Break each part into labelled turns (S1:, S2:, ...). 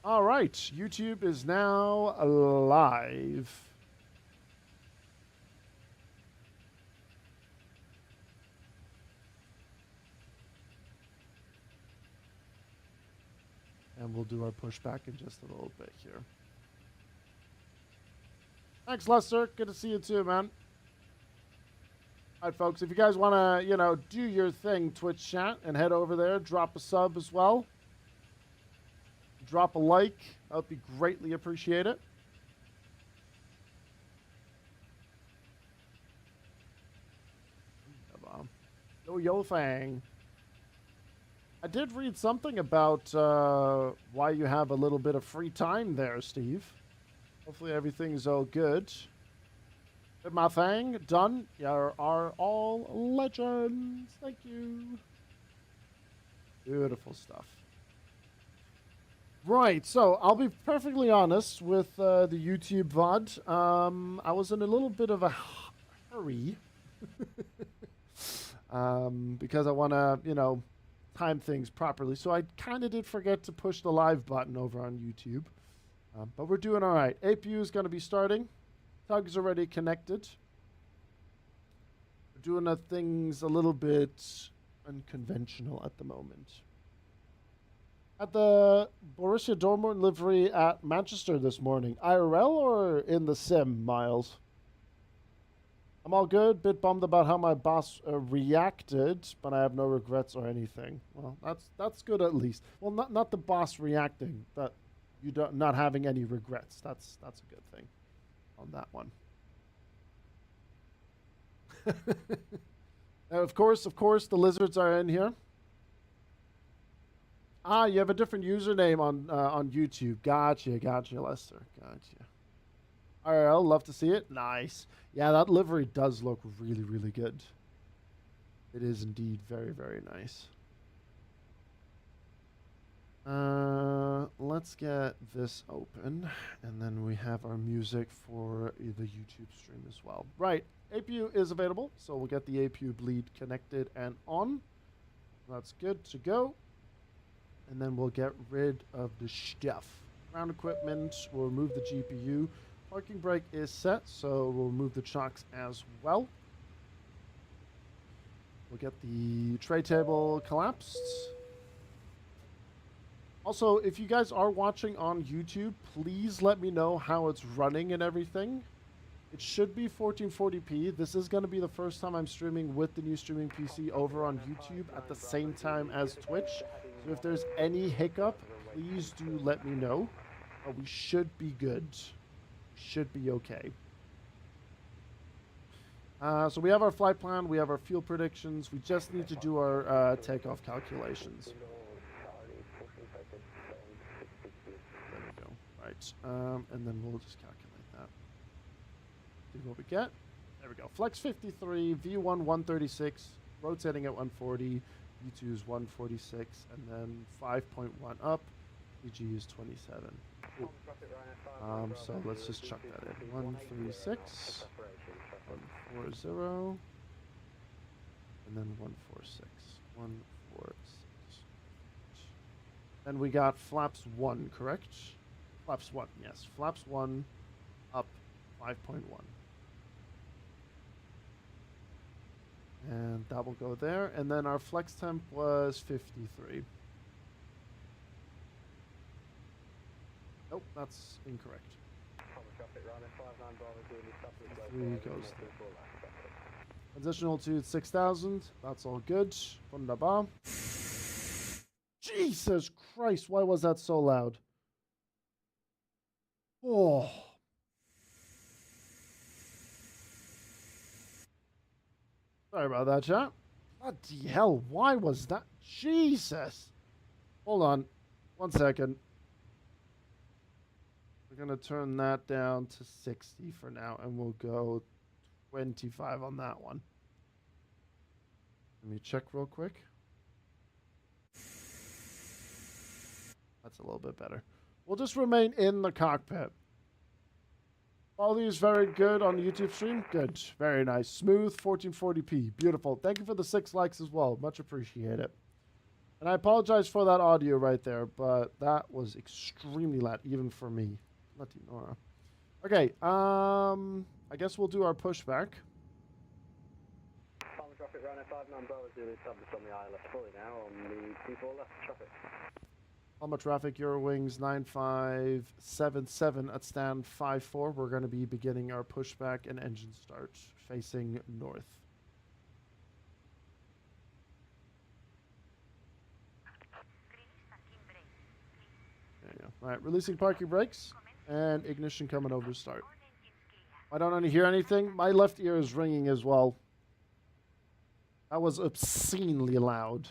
S1: All right, YouTube is now live. And we'll do our pushback in just a little bit here. Thanks, Lester. Good to see you too, man. All right, folks, if you guys want to, do your thing, Twitch chat, and head over there, drop a sub as well. Drop a like. That would be greatly appreciated. Yo, Fang. I did read something about why you have a little bit of free time there, Steve. Hopefully everything's all good. Good, my thing. Done. You are all legends. Thank you. Beautiful stuff. Right, so I'll be perfectly honest with the YouTube VOD. I was in a little bit of a hurry because I want to, time things properly. So I kind of did forget to push the live button over on YouTube. But we're doing all right. APU is going to be starting. Tug's already connected. We're doing things a little bit unconventional at the moment. At the Borussia Dortmund livery at Manchester this morning. IRL or in the sim, Miles? I'm all good. Bit bummed about how my boss reacted, but I have no regrets or anything. Well, that's good at least. Well, not the boss reacting, but you not having any regrets. That's a good thing on that one. Now, of course, the lizards are in here. Ah, you have a different username on YouTube. Gotcha, Lester. Gotcha. RL, love to see it. Nice. Yeah, that livery does look really, really good. It is indeed very, very nice. Let's get this open, and then we have our music for the YouTube stream as well. Right, APU is available, so we'll get the APU bleed connected and on. That's good to go. And then we'll get rid of the stuff. Ground equipment, we'll remove the GPU. Parking brake is set, so we'll remove the chocks as well. We'll get the tray table collapsed. Also, if you guys are watching on YouTube, please let me know how it's running and everything. It should be 1440p. This is going to be the first time I'm streaming with the new streaming PC over on YouTube at the same time as Twitch. So if there's any hiccup, please do let me know. But we should be good. Should be okay. So we have our flight plan. We have our fuel predictions. We just need to do our takeoff calculations. There we go. Right. And then we'll just calculate that. See what we get. There we go. Flex 53, V1 136, rotating at 140, V2 is 146, and then 5.1 up. PG is 27. Cool. So let's just chuck that in. 136, 140, and then 146. 146. Then we got flaps 1, correct? Flaps 1, yes. Flaps 1 up 5.1. And that will go there. And then our flex temp was 53. Nope, that's incorrect. 3 goes there. Transition altitude 6,000. That's all good. Wunderbar. Jesus Christ, why was that so loud? Oh. Sorry about that, chat. Bloody hell, why was that? Jesus. Hold on. 1 second. We're going to turn that down to 60 for now, and we'll go 25 on that one. Let me check real quick. That's a little bit better. We'll just remain in the cockpit. All these very good on the YouTube stream. Good. Very nice. Smooth 1440p. Beautiful. Thank you for the 6 likes as well. Much appreciated. And I apologize for that audio right there, but that was extremely loud, even for me. Latinora. Okay, I guess we'll do our pushback.
S2: Palmer traffic, Rhino 59 Bravo Zulu, established on the ILS fully now on the P4 left traffic.
S1: Palma traffic, Eurowings 9577 at stand 54. We're going to be beginning our pushback and engine start facing north. There you go. All right, releasing parking brakes and ignition coming over to start. I don't hear anything. My left ear is ringing as well. That was obscenely loud.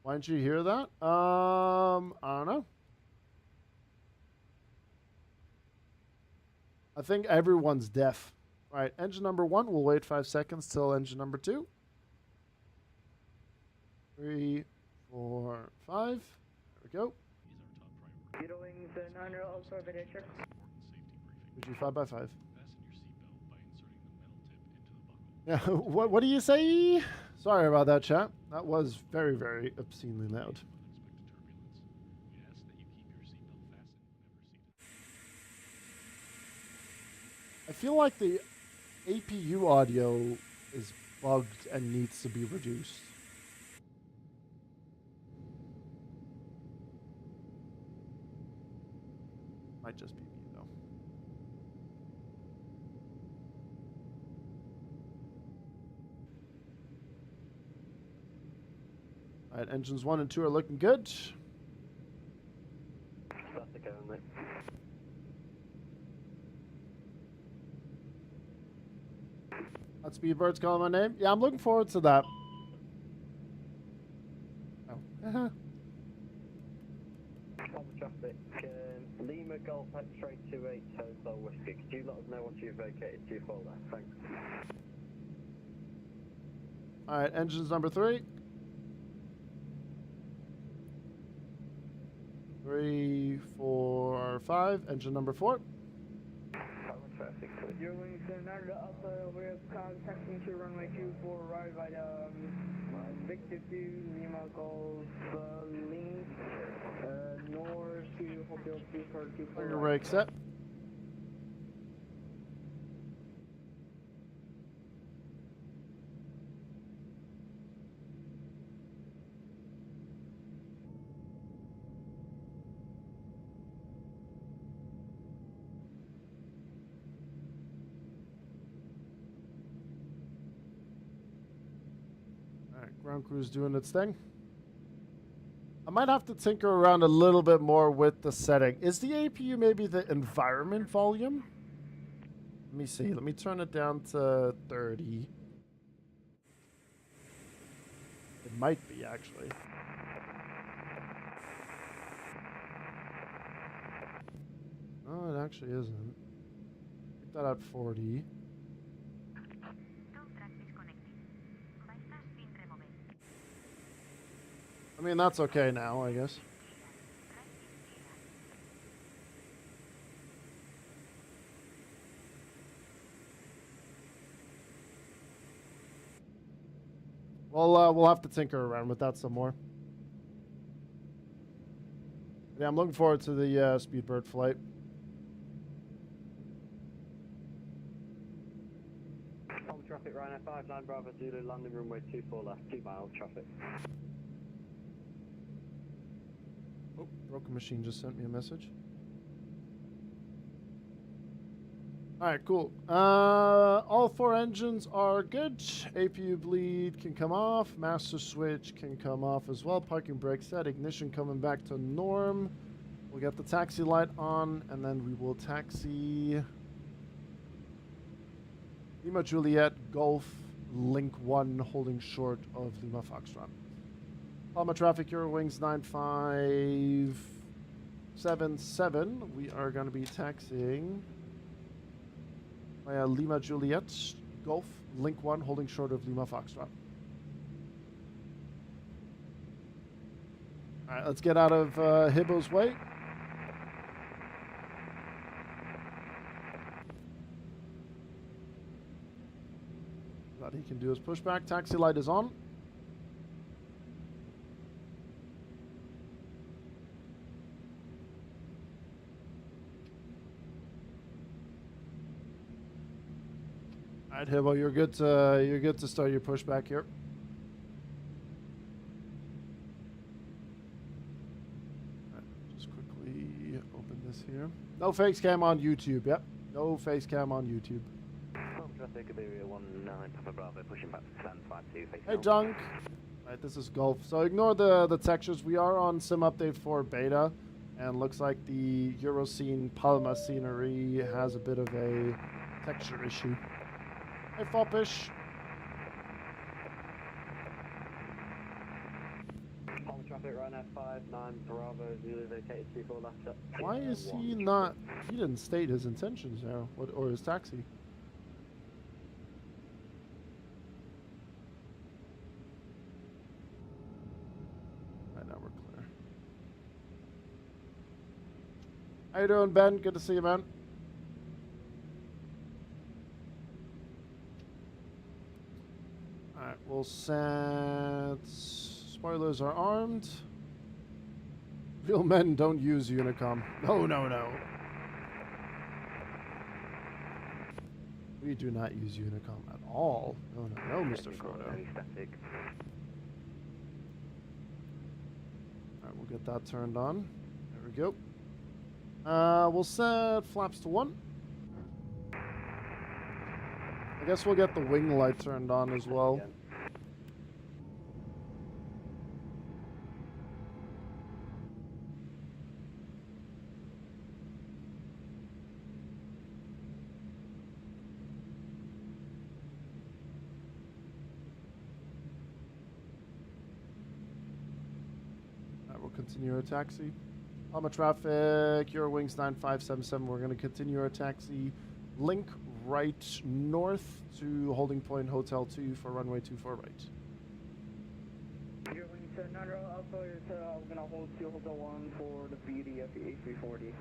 S1: Why didn't you hear that? I don't know. I think everyone's deaf. All right, engine number 1. We'll wait 5 seconds till engine number 2. 3, 4, 5. There we go.
S2: Eurowings 900 also video check.
S1: Would you 5x5? Yeah, what do you say? Sorry about that, chat. That was very, very obscenely loud. I feel like the APU audio is bugged and needs to be reduced. Might just be me, though. All right, engines 1 and 2 are looking good.
S2: Static only.
S1: That Speedbird's calling my name. Yeah, I'm looking forward to that. Oh.
S2: Palmer traffic, Lima Golf X-ray 28 Hotel Whiskey. Could you let us know once you've vacated 24 left? Thanks.
S1: All right, engines number 3. 3, 4, 5. Engine number 4.
S2: Palmer traffic, clear.
S3: Eurowings 900 Alpha, we're contacting to runway 24, arrive at Victor 2, Lima Golf, Link, north to Hotel 2424.
S1: Your brake set. Alright, ground crew's doing its thing. I might have to tinker around a little bit more with the setting. Is the APU maybe the environment volume? Let me see. Let me turn it down to 30. It might be, actually. No, it actually isn't. Pick that at 40. I mean, that's okay now, I guess. Well, we'll have to tinker around with that some more. Yeah, I'm looking forward to the Speedbird flight.
S2: Palmer traffic, Rhino 59 Bravo Zulu, landing runway 24 left, 2 miles traffic.
S1: Oh, Broken Machine just sent me a message. Alright, cool. All 4 engines are good. APU bleed can come off. Master switch can come off as well. Parking brake set. Ignition coming back to norm. We'll get the taxi light on, and then we will taxi Lima Juliet Golf Link 1 holding short of Lima Foxtrot. Palma traffic, Eurowings 9577. We are going to be taxiing via Lima Juliet Golf Link 1 holding short of Lima Foxtrot. Alright, let's get out of Hibbo's way. that he can do his pushback. Taxi light is on. All right, Hibbo, you're good to start your pushback here. All right, just quickly open this here. No face cam on YouTube. Yep, no face cam on YouTube.
S2: Traffic, Iberia 19 Papa Bravo, pushing back to 1052, face
S1: Hey, Junk. Right, this is Gulf. So ignore the textures. We are on Sim Update 4 beta, and looks like the Euroscene Palma scenery has a bit of a texture issue. Hey, Foppish.
S2: Palm traffic right now, 59 Bravo, Zulu vacated 24 left up.
S1: Why is he not... He didn't state his intentions there, or his taxi. How you doing, Ben? Good to see you, man. Alright, we'll set... Spoilers are armed. Real men don't use Unicom. No, no, no. We do not use Unicom at all. No, no, no, Mr. Frodo. Alright, we'll get that turned on. There we go. We'll set flaps to 1. I guess we'll get the wing light turned on as well. Alright, we'll continue our taxi. Palma traffic, Eurowings 9577. We're going to continue our taxi. Link right north to holding point Hotel 2 for runway 24 right.
S3: Eurowings 90 Alpha is going to hold to Hotel 1 for the beauty of the A340.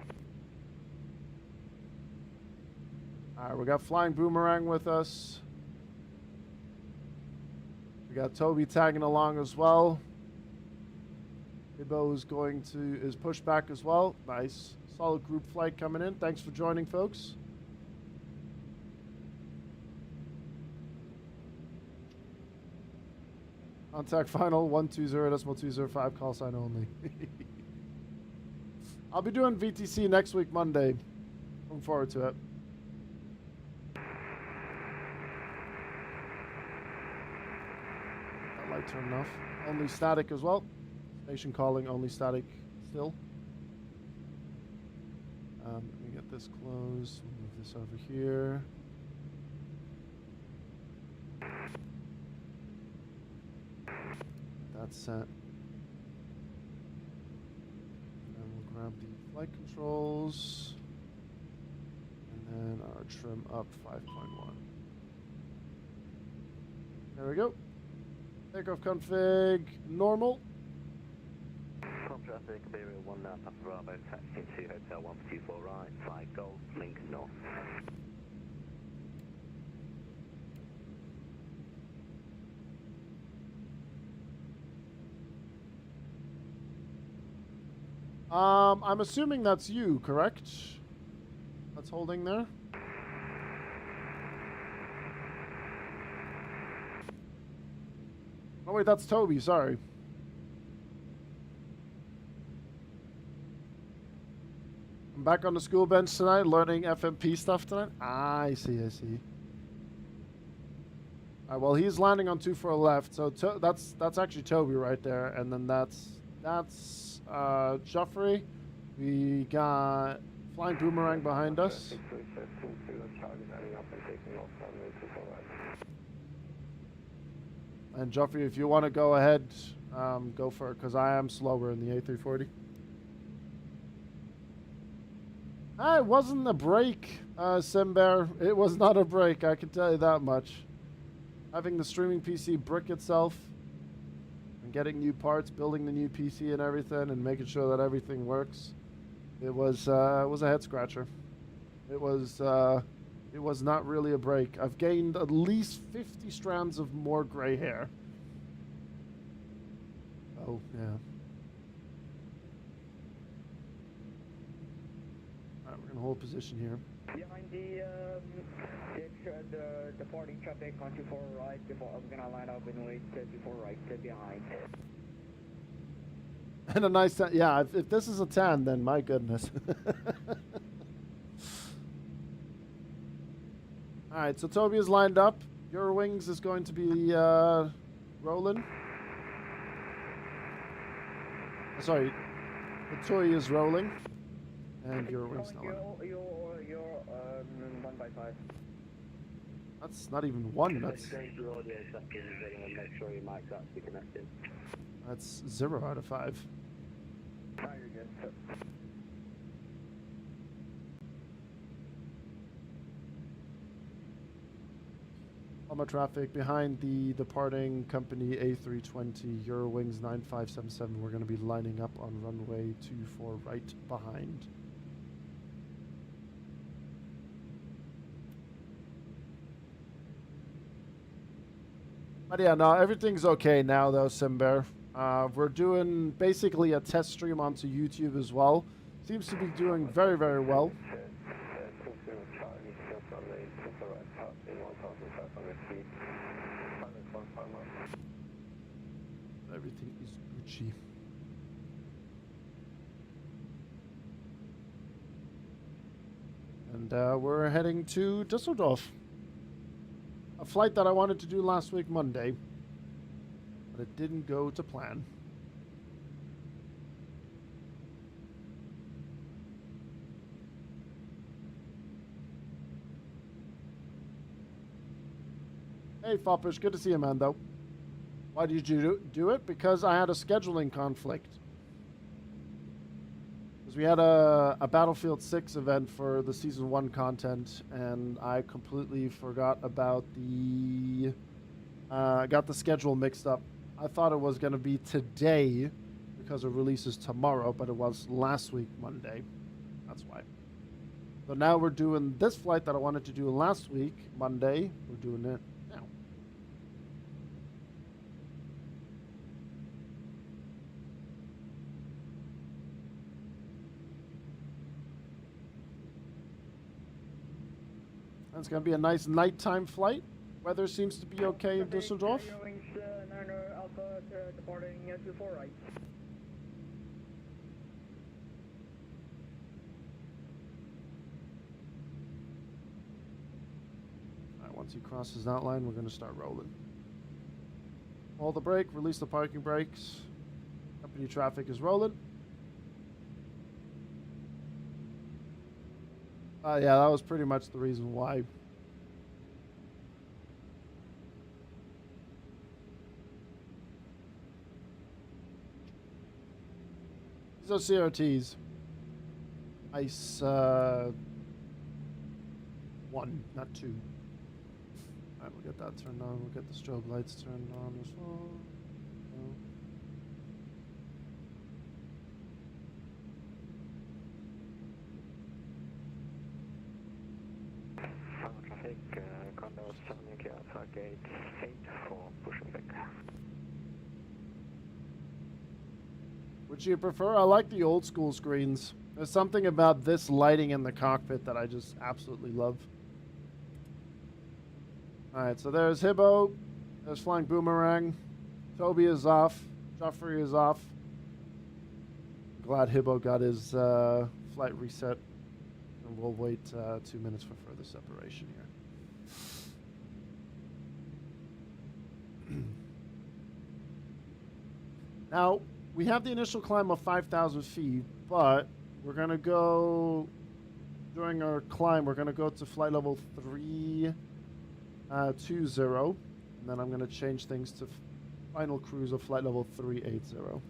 S1: Alright, we got Flying Boomerang with us. We got Toby tagging along as well. Hibbo is pushed back as well. Nice. Solid group flight coming in. Thanks for joining, folks. Contact final 120.205, call sign only. I'll be doing VTC next week, Monday. Looking forward to it. That light turned off. Only static as well. Station calling, only static still. Let me get this closed. Move this over here. That's set. And we'll grab the flight controls. And then our trim up 5.1. There we go. Takeoff config normal.
S2: Traffic, Iberia 19 Papa Bravo, taxi to Hotel 124 right, fly Golf, link north.
S1: I'm assuming that's you, correct? That's holding there? Oh wait, that's Toby, sorry. I'm back on the school bench tonight, learning FMP stuff tonight. Ah, I see, I see. Alright, well, he's landing on 24 left, so that's actually Toby right there, and then that's Joffrey. We got Flying Boomerang behind us. And Joffrey, if you want to go ahead, go for it, because I am slower in the A340. It wasn't a break, Simbear. It was not a break, I can tell you that much. Having the streaming PC brick itself, and getting new parts, building the new PC and everything, and making sure that everything works, it was a head scratcher. It was It was not really a break. I've gained at least 50 strands of more gray hair. Oh, yeah. Alright, we're going to hold position here.
S3: Behind the departing traffic on 24 right, before I'm gonna line up and wait 24 right, behind.
S1: And a nice, yeah, if this is a 10, then my goodness. Alright, so Toby is lined up. Your wings is going to be rolling. Sorry, the toy is rolling. And your wings now.
S3: You're 1 by 5.
S1: That's not even one, that's 0 out of 5.
S3: Oh, you're good.
S1: Alma traffic behind the departing company A320, Eurowings 9577. We're going to be lining up on runway 24 right behind. But yeah, no, everything's okay now though, Simbear. We're doing basically a test stream onto YouTube as well. Seems to be doing very, very well. Everything is Gucci. And we're heading to Düsseldorf. A flight that I wanted to do last week Monday, but it didn't go to plan. Hey Foppish, good to see you, man, though. Why did you do it? Because I had a scheduling conflict. Because we had a Battlefield 6 event for the Season 1 content, and I completely forgot about the... got the schedule mixed up. I thought it was going to be today, because it releases tomorrow, but it was last week, Monday. That's why. So now we're doing this flight that I wanted to do last week, Monday. We're doing it now. It's going to be a nice nighttime flight. Weather seems to be okay in Düsseldorf.
S3: Wings 9 Alpha departing 24 right.
S1: Alright, once he crosses that line, we're going to start rolling. Hold the brake, release the parking brakes. Company traffic is rolling. Yeah, that was pretty much the reason why. These are CRTs. ICE 1, not 2. Alright, we'll get that turned on. We'll get the strobe lights turned on as well.
S2: Traffic, condos, Sonic Alpha Gate 8 for push and back.
S1: Which do you prefer? I like the old school screens. There's something about this lighting in the cockpit that I just absolutely love. Alright, so there's Hibbo. There's Flying Boomerang. Toby is off. Joffrey is off. Glad Hibbo got his flight reset. And we'll wait 2 minutes for further separation here. Now, we have the initial climb of 5,000 feet, but we're going to go, during our climb, we're going to go to flight level 320, and then I'm going to change things to final cruise of flight level 380.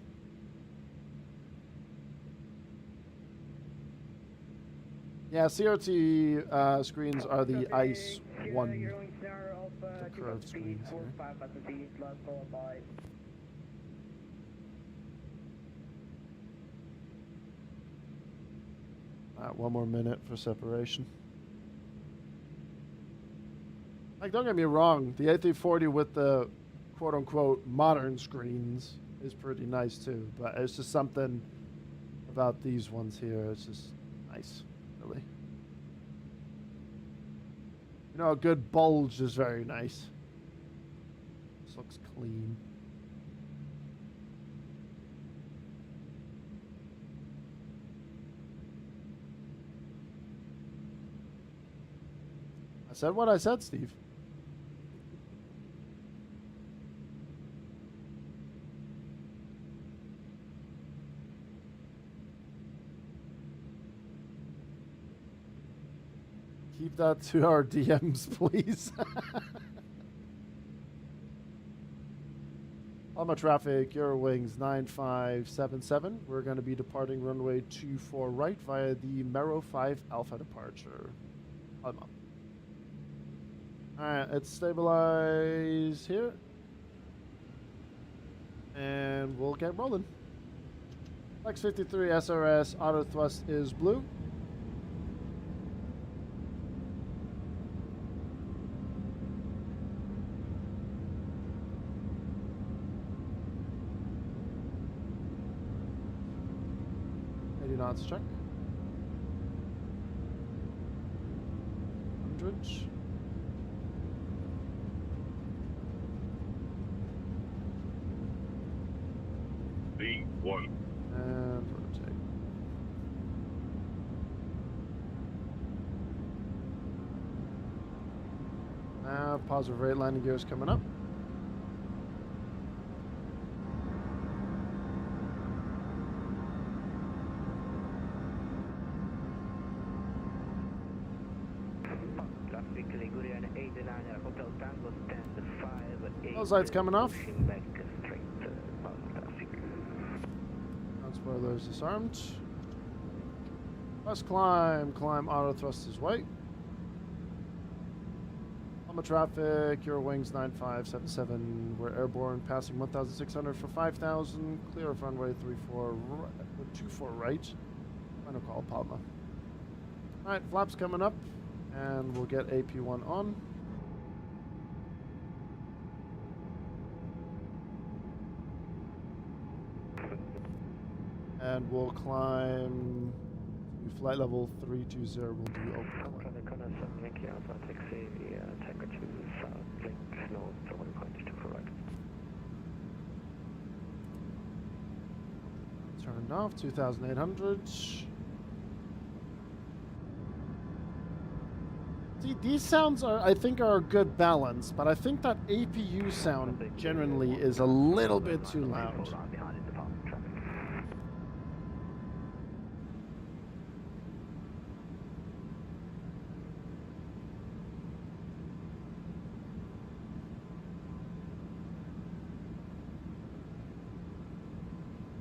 S1: Yeah, CRT screens are the ICE 1, the curved screens here. One more minute for separation. Like, don't get me wrong, the A340 with the quote-unquote modern screens is pretty nice too, but it's just something about these ones here. It's just nice, really. You know, a good bulge is very nice. This looks clean. I said what I said, Steve. Keep that to our DMs, please. Alma traffic, Eurowings 9577. We're going to be departing runway 24 right via the Mero 5 Alpha departure. Alma. Alright, let's stabilize here. And we'll get rolling. Flex 53 SRS, auto thrust is blue. Knots check. 100.
S4: V1.
S1: And rotate. Now positive rate landing gears coming up. Those lights coming off. Spoilers disarmed. Let's climb. Climb auto thrust is white. Alma traffic, Eurowings 9577. We're airborne passing 1,600 for 5,000. Clear of runway 24 right. Final call, Palma. Alright, flaps coming up. And we'll get AP1 on. And we'll climb to flight level 320. We'll do open. Turned off, 2,800. See, these sounds are, I think, are a good balance, but I think that APU sound generally is a little bit too loud.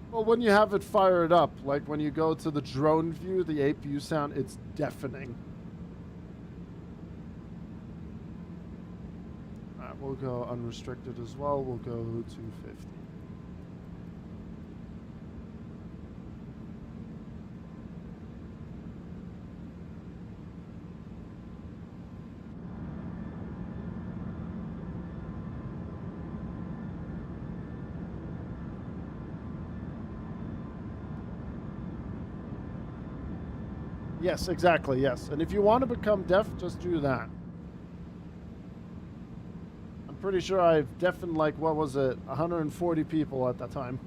S1: Well, when you have it fired up, like when you go to the drone view, the APU sound, it's deafening. Alright, we'll go unrestricted as well. We'll go 250. Yes, exactly, yes. And if you want to become deaf, just do that. I'm pretty sure I've deafened, like, what was it, 140 people at that time.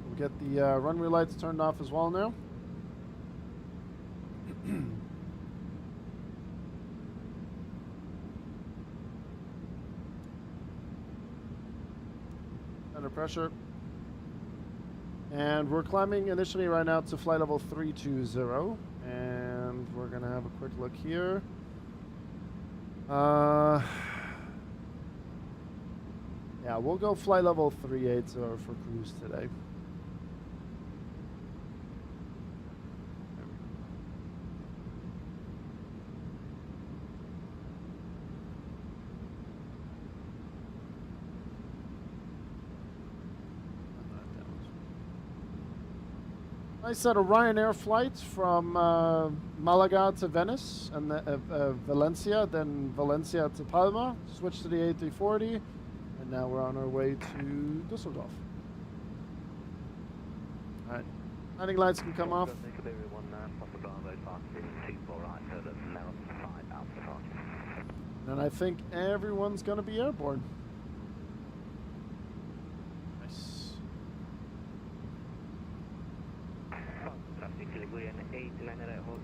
S1: We'll get the runway lights turned off as well now. Under pressure. And we're climbing initially right now to flight level 320. And we're going to have a quick look here. Yeah, we'll go flight level 380 for cruise today. I said a Ryanair flight from Malaga to Venice and Valencia, then Valencia to Palma, switch to the A340, and now we're on our way to Dusseldorf. All right, landing lights can come off. And I think everyone's going to be airborne. Nice.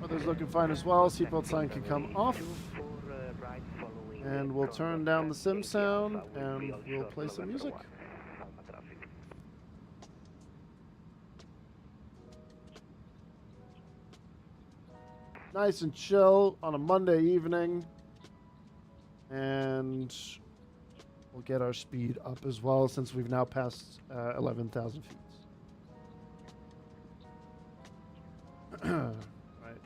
S1: Weather's looking fine as well. Seatbelt sign can come off. And we'll turn down the sim sound and we'll play some music. Nice and chill on a Monday evening. And we'll get our speed up as well since we've now passed 11,000 feet. Right, let's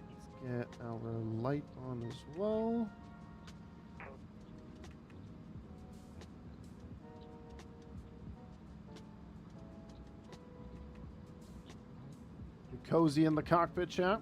S1: get our light on as well. Get cozy in the cockpit, chat.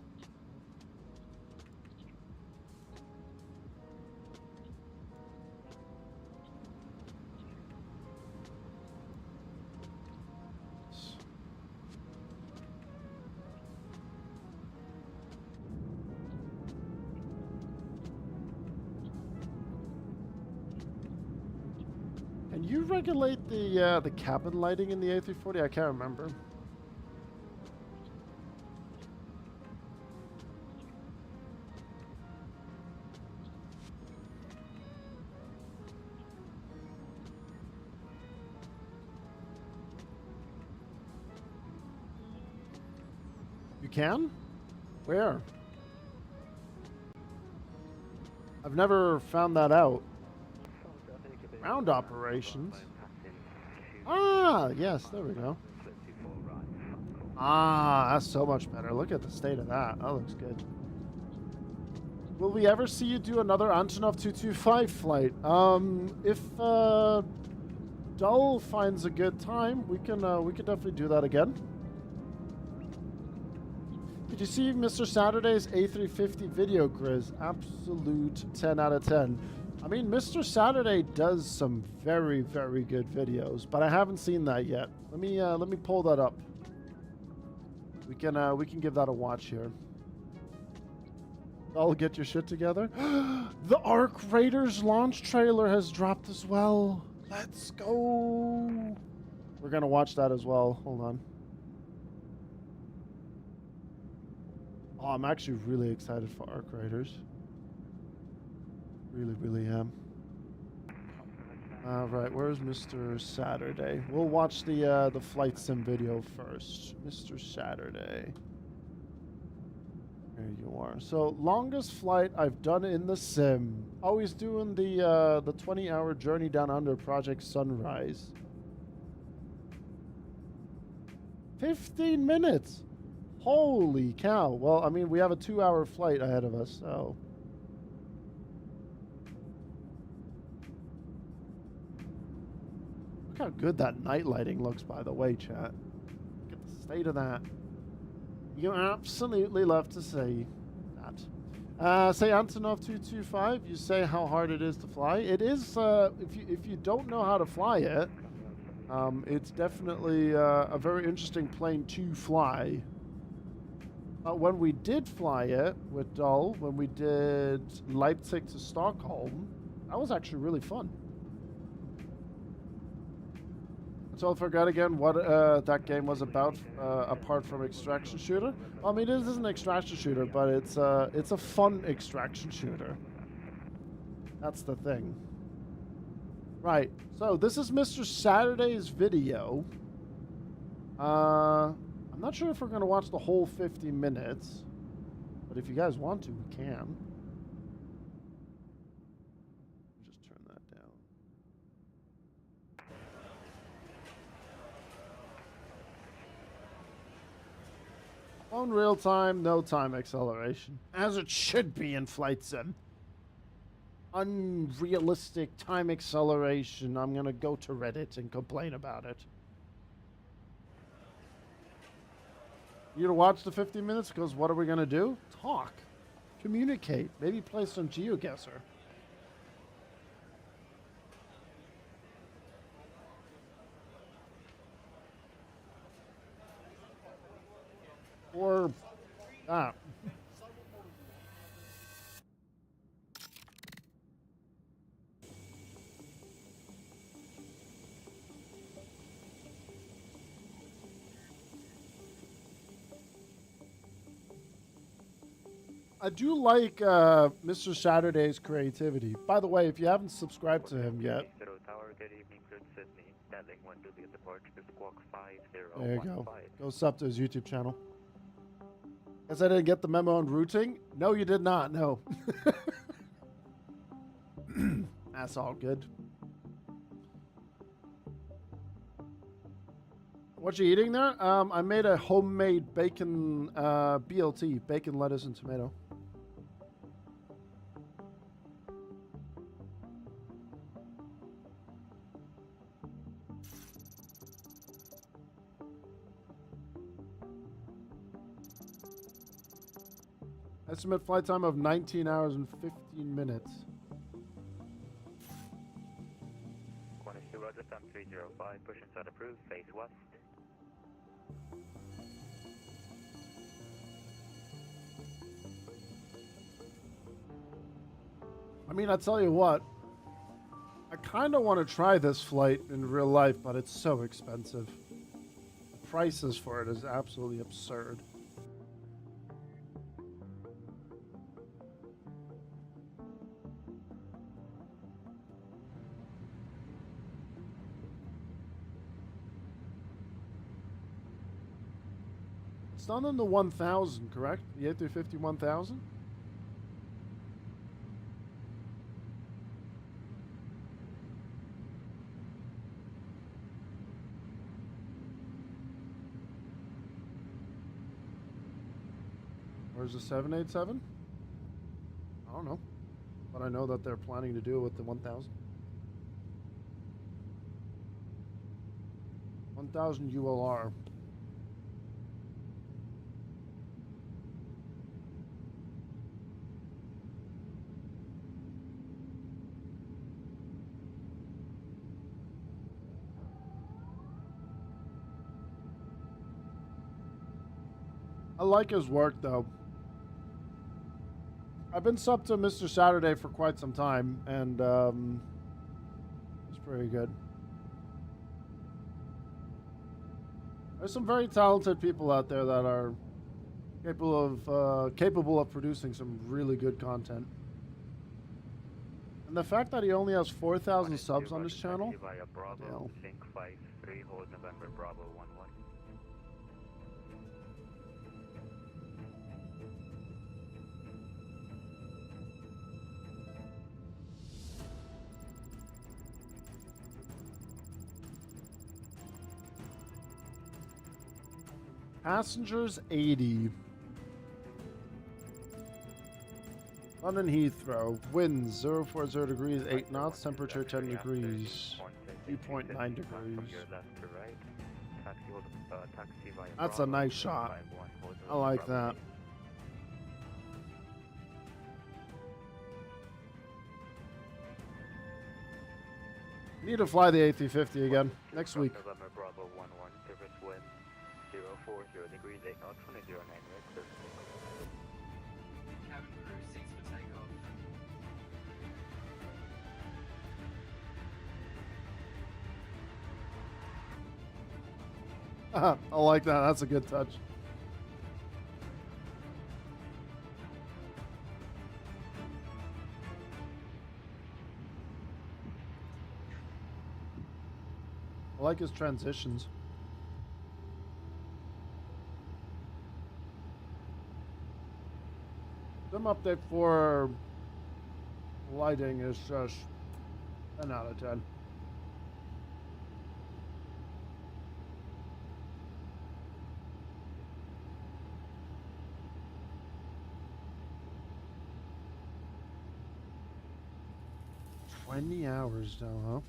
S1: Can you regulate the cabin lighting in the A340? I can't remember. You can? Where? I've never found that out. Ground operations. Ah, yes, there we go. Ah, that's so much better. Look at the state of that. That looks good. Will we ever see you do another Antonov 225 flight? If Dull finds a good time, we can definitely do that again. Did you see Mr. Saturday's A350 video, Grizz? Absolute 10 out of 10. I mean, Mr. Saturday does some very, very good videos, but I haven't seen that yet. Let me pull that up. We can give that a watch here. I'll get your shit together. The Arc Raiders launch trailer has dropped as well. Let's go. We're gonna watch that as well. Hold on. Oh, I'm actually really excited for Arc Raiders. Really, really am. Right, where's Mr. Saturday? We'll watch the flight sim video first. Mr. Saturday. There you are. So, longest flight I've done in the sim. Always doing the 20-hour journey down under Project Sunrise. 15 minutes! Holy cow. Well, I mean, we have a 2-hour flight ahead of us, so... Look how good that night lighting looks, by the way, chat. Look at the state of that. You absolutely love to see that. Say Antonov 225, you say how hard it is to fly. It is, if you don't know how to fly it, it's definitely a very interesting plane to fly. When we did fly it with Dull, when we did Leipzig to Stockholm, that was actually really fun. So I forgot again what that game was about, apart from extraction shooter. I mean, it is an extraction shooter, but it's a fun extraction shooter. That's the thing. Right. So this is Mr. Saturday's video. I'm not sure if we're gonna watch the whole 50 minutes, but if you guys want to, we can. Just turn that down. On real time, no time acceleration. As it should be in flight sim. Unrealistic time acceleration. I'm gonna go to Reddit and complain about it. You to watch the 15 minutes because what are we going to do? Talk. Communicate. Maybe play some GeoGuessr. Or that. I do like Mr. Saturday's creativity. By the way, if you haven't subscribed to him yet,
S4: Zero Tower, good evening, good Sydney. Statling 1 to the depart to Squawk 5015.
S1: there you go. Go sub to his YouTube channel. Guess I didn't get the memo on routing? No, you did not. No. That's all good. What you eating there? I made a homemade bacon BLT, bacon, lettuce, and tomato. Estimate flight time of 19 hours and 15 minutes.
S4: Qantas to Roger, Sam 305, push inside approved, face west.
S1: I mean, I tell you what, I kind of want to try this flight in real life, but it's so expensive. The prices for it is absolutely absurd. It's done in the 1000, correct? The A350 1000? Where's the 787? I don't know. But I know that they're planning to do it with the 1000. 1000 ULR. I like his work though. I've been sub to Mr. Saturday for quite some time, and it's pretty good. There's some very talented people out there that are capable of producing some really good content. And the fact that he only has 4,000 subs on his channel,
S4: Via Bravo,
S1: hell.
S4: Sync 53, hold November Bravo 11.
S1: passengers 80. London Heathrow, winds 040 degrees, 8 knots, temperature 10 degrees, 3.9 degrees. That's a nice shot. I like that. Need to fly the A350 again next week.
S4: November Bravo 11, service wind 040 degrees, 8 knots, 2009 right.
S5: Cabin crew, seats for takeoff.
S1: I like that. That's a good touch. I like his transitions. Some update for lighting is just 10 out of 10. $20 hours now, huh?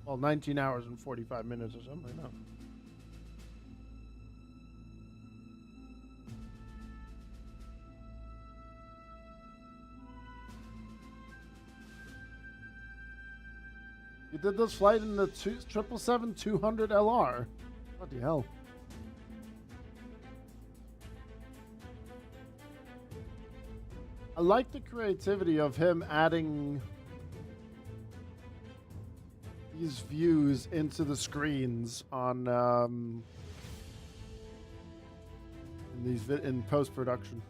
S1: Well, 19 hours and 45 minutes or something like that. You did this flight in the 777-200 LR. What the hell? I like the creativity of him adding these views into the screens on in post production.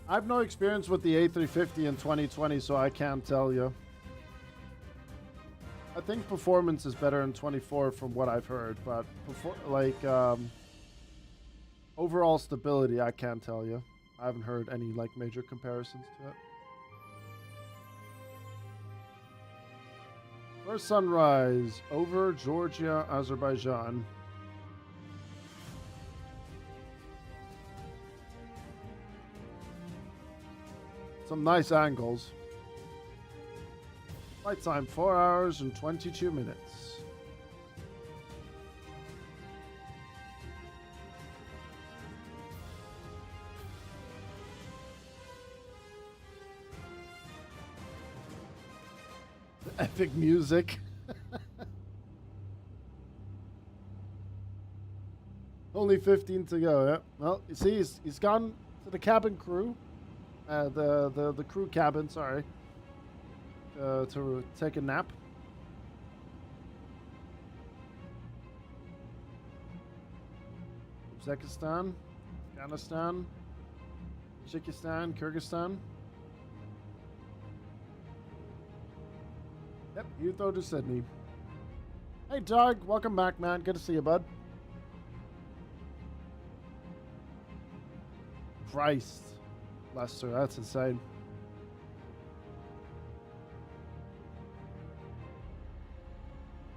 S1: I have no experience with the A350 in 2020, so I can't tell you. I think performance is better in 24 from what I've heard, but overall stability, I can't tell you. I haven't heard any like major comparisons to it. First sunrise over Georgia, Azerbaijan. Some nice angles. Flight time 4 hours and 22 minutes. Epic music. Only 15 to go. Yeah. Well, you see, he's gone to the cabin crew. The crew cabin, sorry, to take a nap. Uzbekistan, Afghanistan, Tajikistan, Kyrgyzstan. Yep, Heathrow to Sydney. Hey, Doug, welcome back, man. Good to see you, bud. Christ. Lester, that's insane.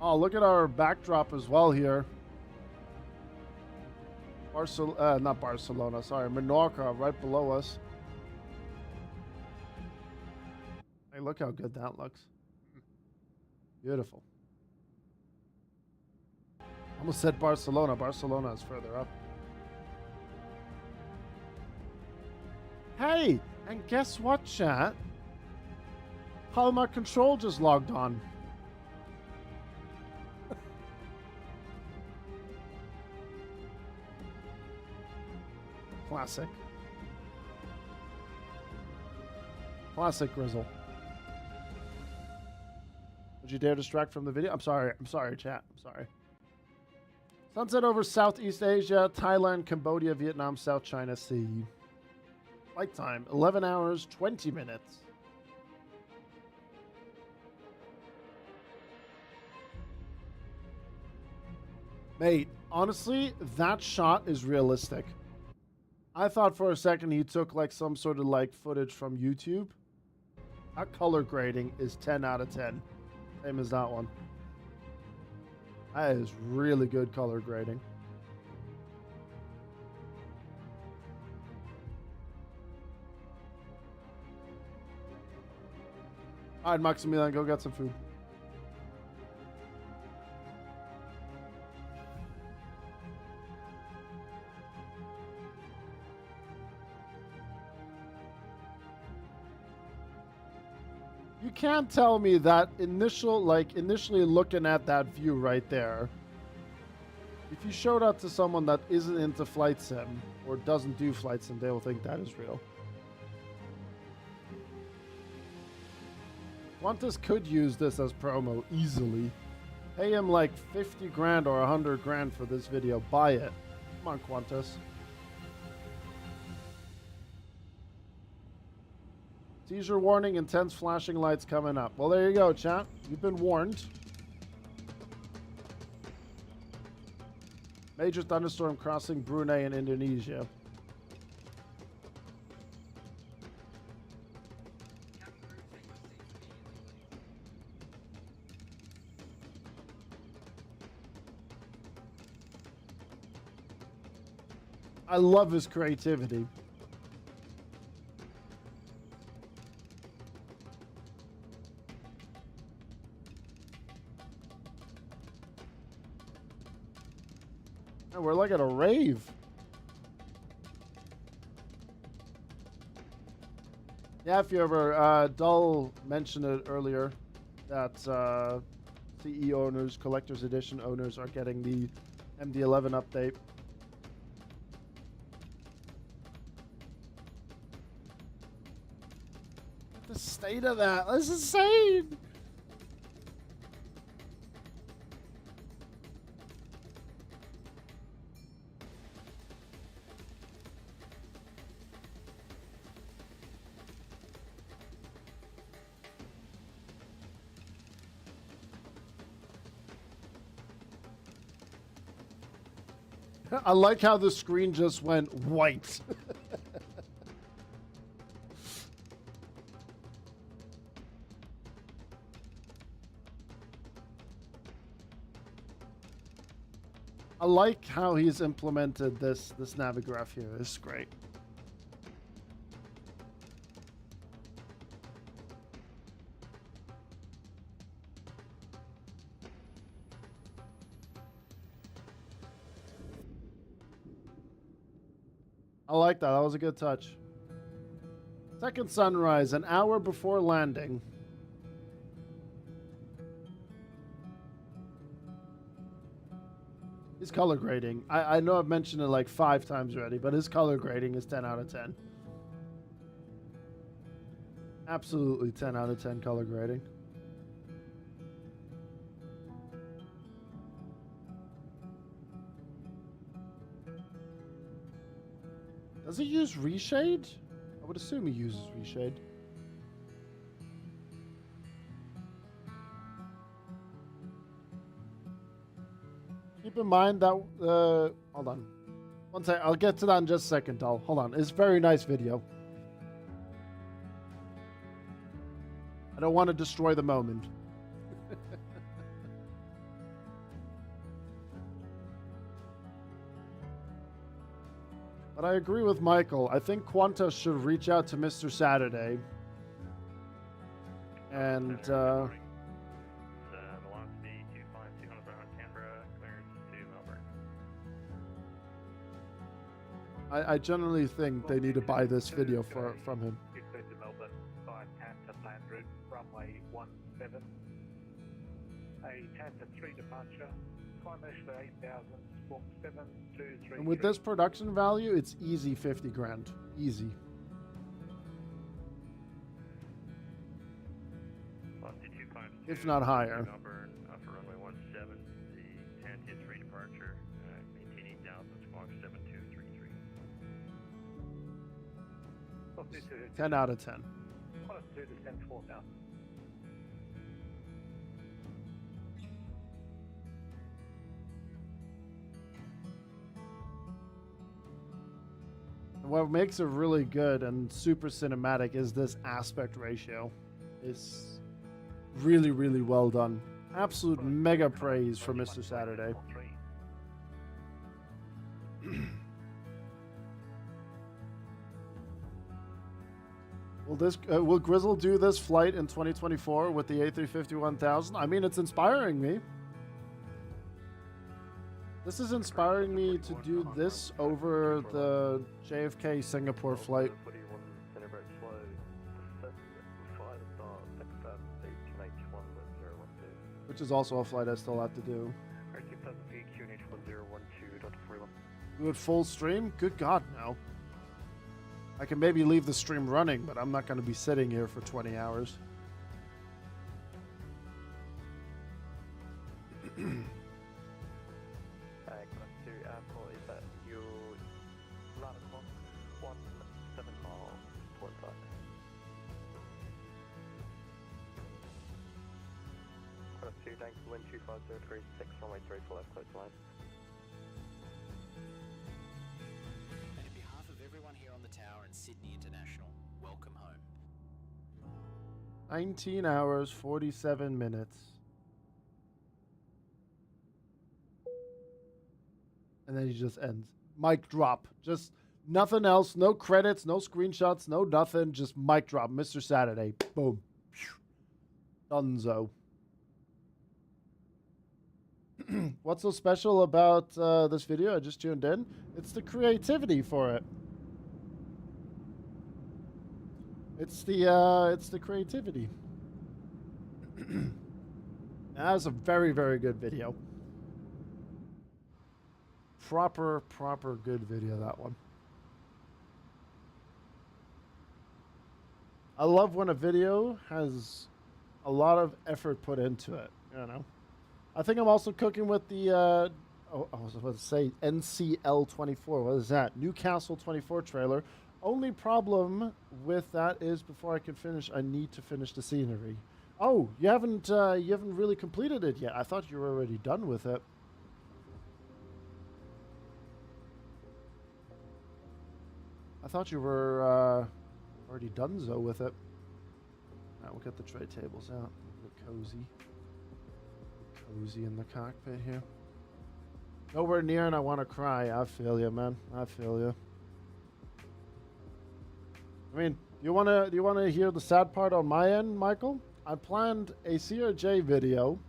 S1: Oh, look at our backdrop as well here. Not Barcelona, sorry, Menorca, right below us. Hey, look how good that looks. Beautiful. Almost said Barcelona. Barcelona is further up. Hey, and guess what, chat? Palma Control just logged on. Classic. Classic Grizzle. Would you dare distract from the video? I'm sorry, chat. I'm sorry. Sunset over Southeast Asia, Thailand, Cambodia, Vietnam, South China Sea. Flight time, 11 hours, 20 minutes. Mate, honestly, that shot is realistic. I thought for a second he took like some sort of like footage from YouTube. That color grading is 10 out of 10. Same as that one. That is really good color grading. All right, Maximilian, go get some food. You can't tell me that initially looking at that view right there, if you showed that to someone that isn't into flight sim or doesn't do flight sim, they will think that is real. Qantas could use this as promo easily. Pay him like 50 grand or 100 grand for this video. Buy it. Come on, Qantas. Seizure warning, intense flashing lights coming up. Well, there you go, chat. You've been warned. Major thunderstorm crossing Brunei and Indonesia. I love his creativity. We're like at a rave. Yeah, if you ever, Dull mentioned it earlier that CE owners, Collector's Edition owners are getting the MD-11 update. Look at the state of that. That's insane. I like how the screen just went white. I like how he's implemented this navigraph here. It's great. I like that. That was a good touch. Second sunrise, an hour before landing. His color grading. I know I've mentioned it like 5 times already, but his color grading is 10 out of 10. Absolutely 10 out of 10 color grading. Does he use reshade? I would assume he uses reshade. Keep in mind that, hold on. One sec, I'll get to that in just a second, Doll. Hold on, it's a very nice video. I don't want to destroy the moment. But I agree with Michael. I think Qantas should reach out to Mr. Saturday. And,
S4: velocity 25200 bound Canberra, clearance to Melbourne.
S1: I generally think they need to buy this video from him.
S6: Return to Melbourne by Tanta land route, runway 17. A Tanta 3 departure, climb for 8,000, squawk 7233.
S1: And with this production value, it's easy 50 grand. Easy.
S4: Velocity 252.
S1: If not higher.
S4: Melbourne, for runway 17, the Tantia 3 departure, maintain 8,000, squawk 7233.
S1: 10 out of 10.
S6: Qantas 2 descend 4,000.
S1: What makes it really good and super cinematic is this aspect ratio. It's really, really well done. Absolute mega praise for Mr. Saturday. Will Grizzle do this flight in 2024 with the A350-1000? I mean, it's inspiring me. This is inspiring me to do this over the JFK Singapore flight. Which is also a flight I still have to do. Do it full stream? Good God, no. I can maybe leave the stream running, but I'm not going to be sitting here for 20 hours.
S2: Wind 25036, runway 34 left, close line.
S5: And on behalf of everyone here on the tower and Sydney International, welcome home.
S1: 19 hours, 47 minutes. And then he just ends. Mic drop. Just nothing else. No credits, no screenshots, no nothing. Just mic drop. Mr. Saturday. Boom. Dunzo. What's so special about this video? I just tuned in. It's the creativity for it. It's the creativity. That was a very, very good video. Proper good video, that one. I love when a video has a lot of effort put into it, you know. I think I'm also cooking with the, I was about to say NCL 24. What is that? Newcastle 24 trailer. Only problem with that is before I can finish, I need to finish the scenery. Oh, you haven't really completed it yet. I thought you were already done with it. I thought you were already donezo with it. Alright, we'll get the tray tables out. Look cozy. Cozy in the cockpit here. Nowhere near and I want to cry. I feel you, man. I feel you. I mean, do you want to hear the sad part on my end, Michael? I planned a CRJ video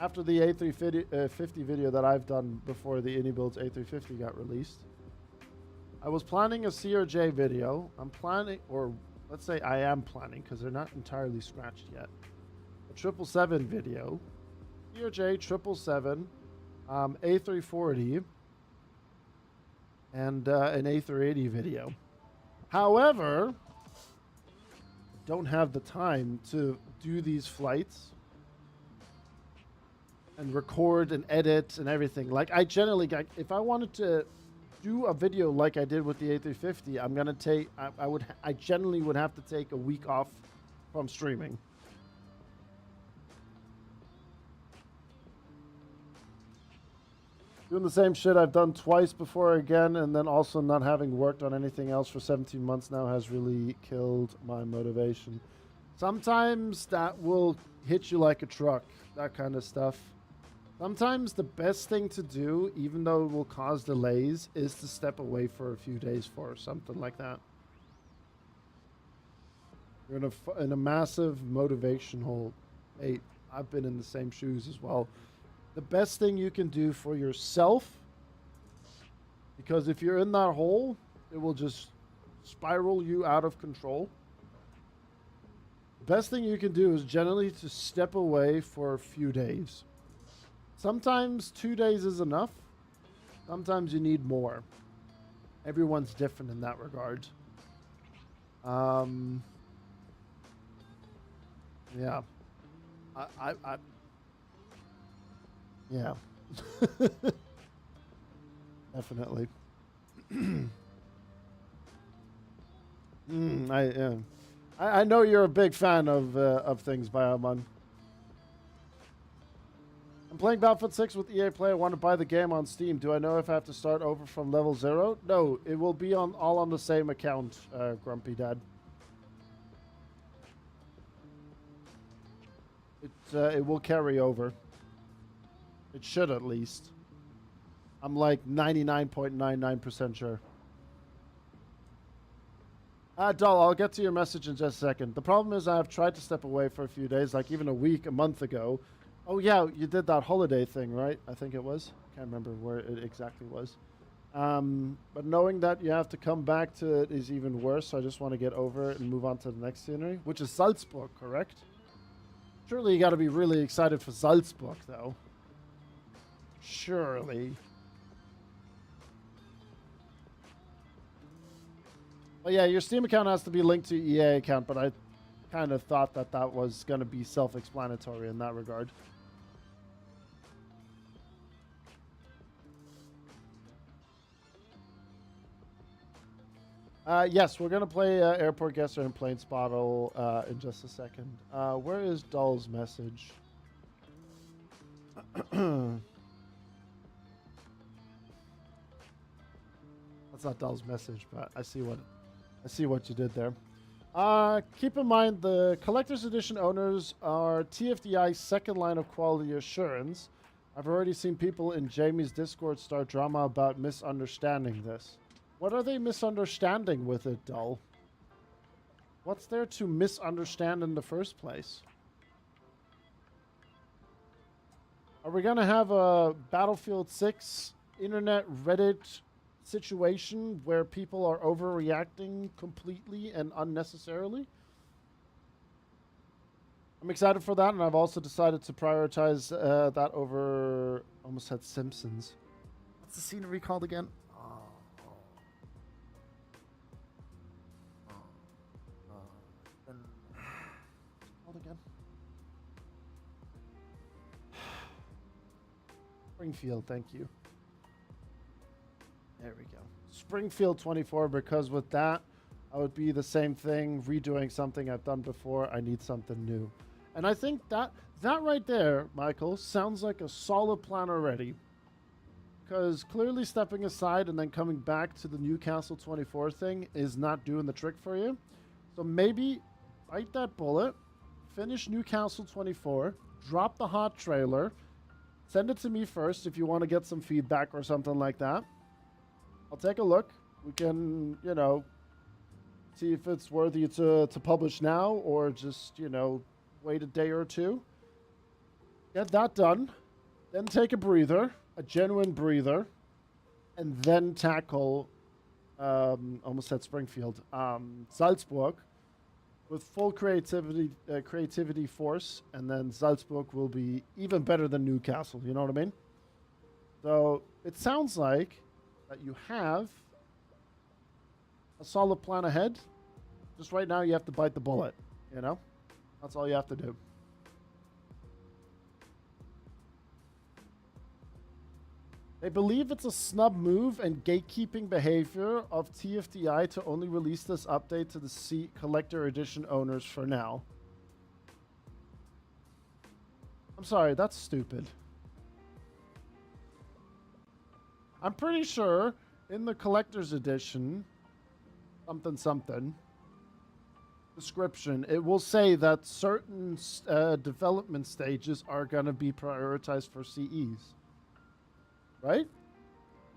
S1: after the A350 video that I've done before the IndyBuilds A350 got released. I was planning a CRJ video. I'm planning, or let's say I am planning, because they're not entirely scratched yet. A 777 video, CRJ 777, A340, and an A380 video. However, don't have the time to do these flights and record and edit and everything. Like, I generally, if I wanted to do a video like I did with the A350, I'm gonna take, I generally would have to take a week off from streaming. Doing the same shit I've done twice before again, and then also not having worked on anything else for 17 months now has really killed my motivation. Sometimes that will hit you like a truck, that kind of stuff. Sometimes the best thing to do, even though it will cause delays, is to step away for a few days for something like that. You're in a massive motivation hole. Hey, I've been in the same shoes as well. The best thing you can do for yourself, because if you're in that hole, it will just spiral you out of control. The best thing you can do is generally to step away for a few days. Sometimes 2 days is enough. Sometimes you need more. Everyone's different in that regard. Yeah. Yeah. Definitely. I know you're a big fan of things, Bioman. I'm playing Battlefield 6 with EA Play. I want to buy the game on Steam. Do I know if I have to start over from level 0? No, it will be all on the same account, Grumpy Dad. It will carry over. It should, at least. I'm like 99.99% sure. Doll, I'll get to your message in just a second. The problem is I've tried to step away for a few days, like even a week, a month ago. Oh yeah, you did that holiday thing, right? I think it was. Can't remember where it exactly was. But knowing that you have to come back to it is even worse, so I just want to get over it and move on to the next scenery, which is Salzburg, correct? Surely you got to be really excited for Salzburg, though. Surely. Well, yeah, your Steam account has to be linked to EA account, but I kind of thought that was going to be self-explanatory in that regard. Yes, we're going to play Airport Guesser and Plane Spottle in just a second. Where is Dull's message? That's not Dull's message, but I see what you did there. Keep in mind the collector's edition owners are TFDI's second line of quality assurance. I've already seen people in Jamie's Discord start drama about misunderstanding this. What are they misunderstanding with it, Dull? What's there to misunderstand in the first place? Are we going to have a Battlefield 6 internet Reddit situation where people are overreacting completely and unnecessarily? I'm excited for that, and I've also decided to prioritize that over, almost said Simpsons. What's the scenery called again? Called again? Springfield, thank you. There we go. Springfield 24, because with that, I would be the same thing, redoing something I've done before. I need something new. And I think that right there, Michael, sounds like a solid plan already. Because clearly stepping aside and then coming back to the Newcastle 24 thing is not doing the trick for you. So maybe bite that bullet, finish Newcastle 24, drop the hot trailer, send it to me first if you want to get some feedback or something like that. I'll take a look. We can, you know, see if it's worthy to publish now or just, you know, wait a day or two. Get that done. Then take a breather, a genuine breather, and then tackle, almost said Springfield, Salzburg with full creativity force, and then Salzburg will be even better than Newcastle, you know what I mean? So it sounds like that you have a solid plan ahead. Just right now you have to bite the bullet, you know? That's all you have to do. They believe it's a snub move and gatekeeping behavior of TFDI to only release this update to the Collector Edition owners for now. I'm sorry, that's stupid. I'm pretty sure in the Collector's Edition, something, description, it will say that certain development stages are going to be prioritized for CEs. Right?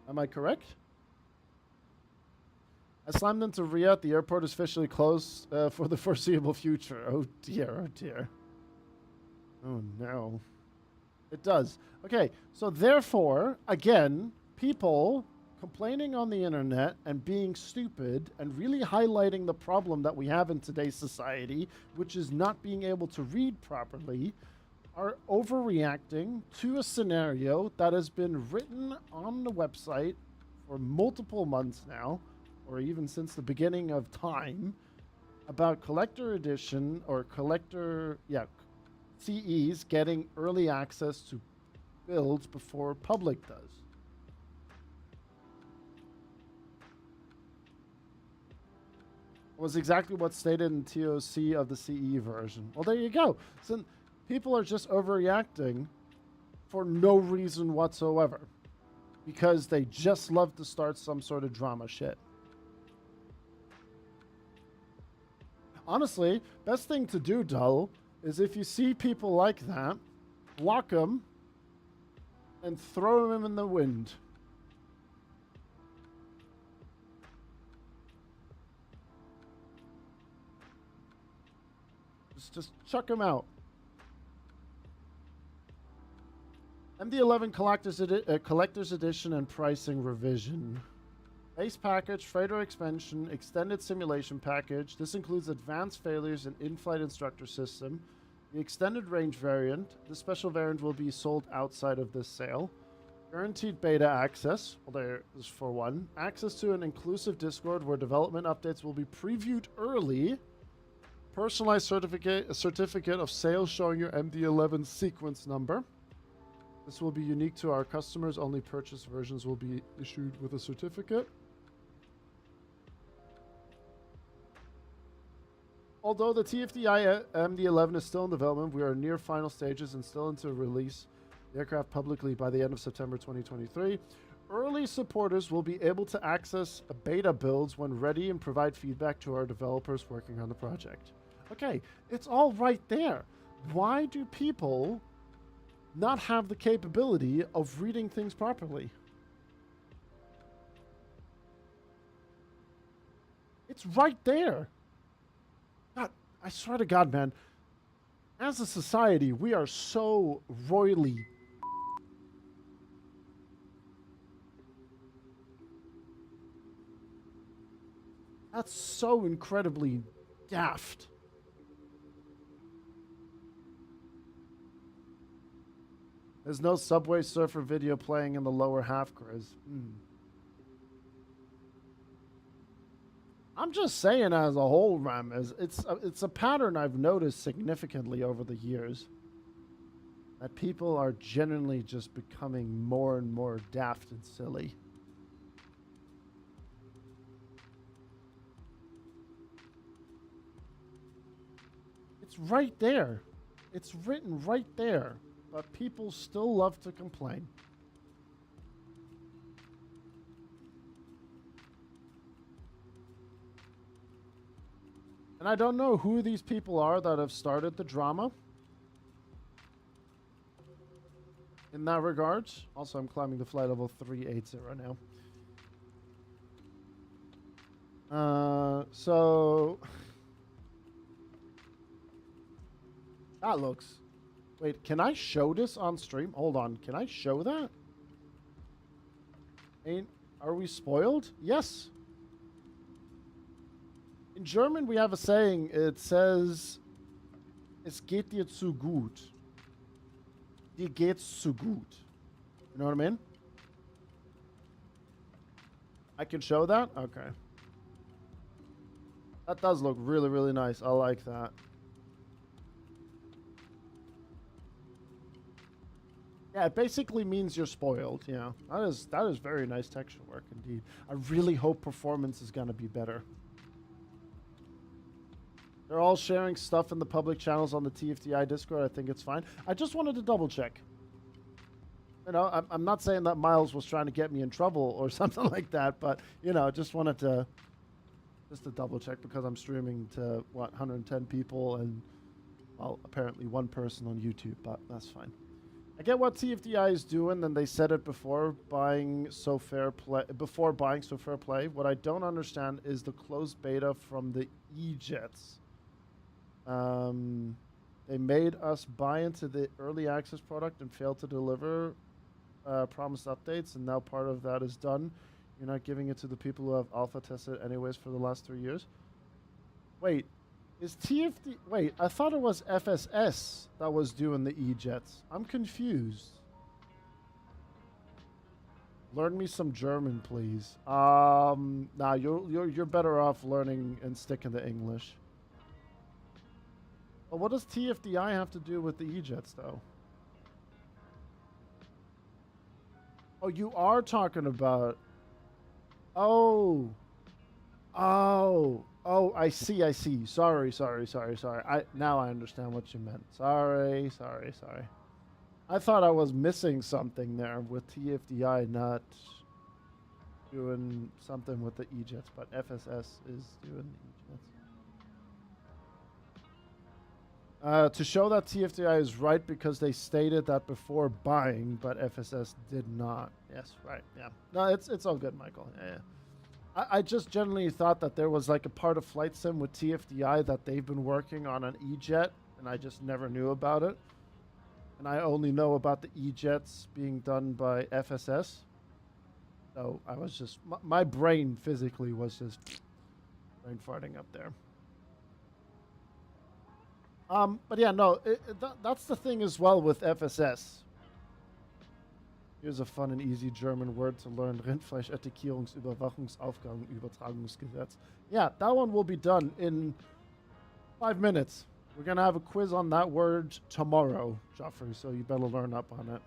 S1: Am I correct? I slammed into Riyadh. The airport is officially closed for the foreseeable future. Oh dear, oh dear. Oh no. It does. Okay, so therefore, again, people complaining on the internet and being stupid and really highlighting the problem that we have in today's society, which is not being able to read properly, are overreacting to a scenario that has been written on the website for multiple months now, or even since the beginning of time, about Collector Edition or CEs getting early access to builds before public does. It was exactly what's stated in TOC of the CE version. Well, there you go. So people are just overreacting for no reason whatsoever because they just love to start some sort of drama shit. Honestly, best thing to do, Dull, is if you see people like that, block them and throw them in the wind. Just chuck them out. MD-11 Collector's Edition and pricing revision. Base package, freighter expansion, extended simulation package. This includes advanced failures and in-flight instructor system. The extended range variant. The special variant will be sold outside of this sale. Guaranteed beta access. Well, there is for one. Access to an inclusive Discord where development updates will be previewed early. Personalized certificate of sale showing your MD-11 sequence number. This will be unique to our customers. Only purchase versions will be issued with a certificate. Although the TFDI MD-11 is still in development, we are near final stages and still into release the aircraft publicly by the end of September 2023. Early supporters will be able to access beta builds when ready and provide feedback to our developers working on the project. Okay, it's all right there. Why do people not have the capability of reading things properly? It's right there. God, I swear to God, man, as a society, we are so royally That's so incredibly daft. There's no Subway Surfer video playing in the lower half, Chris. I'm just saying as a whole, Ram, it's a pattern I've noticed significantly over the years. That people are genuinely just becoming more and more daft and silly. It's right there. It's written right there. But people still love to complain. And I don't know who these people are that have started the drama. In that regard. Also, I'm climbing the flight level 380 now. So... that looks... Wait, can I show this on stream? Hold on, can I show that? Are we spoiled? Yes. In German, we have a saying. It says, "Es geht dir zu gut." Dir geht's zu gut. You know what I mean? I can show that? Okay. That does look really, really nice. I like that. Yeah, it basically means you're spoiled. Yeah, that is very nice texture work indeed. I really hope performance is going to be better. They're all sharing stuff in the public channels on the TFDI Discord. I think it's fine. I just wanted to double check. You know, I'm not saying that Miles was trying to get me in trouble or something like that, but, you know, just wanted to double check because I'm streaming to, what, 110 people and, well, apparently one person on YouTube, but that's fine. I get what TFDI is doing, and they said it before buying So Fair Play. What I don't understand is the closed beta from the E-Jets. They made us buy into the early access product and failed to deliver promised updates, and now part of that is done. You're not giving it to the people who have alpha tested anyways for the last 3 years. Wait. Is TFD... Wait, I thought it was FSS that was doing the E-Jets. I'm confused. Learn me some German, please. Nah, you're better off learning and sticking to English. Well, what does TFDI have to do with the E-Jets, though? Oh, you are talking about... Oh, I see. Sorry. Now I understand what you meant. Sorry. I thought I was missing something there with TFDI not doing something with the E-Jets, but FSS is doing the E-Jets. To show that TFDI is right because they stated that before buying, but FSS did not. Yes, right. Yeah. No, it's all good, Michael. Yeah. I just generally thought that there was like a part of Flight Sim with TFDI that they've been working on an E-Jet, and I just never knew about it. And I only know about the E-Jets being done by FSS. So I was just... My brain physically was just brain farting up there. But yeah, no, that's the thing as well with FSS. Here's a fun and easy German word to learn. Rindfleisch-Etikettierungs-Überwachungsaufgabenübertragungsgesetz. Yeah, that one will be done in 5 minutes. We're going to have a quiz on that word tomorrow, Joffrey, so you better learn up on it.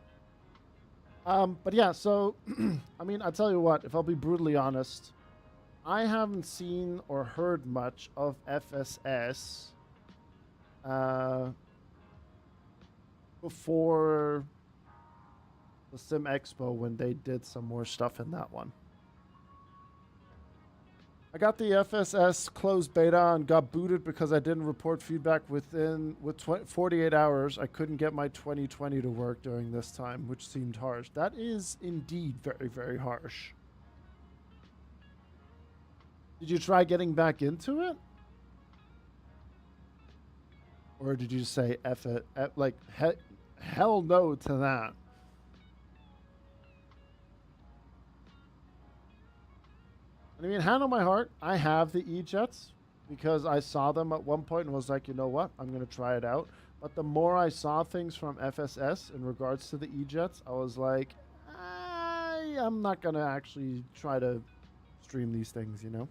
S1: But yeah, so, I mean, I tell you what, if I'll be brutally honest, I haven't seen or heard much of FSS before the Sim Expo when they did some more stuff in that one. I got the FSS closed beta and got booted because I didn't report feedback with 48 hours. I couldn't get my 2020 to work during this time, which seemed harsh. That is indeed very, very harsh. Did you try getting back into it? Or did you say F it? Like, hell no to that. I mean, hand on my heart, I have the E-Jets because I saw them at one point and was like, you know what, I'm going to try it out. But the more I saw things from FSS in regards to the E-Jets, I was like, I am not going to actually try to stream these things, you know?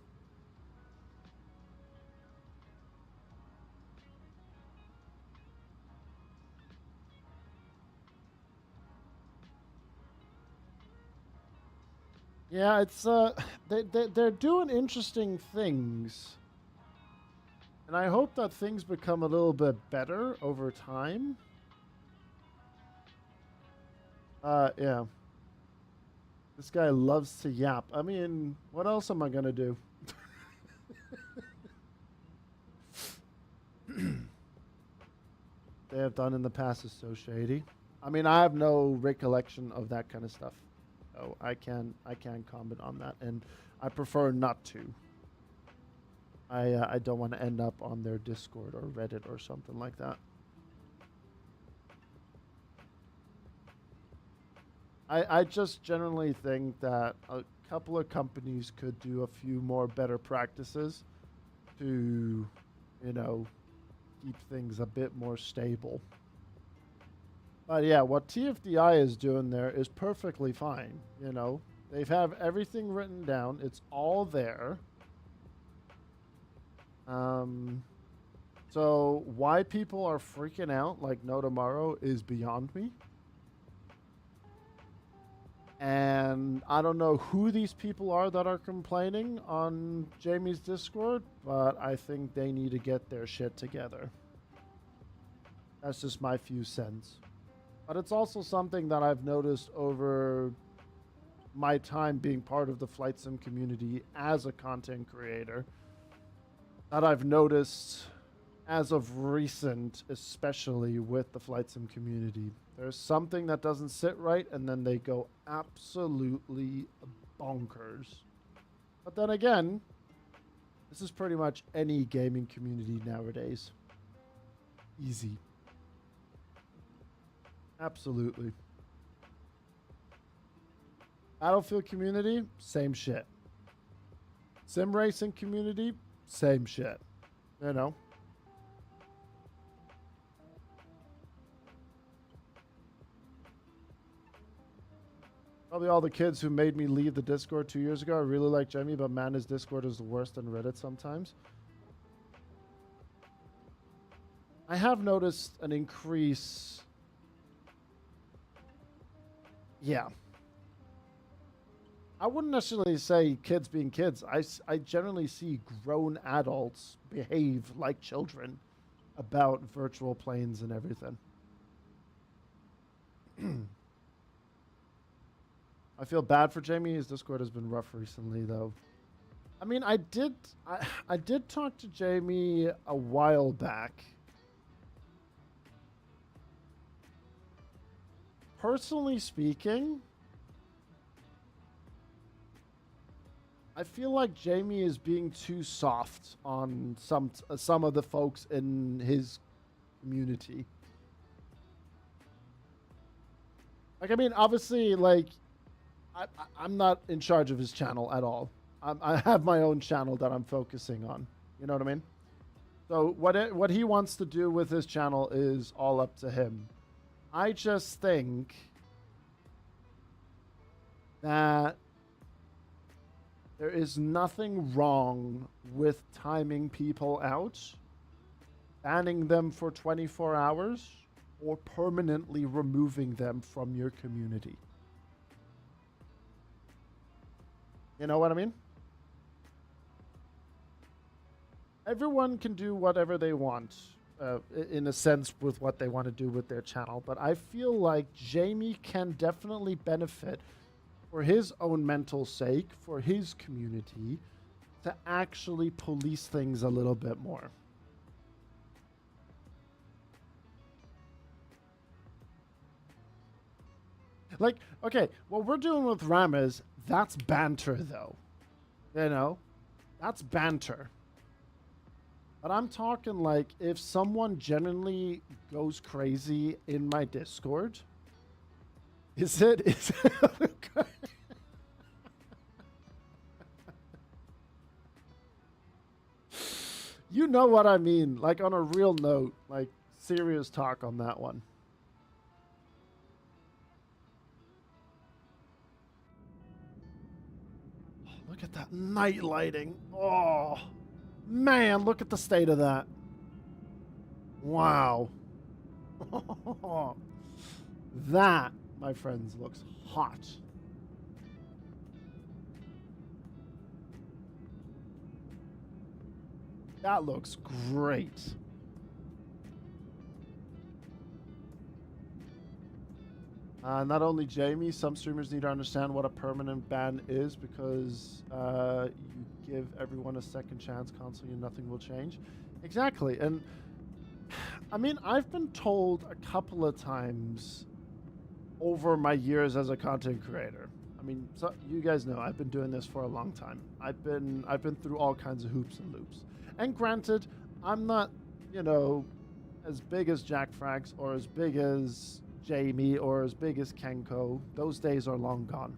S1: Yeah, it's they're doing interesting things. And I hope that things become a little bit better over time. Yeah. This guy loves to yap. I mean, what else am I gonna do? They have done in the past is so shady. I mean, I have no recollection of that kind of stuff. So I can't comment on that, and I prefer not to. I don't want to end up on their Discord or Reddit or something like that. I just generally think that a couple of companies could do a few more better practices to, you know, keep things a bit more stable. But yeah, what TFDI is doing there is perfectly fine. You know, they have everything written down. It's all there. So why people are freaking out like no tomorrow is beyond me. And I don't know who these people are that are complaining on Jamie's Discord, but I think they need to get their shit together. That's just my few cents. But it's also something that I've noticed over my time being part of the flight sim community as a content creator, that I've noticed as of recent, especially with the flight sim community. There's something that doesn't sit right, and then they go absolutely bonkers. But then again, this is pretty much any gaming community nowadays. Easy. Absolutely. Battlefield community, same shit. Sim racing community, same shit. You know? Probably all the kids who made me leave the Discord 2 years ago. I really like Jamie, but man, his Discord is the worst on Reddit sometimes. I have noticed an increase. Yeah. I wouldn't necessarily say kids being kids. I generally see grown adults behave like children about virtual planes and everything. I feel bad for Jamie. His Discord has been rough recently, though. I mean, I did talk to Jamie a while back. Personally speaking, I feel like Jamie is being too soft on some of the folks in his community. Like, I mean, obviously, like, I'm not in charge of his channel at all. I have my own channel that I'm focusing on. You know what I mean? So what he wants to do with his channel is all up to him. I just think that there is nothing wrong with timing people out, banning them for 24 hours, or permanently removing them from your community. You know what I mean? Everyone can do whatever they want, in a sense, with what they want to do with their channel. But I feel like Jamie can definitely benefit, for his own mental sake, for his community, to actually police things a little bit more. Like, okay, what we're doing with Ram is, that's banter, though. You know? That's banter. But I'm talking like, if someone genuinely goes crazy in my Discord, is it You know what I mean. Like, on a real note, like, serious talk on that one. Oh, look at that night lighting. Oh, man, look at the state of that. Wow. That, my friends, looks hot. That looks great. Not only Jamie, some streamers need to understand what a permanent ban is because you give everyone a second chance constantly and nothing will change. Exactly. And I mean, I've been told a couple of times over my years as a content creator. I mean, so you guys know I've been doing this for a long time. I've been through all kinds of hoops and loops. And granted, I'm not, you know, as big as Jack Frags or as big as Jamie or as big as Kenko. Those days are long gone.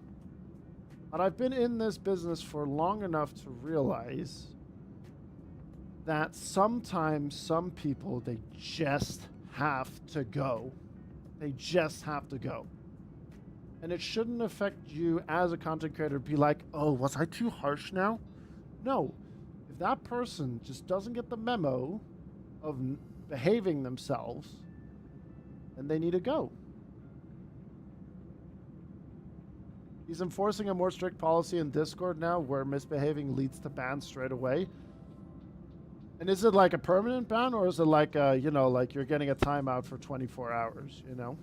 S1: But I've been in this business for long enough to realize that sometimes some people, they just have to go. They just have to go. And it shouldn't affect you as a content creator to be like, oh, was I too harsh now? No. If that person just doesn't get the memo of behaving themselves, then they need to go. He's enforcing a more strict policy in Discord now where misbehaving leads to bans straight away. And is it like a permanent ban, or is it like, you know, like you're getting a timeout for 24 hours, you know?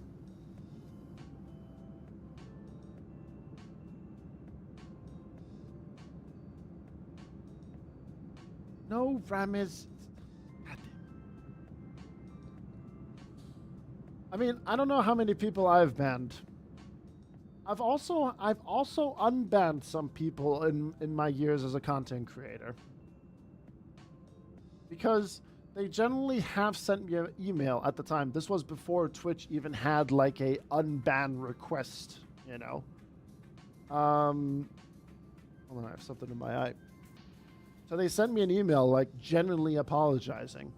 S1: No, Ramiz. I mean, I don't know how many people I've banned. I've also unbanned some people in my years as a content creator. Because they generally have sent me an email at the time. This was before Twitch even had like a unban request, you know. Hold on, I have something in my eye. So they sent me an email like genuinely apologizing.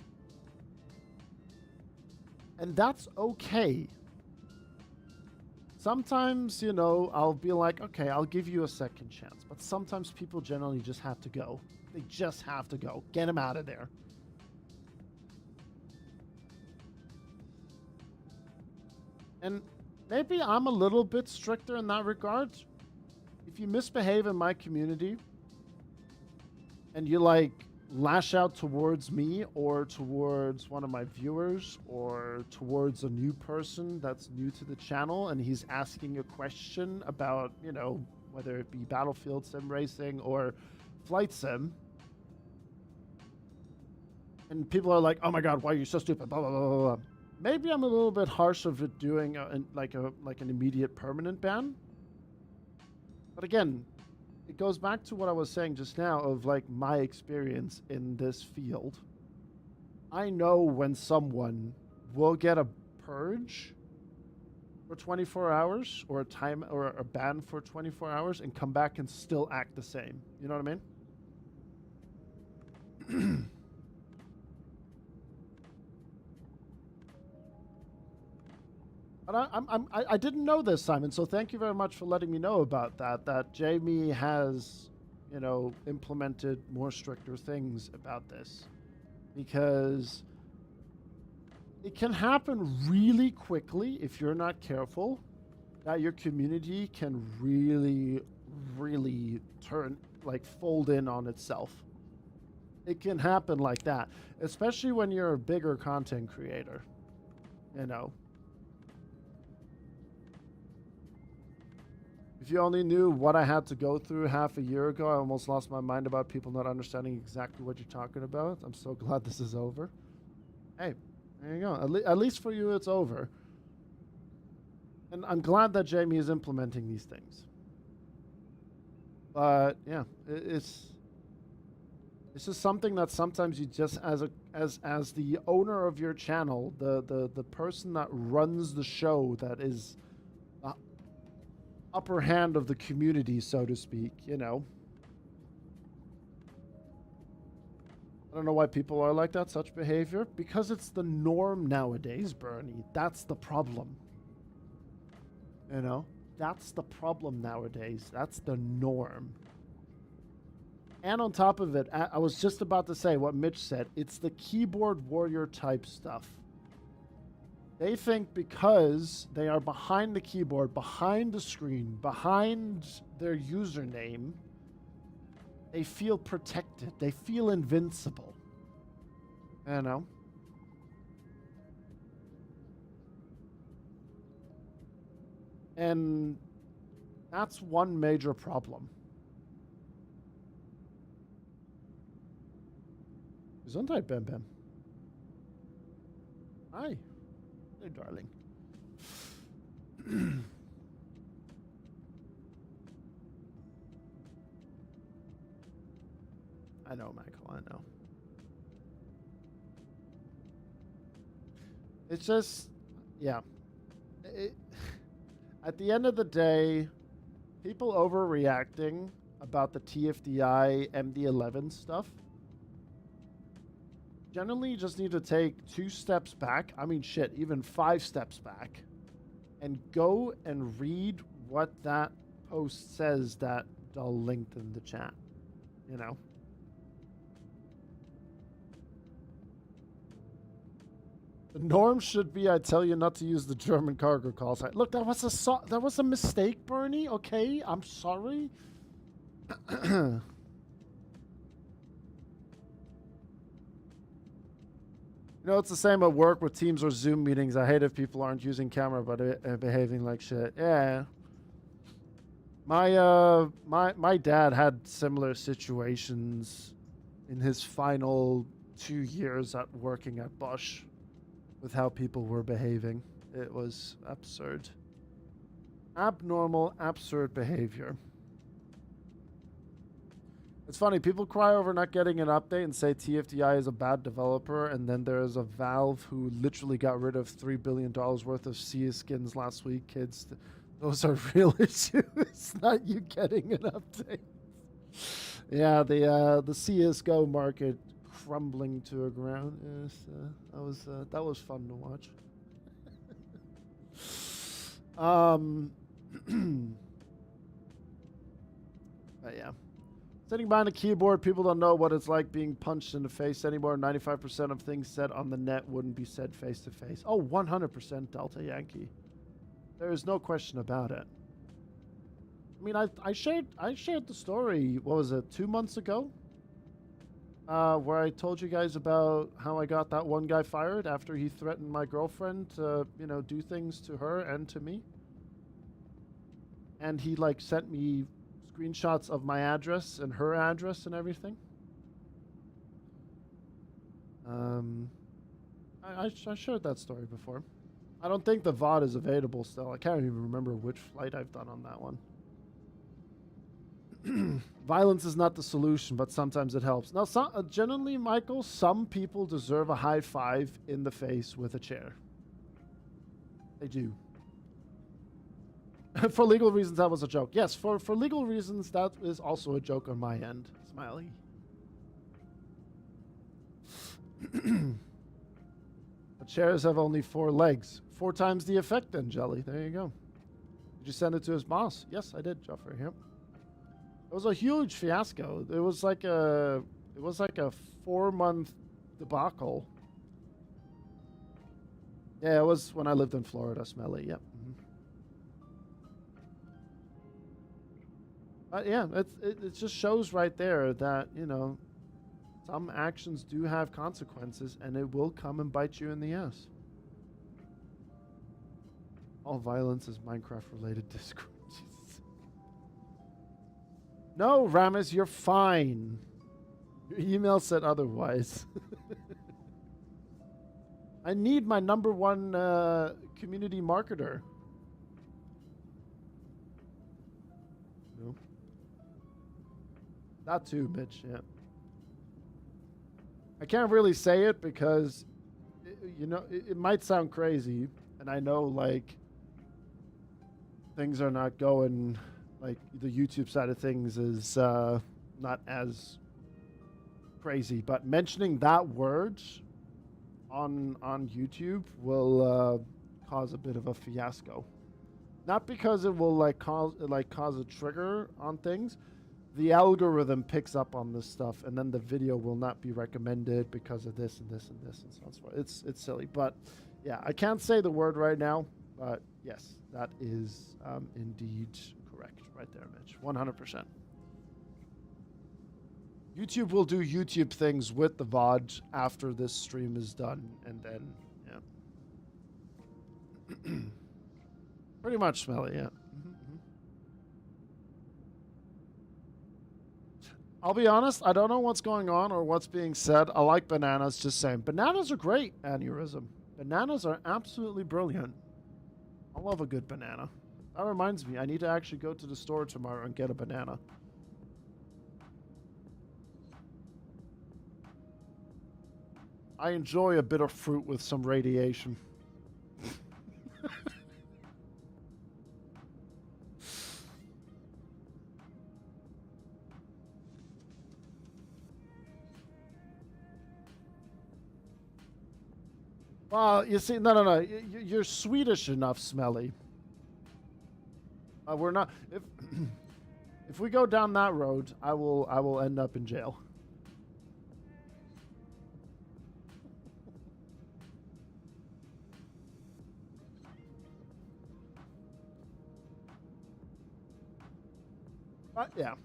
S1: And that's okay. Sometimes, you know, I'll be like, okay, I'll give you a second chance. But sometimes people generally just have to go. They just have to go. Get them out of there. And maybe I'm a little bit stricter in that regard. If you misbehave in my community and you like lash out towards me or towards one of my viewers or towards a new person that's new to the channel and he's asking a question about, you know, whether it be Battlefield Sim Racing or Flight Sim, and people are like, oh my god, why are you so stupid, blah blah blah blah blah. Maybe I'm a little bit harsh of it doing like an immediate permanent ban. But again, it goes back to what I was saying just now of like my experience in this field. I know when someone will get a purge for 24 hours or a time or a ban for 24 hours and come back and still act the same. You know what I mean? But I didn't know this, Simon, so thank you very much for letting me know about that. That Jamie has, you know, implemented more stricter things about this. Because it can happen really quickly if you're not careful, that your community can really, really fold in on itself. It can happen like that, especially when you're a bigger content creator, you know. If you only knew what I had to go through half a year ago, I almost lost my mind about people not understanding exactly what you're talking about. I'm so glad this is over. Hey, there you go. At least for you, it's over. And I'm glad that Jamie is implementing these things. But yeah, it's just something that sometimes you just, as the owner of your channel, the person that runs the show, that is upper hand of the community, so to speak, you know. don't know why people are like that, such behavior. Because it's the norm nowadays, Bernie. That's the problem. You know? That's the problem nowadays. That's the norm. And on top of it, I was just about to say what Mitch said. It's the keyboard warrior type stuff. They think because they are behind the keyboard, behind the screen, behind their username, they feel protected. They feel invincible. You know? And that's one major problem. Gesundheit, Bam Bam. Hi. Hey, darling. I know, Michael, I know. It's just, yeah. At the end of the day, people overreacting about the TFDI MD-11 stuff generally just need to take 2 steps back. I mean, shit, even 5 steps back. And go and read what that post says that Dull linked in the chat. You know? The norm should be I tell you not to use the German cargo call sign. Look, that was a mistake, Bernie. Okay, I'm sorry. You know, it's the same at work with Teams or Zoom meetings. I hate if people aren't using camera but behaving like shit. Yeah. My dad had similar situations in his final 2 years at working at Bosch with how people were behaving. It was absurd. Abnormal, absurd behavior. It's funny, people cry over not getting an update and say TFDI is a bad developer, and then there's a Valve who literally got rid of $3 billion worth of Sia skins last week. Kids, those are real issues, not you getting an update. Yeah, the CSGO market crumbling to a ground. Yes, that was fun to watch. But yeah. Sitting behind a keyboard, people don't know what it's like being punched in the face anymore. 95% of things said on the net wouldn't be said face to face. Oh, 100% Delta Yankee. There is no question about it. I mean, I shared the story, what was it, 2 months ago? Where I told you guys about how I got that one guy fired after he threatened my girlfriend to, you know, do things to her and to me. And he, like, sent me screenshots of my address and her address and everything. I shared that story before. I don't think the VOD is available still. I can't even remember which flight I've done on that one. Violence is not the solution, but sometimes it helps. Now, generally, Michael, some people deserve a high five in the face with a chair. They do. For legal reasons, that was a joke. Yes, for legal reasons, that is also a joke on my end. Smiley. But chairs have only 4 legs. 4 times the effect then, Jelly. There you go. Did you send it to his boss? Yes, I did, Joffrey. Yep. It was a huge fiasco. It was like a 4-month debacle. Yeah, it was when I lived in Florida, Smelly. Yep. But yeah, it just shows right there that, you know, some actions do have consequences, and it will come and bite you in the ass. All violence is Minecraft-related Discord. No, Ramis, you're fine. Your email said otherwise. I need my #1 community marketer. No. That too, bitch, yeah. I can't really say it because, you know, it might sound crazy, and I know, like, things are not going, like, the YouTube side of things is not as crazy. But mentioning that word on YouTube will cause a bit of a fiasco. Not because it will cause a trigger on things. The algorithm picks up on this stuff, and then the video will not be recommended because of this and this and this and so on. So it's silly, but yeah, I can't say the word right now, but yes, that is indeed correct right there, Mitch. 100%. YouTube will do YouTube things with the VOD after this stream is done, and then, yeah. Pretty much, Smelly, yeah. I'll be honest, I don't know what's going on or what's being said. I like bananas, just saying. Bananas are great, Aneurysm. Bananas are absolutely brilliant. I love a good banana. That reminds me, I need to actually go to the store tomorrow and get a banana. I enjoy a bit of fruit with some radiation. Well, you see, no. You're Swedish enough, Smelly. We're not. If we go down that road, I will end up in jail. But yeah. At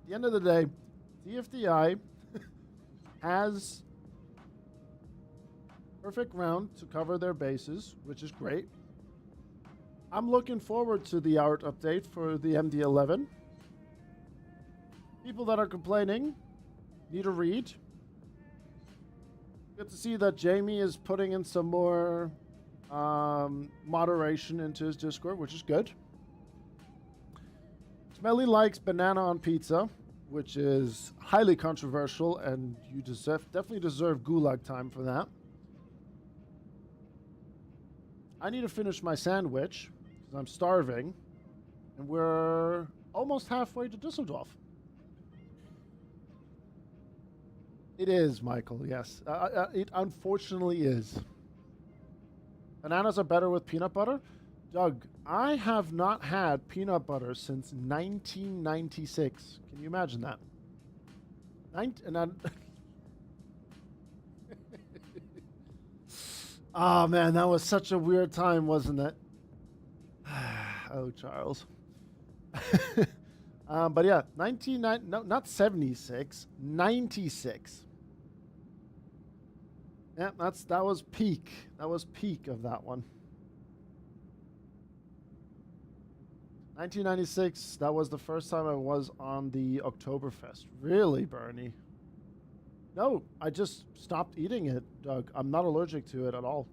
S1: the end of the day, TFDI has perfect round to cover their bases, which is great. I'm looking forward to the art update for the MD-11. People that are complaining need to read. Good to see that Jamie is putting in some more moderation into his Discord, which is good. Smelly likes banana on pizza, which is highly controversial, and you definitely deserve gulag time for that. I need to finish my sandwich because I'm starving, and we're almost halfway to Düsseldorf. It is, Michael, yes. It unfortunately is. Bananas are better with peanut butter? Doug, I have not had peanut butter since 1996. Can you imagine that? Oh, man, that was such a weird time, wasn't it? Oh, Charles. But yeah, no, not 76, 96. Yeah, that was peak. That was peak of that one. 1996, that was the first time I was on the Oktoberfest. Really, Bernie? No, I just stopped eating it, Doug. I'm not allergic to it at all.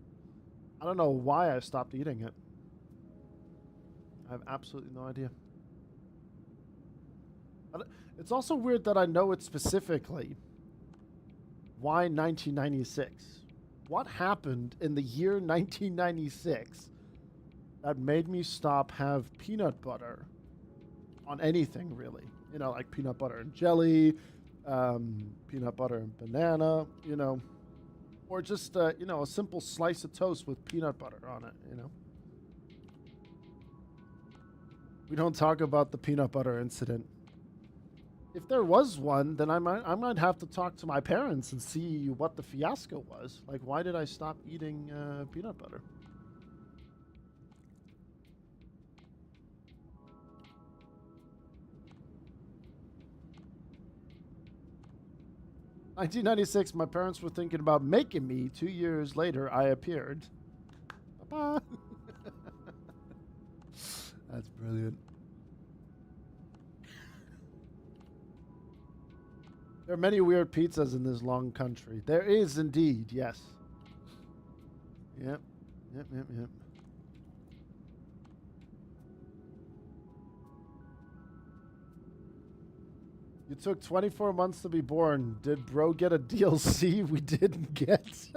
S1: I don't know why I stopped eating it. I have absolutely no idea. It's also weird that I know it specifically. Why 1996? What happened in the year 1996 that made me stop have peanut butter on anything, really? You know, like peanut butter and jelly, peanut butter and banana, you know, or just, you know, a simple slice of toast with peanut butter on it, you know. We don't talk about the peanut butter incident. If there was one, then I might have to talk to my parents and see what the fiasco was. Like, why did I stop eating peanut butter? In 1996, my parents were thinking about making me. 2 years later, I appeared. Bye-bye. That's brilliant. There are many weird pizzas in this long country. There is indeed, yes. Yep. You took 24 months to be born. Did bro get a DLC we didn't get?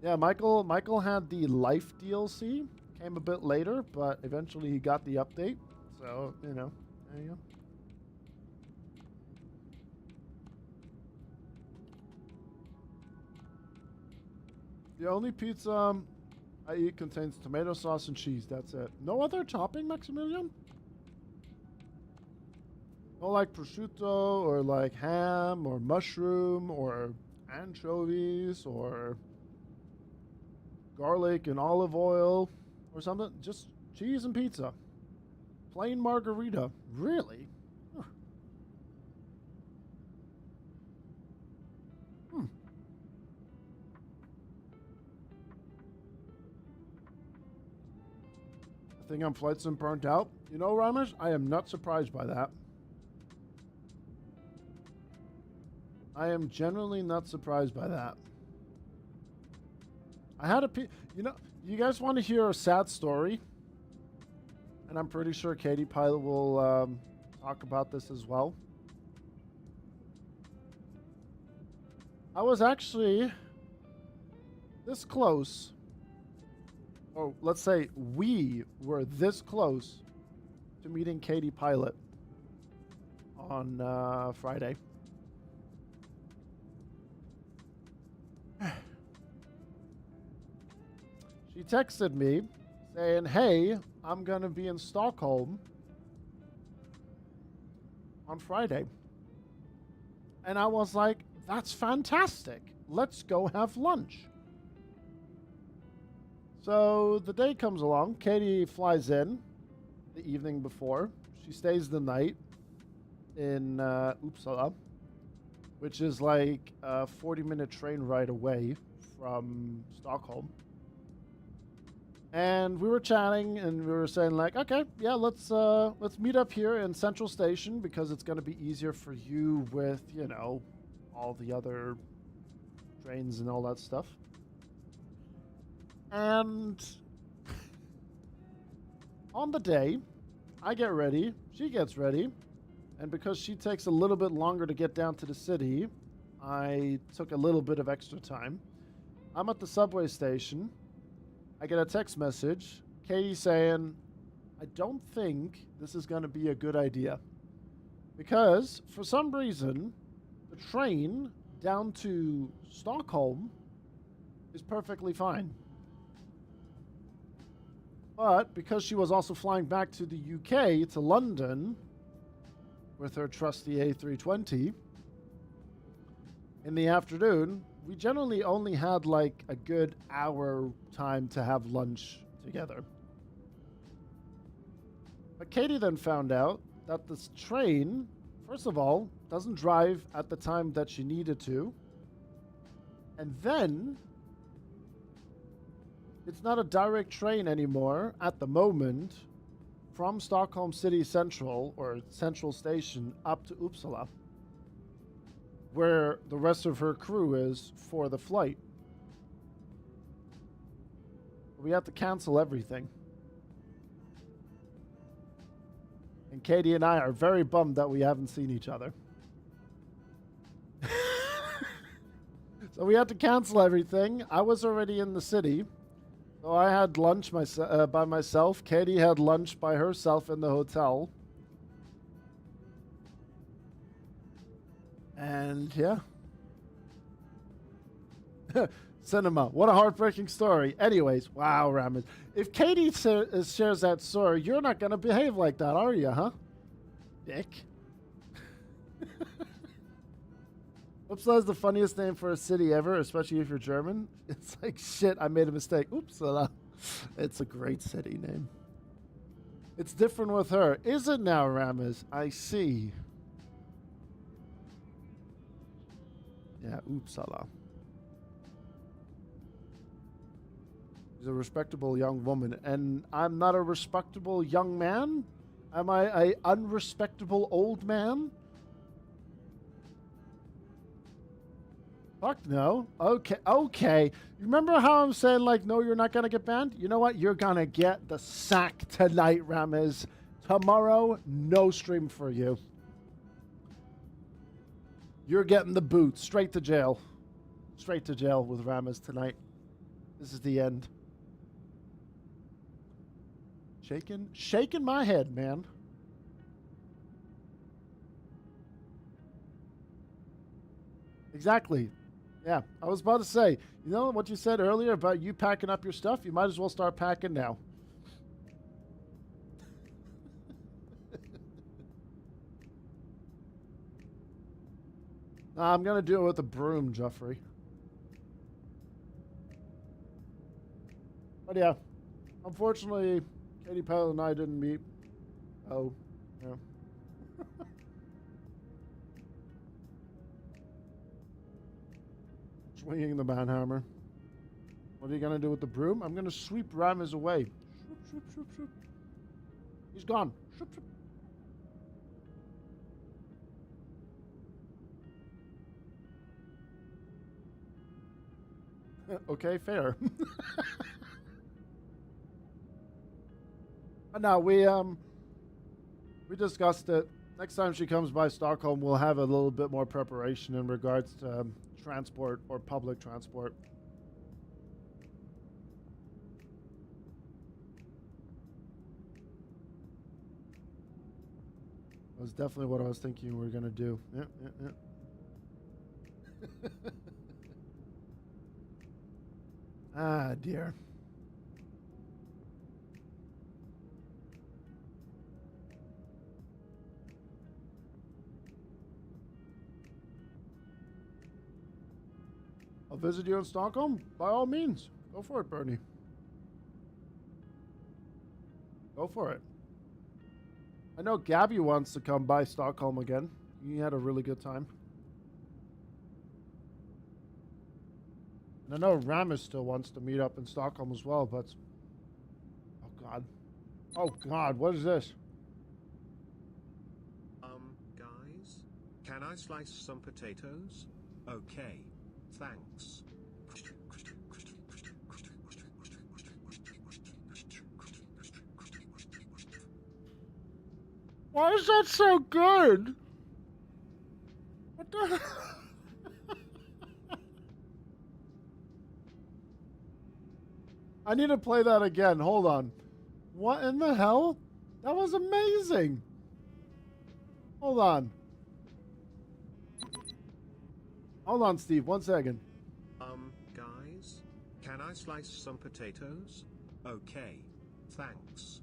S1: Yeah, Michael had the Life DLC. Came a bit later, but eventually he got the update. So, you know, there you go. The only pizza I eat contains tomato sauce and cheese. That's it. No other topping, Maximilian? No like prosciutto or like ham or mushroom or anchovies or garlic and olive oil or something? Just cheese and pizza. Plain margarita. Really? Huh. Hmm. I think I'm flight sim burnt out. You know, Ramesh, I am not surprised by that. I am genuinely not surprised by that. I had you know, you guys want to hear a sad story? And I'm pretty sure Katie Pilot will talk about this as well. I was actually this close, or let's say we were this close to meeting Katie Pilot on Friday. She texted me saying, hey, I'm going to be in Stockholm on Friday. And I was like, that's fantastic. Let's go have lunch. So the day comes along. Katie flies in the evening before. She stays the night in Uppsala, which is like a 40-minute train ride away from Stockholm. And we were chatting, and we were saying like, okay, yeah, let's meet up here in Central Station because it's going to be easier for you with, you know, all the other trains and all that stuff. And on the day, I get ready, she gets ready, and because she takes a little bit longer to get down to the city, I took a little bit of extra time. I'm at the subway station. I get a text message, Katie saying, I don't think this is going to be a good idea. Because, for some reason, the train down to Stockholm is perfectly fine. But, because she was also flying back to the UK, to London, with her trusty A320, in the afternoon, we generally only had like a good hour time to have lunch together. But Katie then found out that this train, first of all, doesn't drive at the time that she needed to. And then it's not a direct train anymore at the moment from Stockholm City Central or Central Station up to Uppsala, where the rest of her crew is for the flight. We have to cancel everything. And Katie and I are very bummed that we haven't seen each other. So we had to cancel everything. I was already in the city. So I had lunch by myself. Katie had lunch by herself in the hotel. And yeah. Cinema. What a heartbreaking story. Anyways, wow, Ramen. If Katie shares that story, you're not going to behave like that, are you, huh? Dick. Uppsala is the funniest name for a city ever, especially if you're German. It's like, shit, I made a mistake. Uppsala. It's a great city name. It's different with her. Is it now, Rames? I see. Yeah, Uppsala. She's a respectable young woman, and I'm not a respectable young man? Am I a unrespectable old man? Fuck no. Okay. You remember how I'm saying, like, no, you're not going to get banned? You know what? You're going to get the sack tonight, Rames. Tomorrow, no stream for you. You're getting the boot. Straight to jail. Straight to jail with Rames tonight. This is the end. Shaking my head, man. Exactly. Yeah, I was about to say, you know what you said earlier about you packing up your stuff? You might as well start packing now. Nah, I'm gonna do it with a broom, Jeffrey. But yeah, unfortunately, Katie Pell and I didn't meet. Oh, yeah. Swinging the manhammer. What are you gonna do with the broom? I'm gonna sweep Ramis away. Shoop, shoop, shoop, shoop. He's gone. Shoop, shoop. Okay, fair. No, we discussed it. Next time she comes by Stockholm, we'll have a little bit more preparation in regards to transport or public transport. That's definitely what I was thinking we were gonna do. Yeah, yeah, yeah. Ah, dear. I'll visit you in Stockholm. By all means. Go for it, Bernie. Go for it. I know Gabby wants to come by Stockholm again. He had a really good time. And I know Ramis still wants to meet up in Stockholm as well, but... Oh, God. Oh, God, what is this?
S7: Guys? Can I slice some potatoes? Okay. Thanks.
S1: Why is that so good? What the I need to play that again. Hold on. What in the hell? That was amazing. Hold on. Hold on, Steve. 1 second.
S7: Guys? Can I slice some potatoes? Okay. Thanks.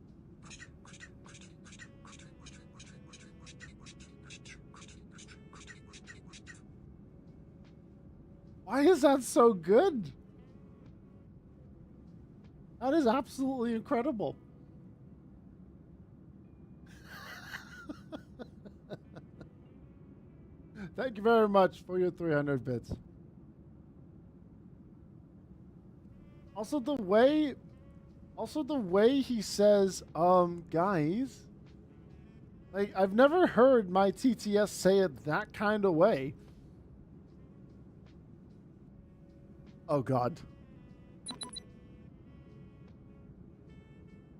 S1: Why is that so good? That is absolutely incredible. Thank you very much for your 300 bits. Also the way he says, guys, like I've never heard my TTS say it that kind of way. Oh God.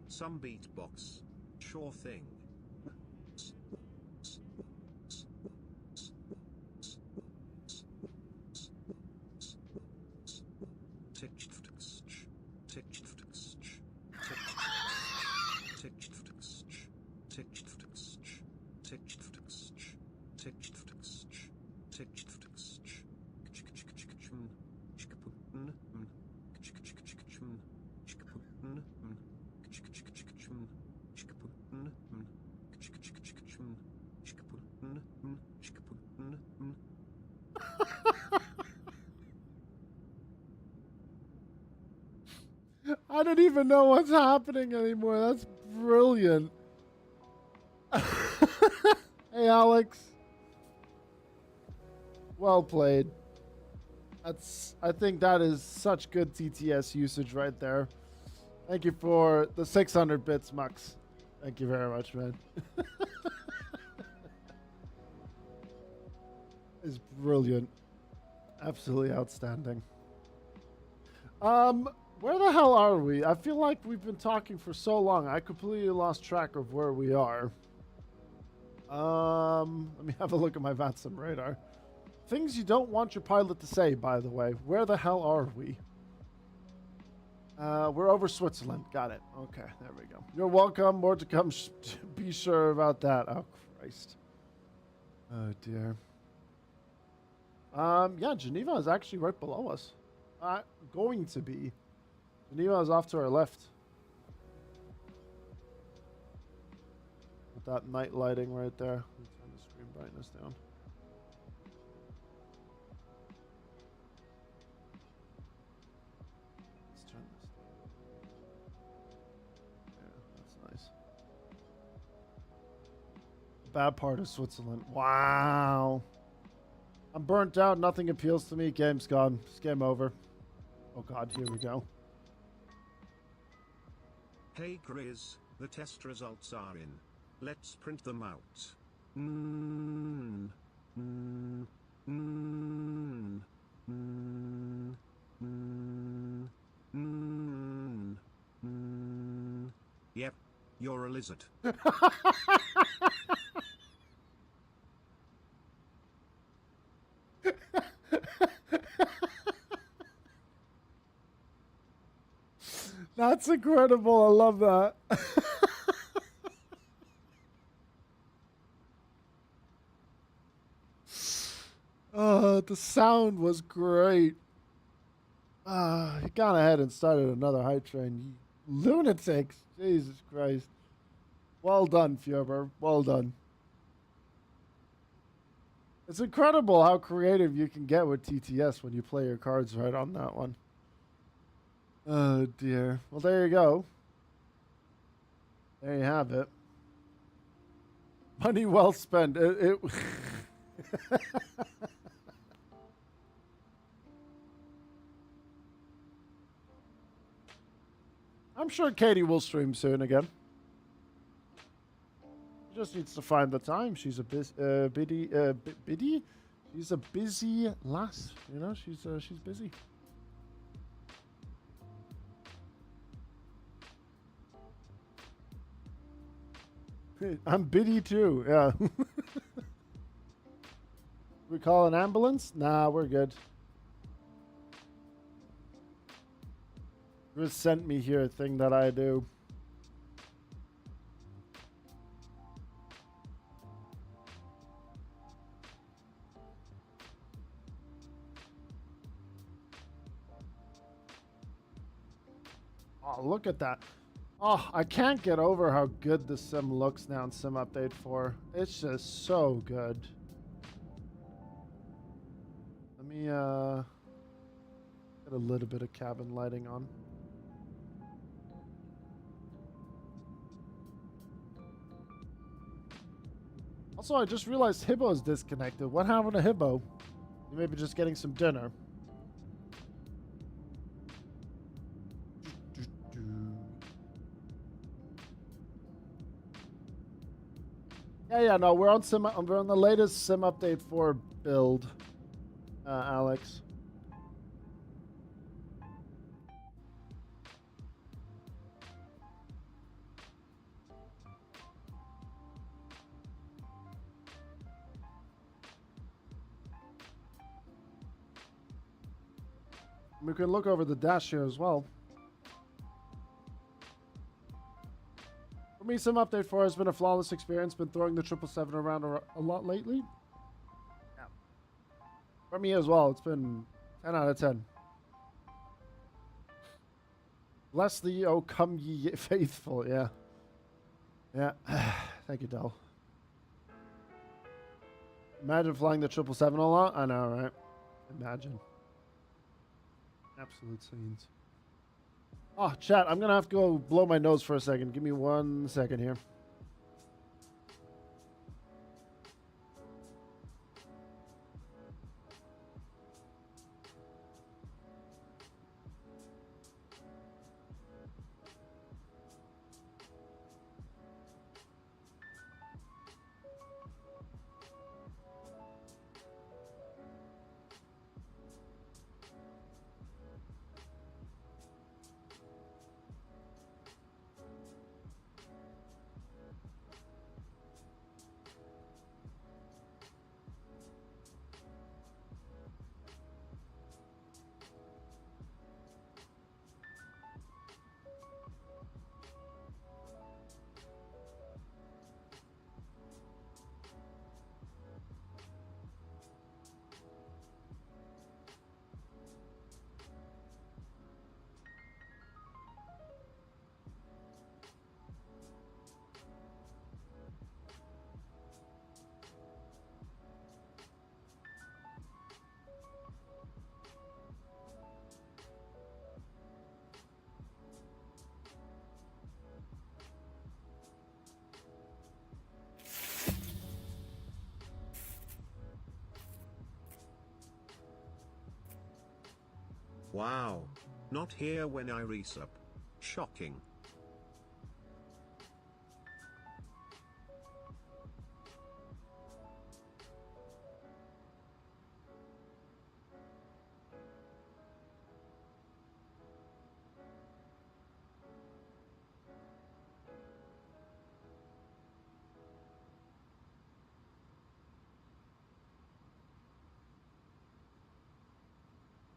S7: Some beatbox. Sure thing.
S1: I don't even know what's happening anymore. That's brilliant. Hey, Alex. Well played. I think that is such good TTS usage right there. Thank you for the 600 bits, Mux. Thank you very much, man. It's brilliant. Absolutely outstanding. Where the hell are we? I feel like we've been talking for so long. I completely lost track of where we are. Let me have a look at my Vatsim radar. Things you don't want your pilot to say, by the way. Where the hell are we? We're over Switzerland. Got it. Okay, there we go. You're welcome. More to come. Be sure about that. Oh, Christ. Oh, dear. Yeah, Geneva is actually right below us. Going to be. Geneva is off to our left. With that night lighting right there. Let me turn the screen brightness down. Let's turn this down. Yeah, that's nice. The bad part of Switzerland. Wow. I'm burnt out. Nothing appeals to me. Game's gone. It's game over. Oh god, here we go.
S7: Hey Grizz, the test results are in. Let's print them out. Mm, mm, mm, mm, mm, mm, mm. Yep, you're a lizard.
S1: That's incredible. I love that. The sound was great. He gone ahead and started another hype train. You lunatics. Jesus Christ. Well done, Fierber. Well done. It's incredible how creative you can get with TTS when you play your cards right on that one. Oh, dear. Well, there you go. There you have it. Money well spent. I'm sure Katie will stream soon again. She just needs to find the time. She's a biddy. She's a busy lass. You know, she's busy. I'm biddy too. Yeah. We call an ambulance? Nah, we're good. Just sent me here a thing that I do. Oh, look at that. Oh, I can't get over how good the sim looks now in Sim Update 4. It's just so good. Let me get a little bit of cabin lighting on. Also, I just realized Hibbo's disconnected. What happened to Hibbo? You may be just getting some dinner. Yeah, no, we're on the latest Sim Update 4 build, Alex. We can look over the dash here as well. For me, Sim Update 4 has been a flawless experience. Been throwing the 777 around a lot lately. Yeah. For me as well, it's been 10 out of 10. Bless thee, oh come ye faithful. Yeah. Yeah. Thank you, Del. Imagine flying the 777 a lot. I know, right? Imagine. Absolute scenes. Oh, chat, I'm going to have to go blow my nose for a second. Give me 1 second here.
S7: Wow. Not here when I resup. Shocking.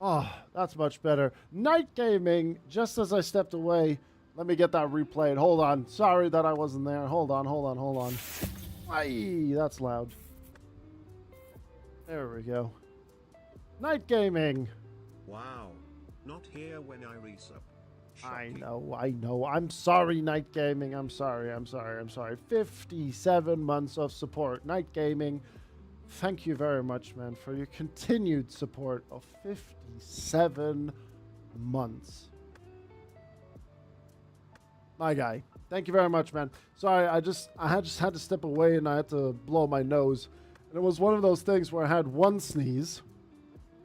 S1: Oh, that's much better. Night gaming, just as I stepped away. Let me get that replayed. Hold on. Sorry that I wasn't there. Hold on. Aye, that's loud. There we go. Night gaming.
S7: Wow. Not here when I resup. Shocking.
S1: I know. I'm sorry, Night Gaming. I'm sorry. 57 months of support. Night Gaming, thank you very much, man, for your continued support of 57 months. My guy. Thank you very much, man. Sorry, I just had to step away and I had to blow my nose. And it was one of those things where I had one sneeze.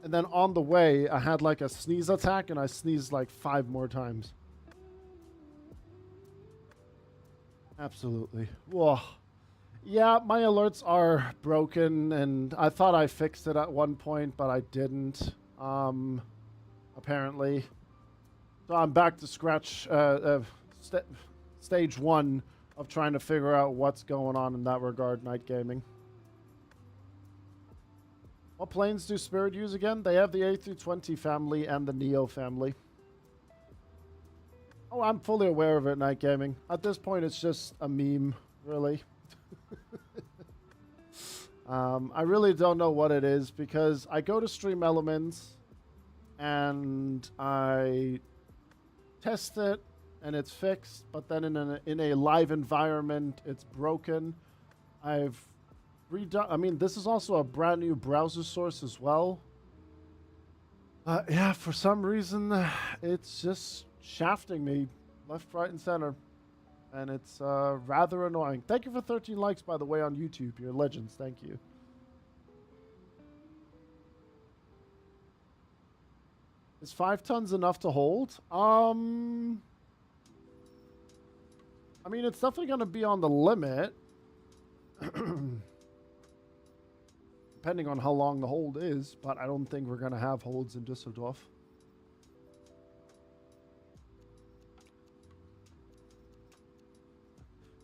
S1: And then on the way, I had like a sneeze attack, and I sneezed like 5 more times. Absolutely. Whoa. Yeah, my alerts are broken, and I thought I fixed it at one point, but I didn't. Apparently. So I'm back to scratch, stage 1 of trying to figure out what's going on in that regard, Night Gaming. What planes do Spirit use again? They have the A320 family and the Neo family. Oh, I'm fully aware of it, Night Gaming. At this point, it's just a meme, really. I really don't know what it is because I go to Stream Elements and I test it and it's fixed, but then in a live environment, it's broken. I've redone. I mean, this is also a brand new browser source as well. Yeah, for some reason, it's just shafting me left, right, and center. And it's rather annoying. Thank you for 13 likes, by the way, on YouTube. You're legends. Thank you. Is 5 tons enough to hold? I mean, it's definitely going to be on the limit. Depending on how long the hold is, but I don't think we're going to have holds in Düsseldorf.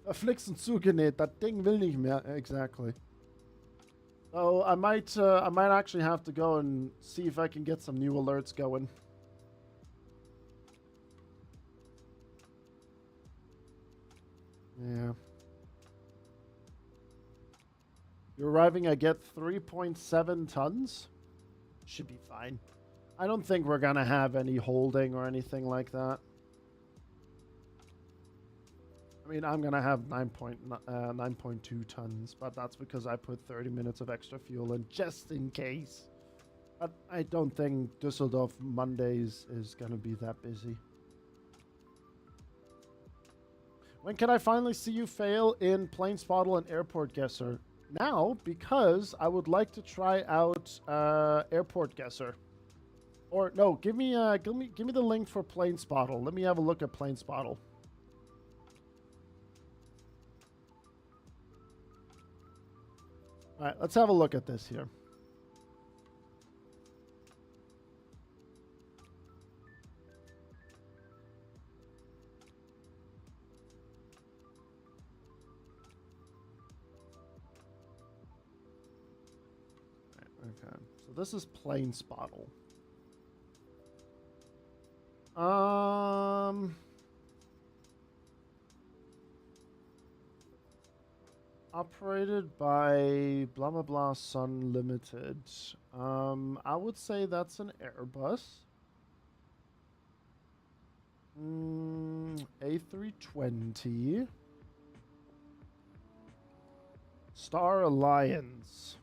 S1: Verflixen zugenäht, that Ding will nicht mehr. Exactly. So I might actually have to go and see if I can get some new alerts going. Yeah. You're arriving at get 3.7 tons? Should be fine. I don't think we're going to have any holding or anything like that. I mean, I'm going to have 9.2 tons, but that's because I put 30 minutes of extra fuel in just in case. But I don't think Düsseldorf Mondays is going to be that busy. When can I finally see you fail in Plane Spottle and Airport Guesser? Now, because I would like to try out Airport Guesser. Or no, give me the link for Plane Spottle. Let me have a look at Plane Spottle. All right, let's have a look at this here. Okay, so this is Plane Spottle. Operated by blah blah blah Sun Limited. I would say that's an Airbus. A320. Star Alliance.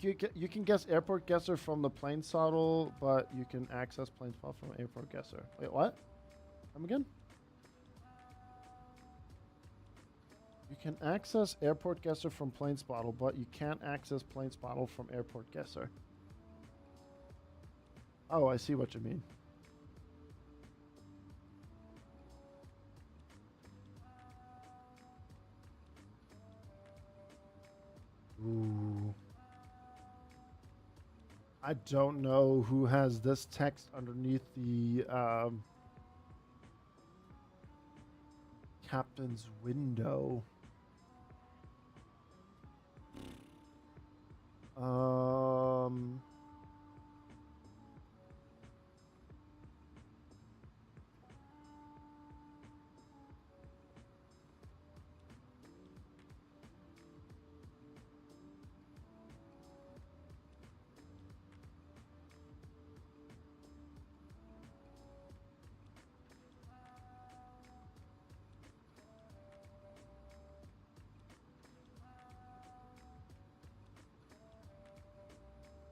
S1: You can guess Airport Guesser from the Plane Spottle, but you can access Plane Spottle from Airport Guesser. Wait, what? Come again? You can access Airport Guesser from Plane Spottle, but you can't access Plane Spottle from Airport Guesser. Oh, I see what you mean. Ooh. I don't know who has this text underneath the captain's window. Um.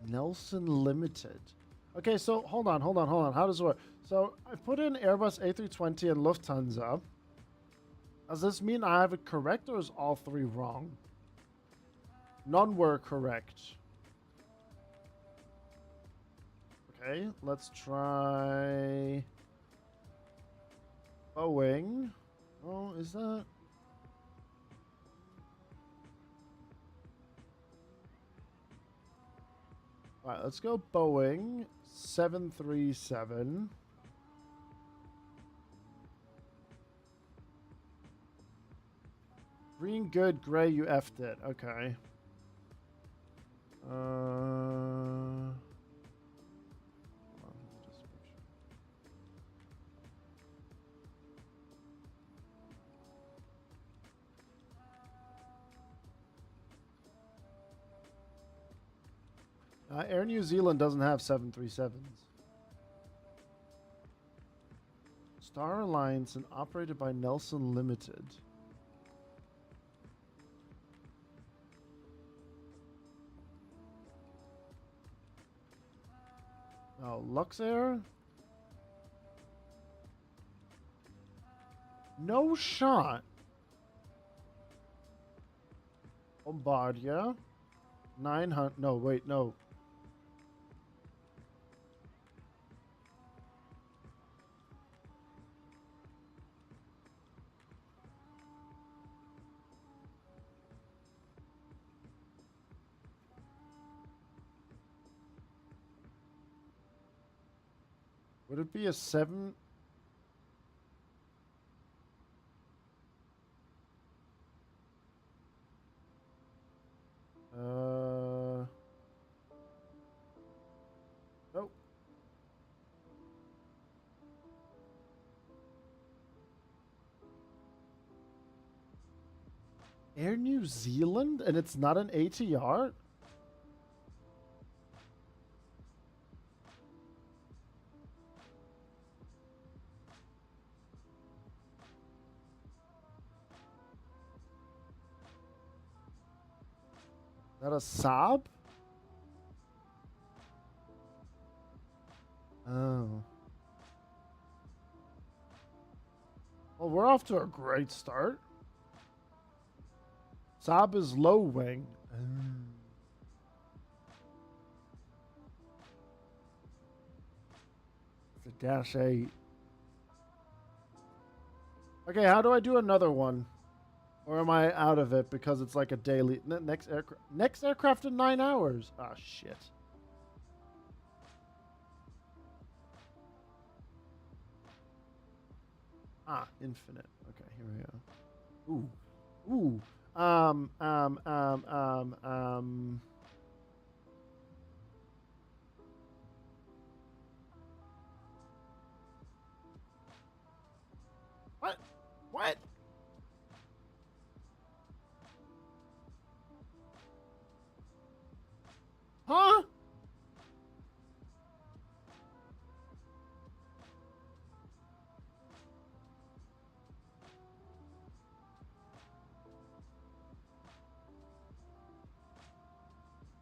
S1: Nelson Limited. Okay, so hold on. How does it work? So I put in Airbus A320 and Lufthansa. Does this mean I have it correct, or is all three wrong? None were correct. Okay, let's try Boeing. Oh, is that? All right, let's go Boeing 737. Green good, gray you effed it. Okay. Hold on, let me just make sure. Air New Zealand doesn't have 737s. Star Alliance and operated by Nelson Limited. Oh, Luxair? No shot. Bombardier. 900. No, wait, no. Would it be a 7? Nope. Air New Zealand? And it's not an ATR? Is that a Saab? Oh. Well, we're off to a great start. Saab is low wing. It's a Dash 8. Okay, how do I do another one? Or am I out of it because it's like a daily next aircraft in 9 hours? Ah, shit. Ah, infinite. Okay, here we go. Ooh. Um. What? What? Huh?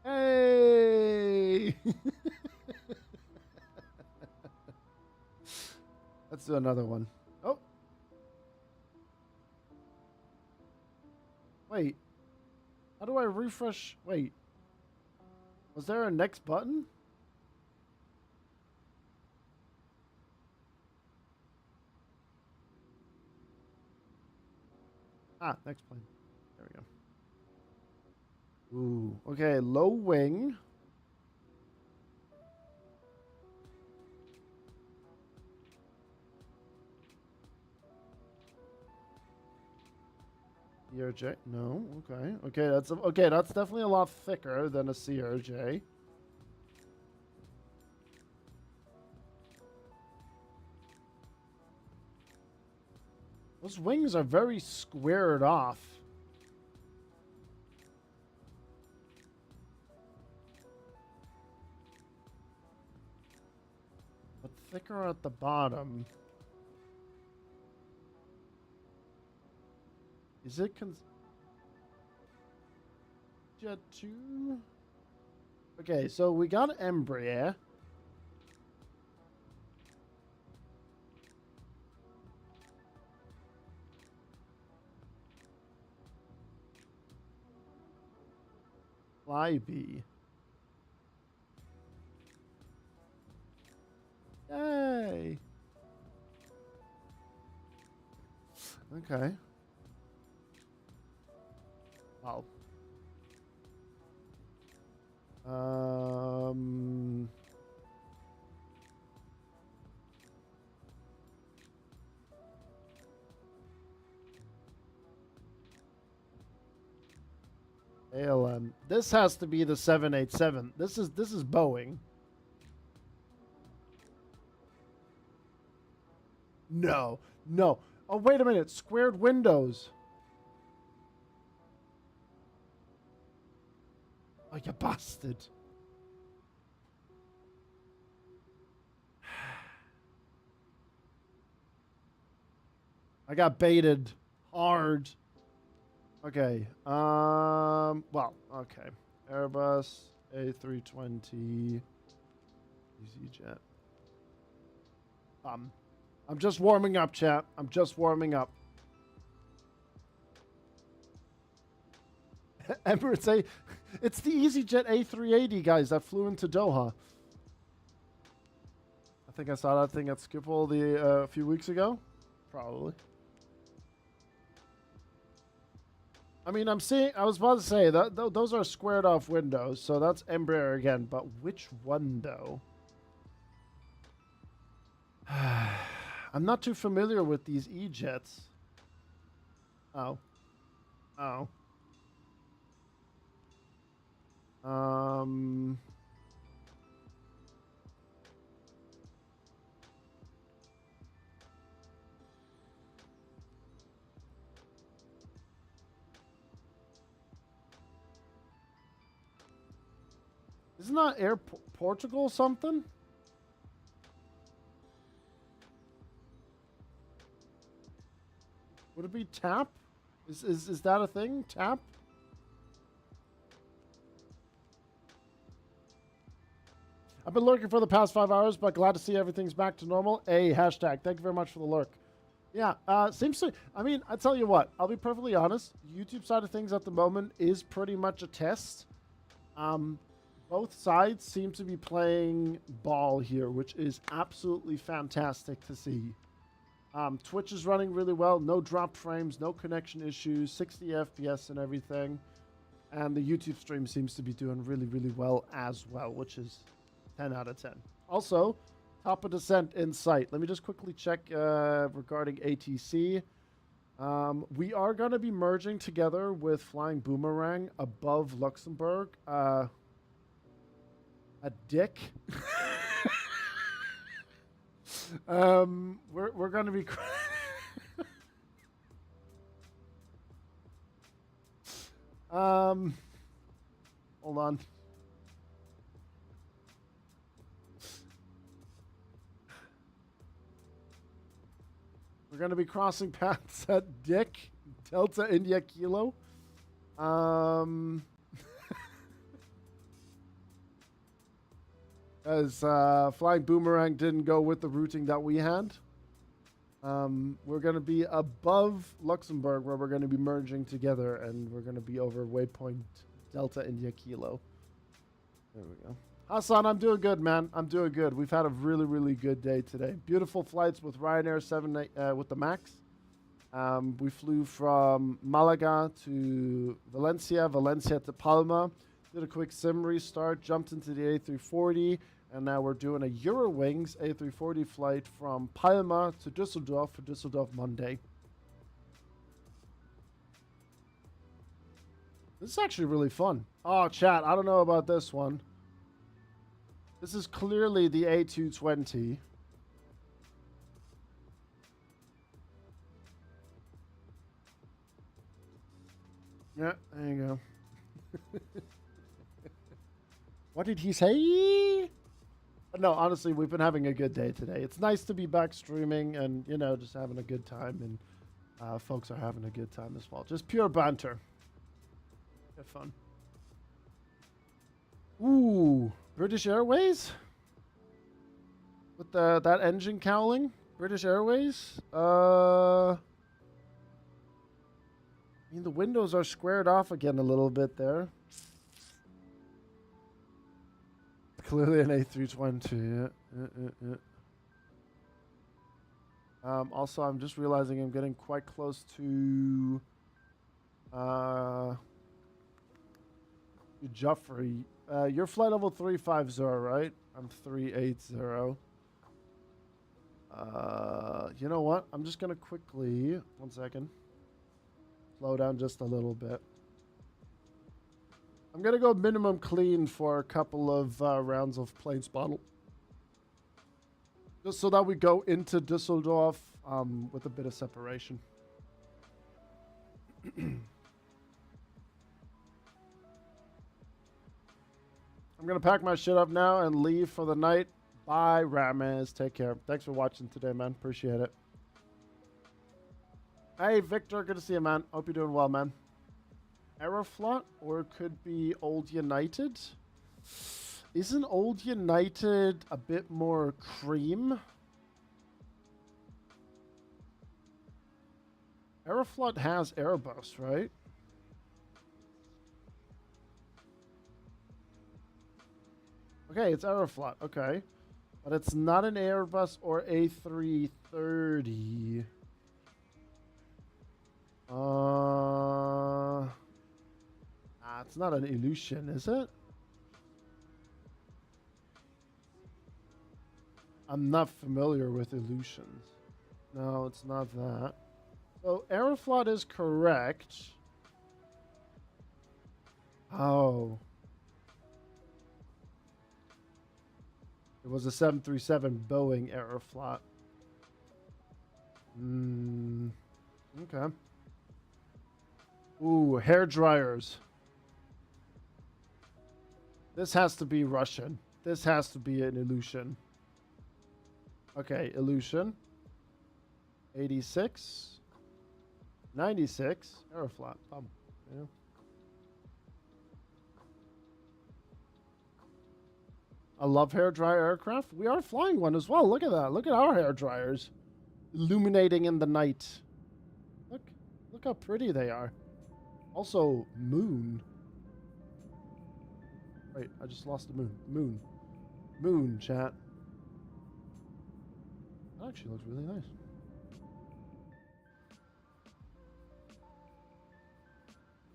S1: Hey! Let's do another one. Oh. Wait. How do I refresh? Wait. Was there a next button? Ah, next plane. There we go. Ooh. Okay, low wing. CRJ? No. Okay. Okay, that's definitely a lot thicker than a CRJ. Those wings are very squared off. But thicker at the bottom. Is it Jet 2? Okay, so we got Embraer. Flybe. Yay! Okay. Wow. ALM. This has to be the 787. This is Boeing. No. No. Oh, wait a minute. Squared windows. Oh, you bastard. I got baited hard. Okay. Well, okay. Airbus A320 EasyJet. I'm just warming up, chat. I'm just warming up. Emirates A. It's the EasyJet A380, guys, that flew into Doha. I think I saw that thing at Schiphol a few weeks ago. Probably. I mean, I was about to say that those are squared off windows, so that's Embraer again. But which one, though? I'm not too familiar with these E-jets. Oh. Oh. Isn't that Air Portugal something? Would it be TAP? Is that a thing? TAP? I've been lurking for the past 5 hours, but glad to see everything's back to normal. Hashtag. Thank you very much for the lurk. Yeah, seems to... I mean, I tell you what. I'll be perfectly honest. YouTube side of things at the moment is pretty much a test. Both sides seem to be playing ball here, which is absolutely fantastic to see. Twitch is running really well. No dropped frames, no connection issues, 60 FPS and everything. And the YouTube stream seems to be doing really, really well as well, which is 10 out of 10. Also, top of descent in sight. Let me just quickly check regarding ATC. We are going to be merging together with Flying Boomerang above Luxembourg. A dick. We're going to be... hold on. We're going to be crossing paths at Dick, Delta India Kilo. As Flying Boomerang didn't go with the routing that we had. We're going to be above Luxembourg, where we're going to be merging together, and we're going to be over waypoint Delta India Kilo. There we go. Hassan, I'm doing good, man. I'm doing good. We've had a really, really good day today. Beautiful flights with Ryanair 7 with the MAX. We flew from Malaga to Valencia, Valencia to Palma, did a quick sim restart, jumped into the A340, and now we're doing a Eurowings A340 flight from Palma to Düsseldorf for Düsseldorf Monday. This is actually really fun. Oh, chat, I don't know about this one. This is clearly the A220. Yeah, there you go. What did he say? No, honestly, we've been having a good day today. It's nice to be back streaming and, you know, just having a good time. And folks are having a good time as well. Just pure banter. Have fun. Ooh, British Airways? With that engine cowling? British Airways? I mean, the windows are squared off again a little bit there. Clearly an A320, yeah. Also, I'm just realizing I'm getting quite close to Joffrey. You're flight level 350, right? I'm 380. You know what? I'm just gonna quickly, 1 second, slow down just a little bit. I'm gonna go minimum clean for a couple of rounds of plain spottle, just so that we go into Düsseldorf with a bit of separation. I'm gonna pack my shit up now and leave for the night. Bye, Ramez. Take care. Thanks for watching today, man. Appreciate it. Hey, Victor. Good to see you, man. Hope you're doing well, man. Aeroflot, or it could be Old United. Isn't Old United a bit more cream? Aeroflot has Airbus, right? Okay, it's Aeroflot. Okay. But it's not an Airbus or A330. It's not an Illusion, is it? I'm not familiar with Illusions. No, it's not that. So Aeroflot is correct. Oh. It was a 737 Boeing Aeroflot. Okay. Ooh, hair dryers. This has to be Russian. This has to be an Illusion. Okay, Illusion. 86. 96. Aeroflot. Yeah. I love hair dryer aircraft. We are flying one as well. Look at that. Look at our hair dryers. Illuminating in the night. Look how pretty they are. Also, moon. Wait, I just lost the moon. Moon, chat. That actually looks really nice.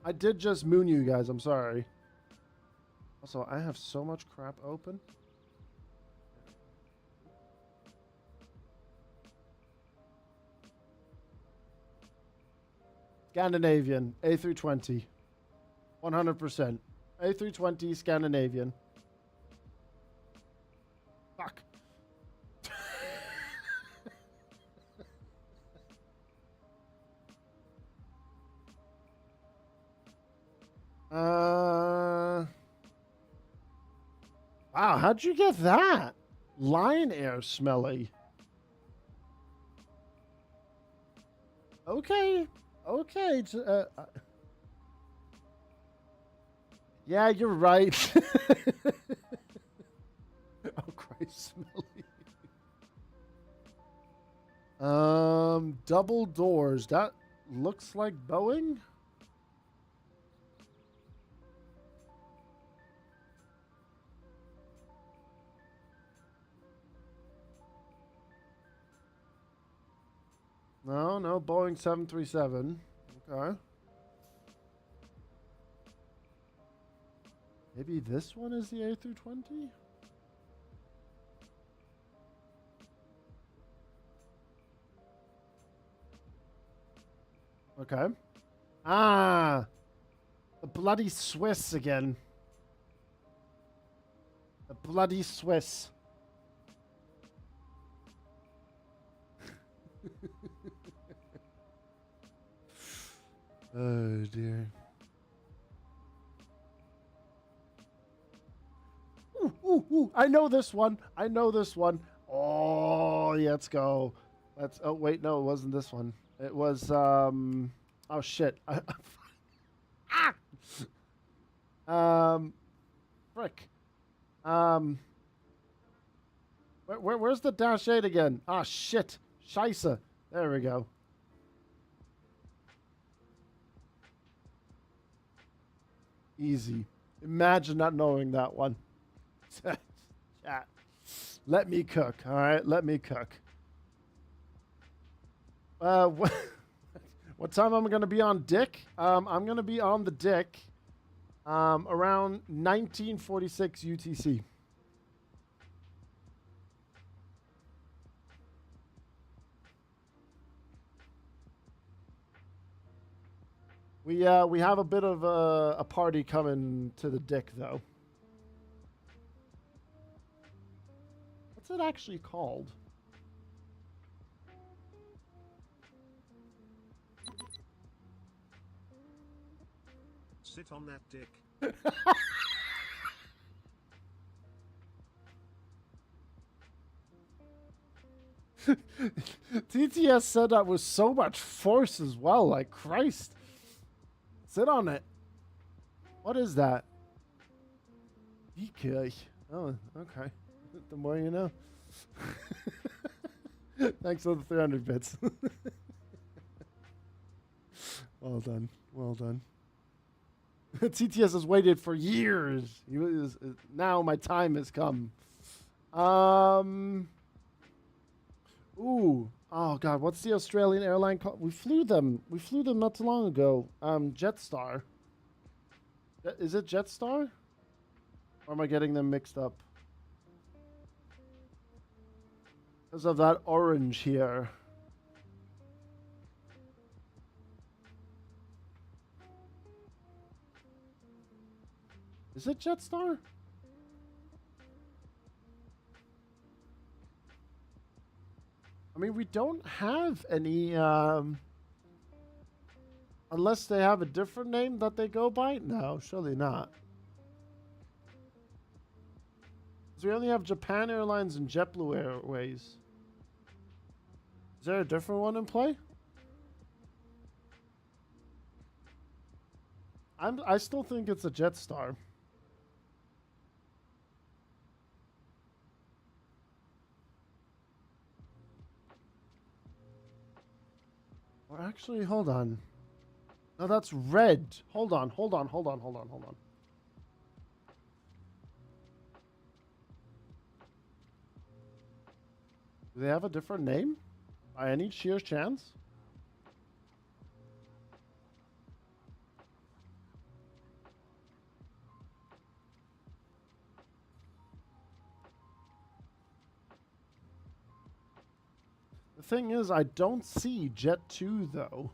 S1: I did just moon you guys. I'm sorry. Also, I have so much crap open. Scandinavian, A320. 100%. A320 Scandinavian. Fuck. Wow, how'd you get that? Lion Air smelly. Okay. Okay. Yeah, you're right. Oh, Christ, smelly. Double doors. That looks like Boeing. No, no, Boeing 737. Okay. Maybe this one is the A320? Okay. Ah! The bloody Swiss again. The bloody Swiss. Oh dear. Ooh, ooh, ooh. I know this one. I know this one. Oh, let's go. Let's. Oh wait, no, it wasn't this one. It was Oh shit. Ah. Frick. Where's the dash 8 again? Ah shit. Scheisse. There we go. Easy. Imagine not knowing that one. Chat. Let me cook. All right, let me cook. What time am I going to be on Dick? I'm going to be on the Dick around 1946 UTC. We have a bit of a party coming to the Dick though. What's it actually called?
S7: Sit on that dick.
S1: TTS said that with so much force as well. Like Christ. Sit on it. What is that? DK. Oh, okay. The more you know. Thanks for the 300 bits. Well done. Well done. TTS has waited for years. Now my time has come. Ooh. Oh god, what's the Australian airline called? We flew them. We flew them not too long ago. Jetstar. Is it Jetstar? Or am I getting them mixed up? Because of that orange here. Is it Jetstar? I mean, we don't have any, unless they have a different name that they go by? No, surely not. So we only have Japan Airlines and JetBlue Airways. Is there a different one in play? I still think it's a Jetstar. Or actually, hold on. No, that's red. Hold on. Do they have a different name? By any sheer chance? The thing is, I don't see Jet 2 though.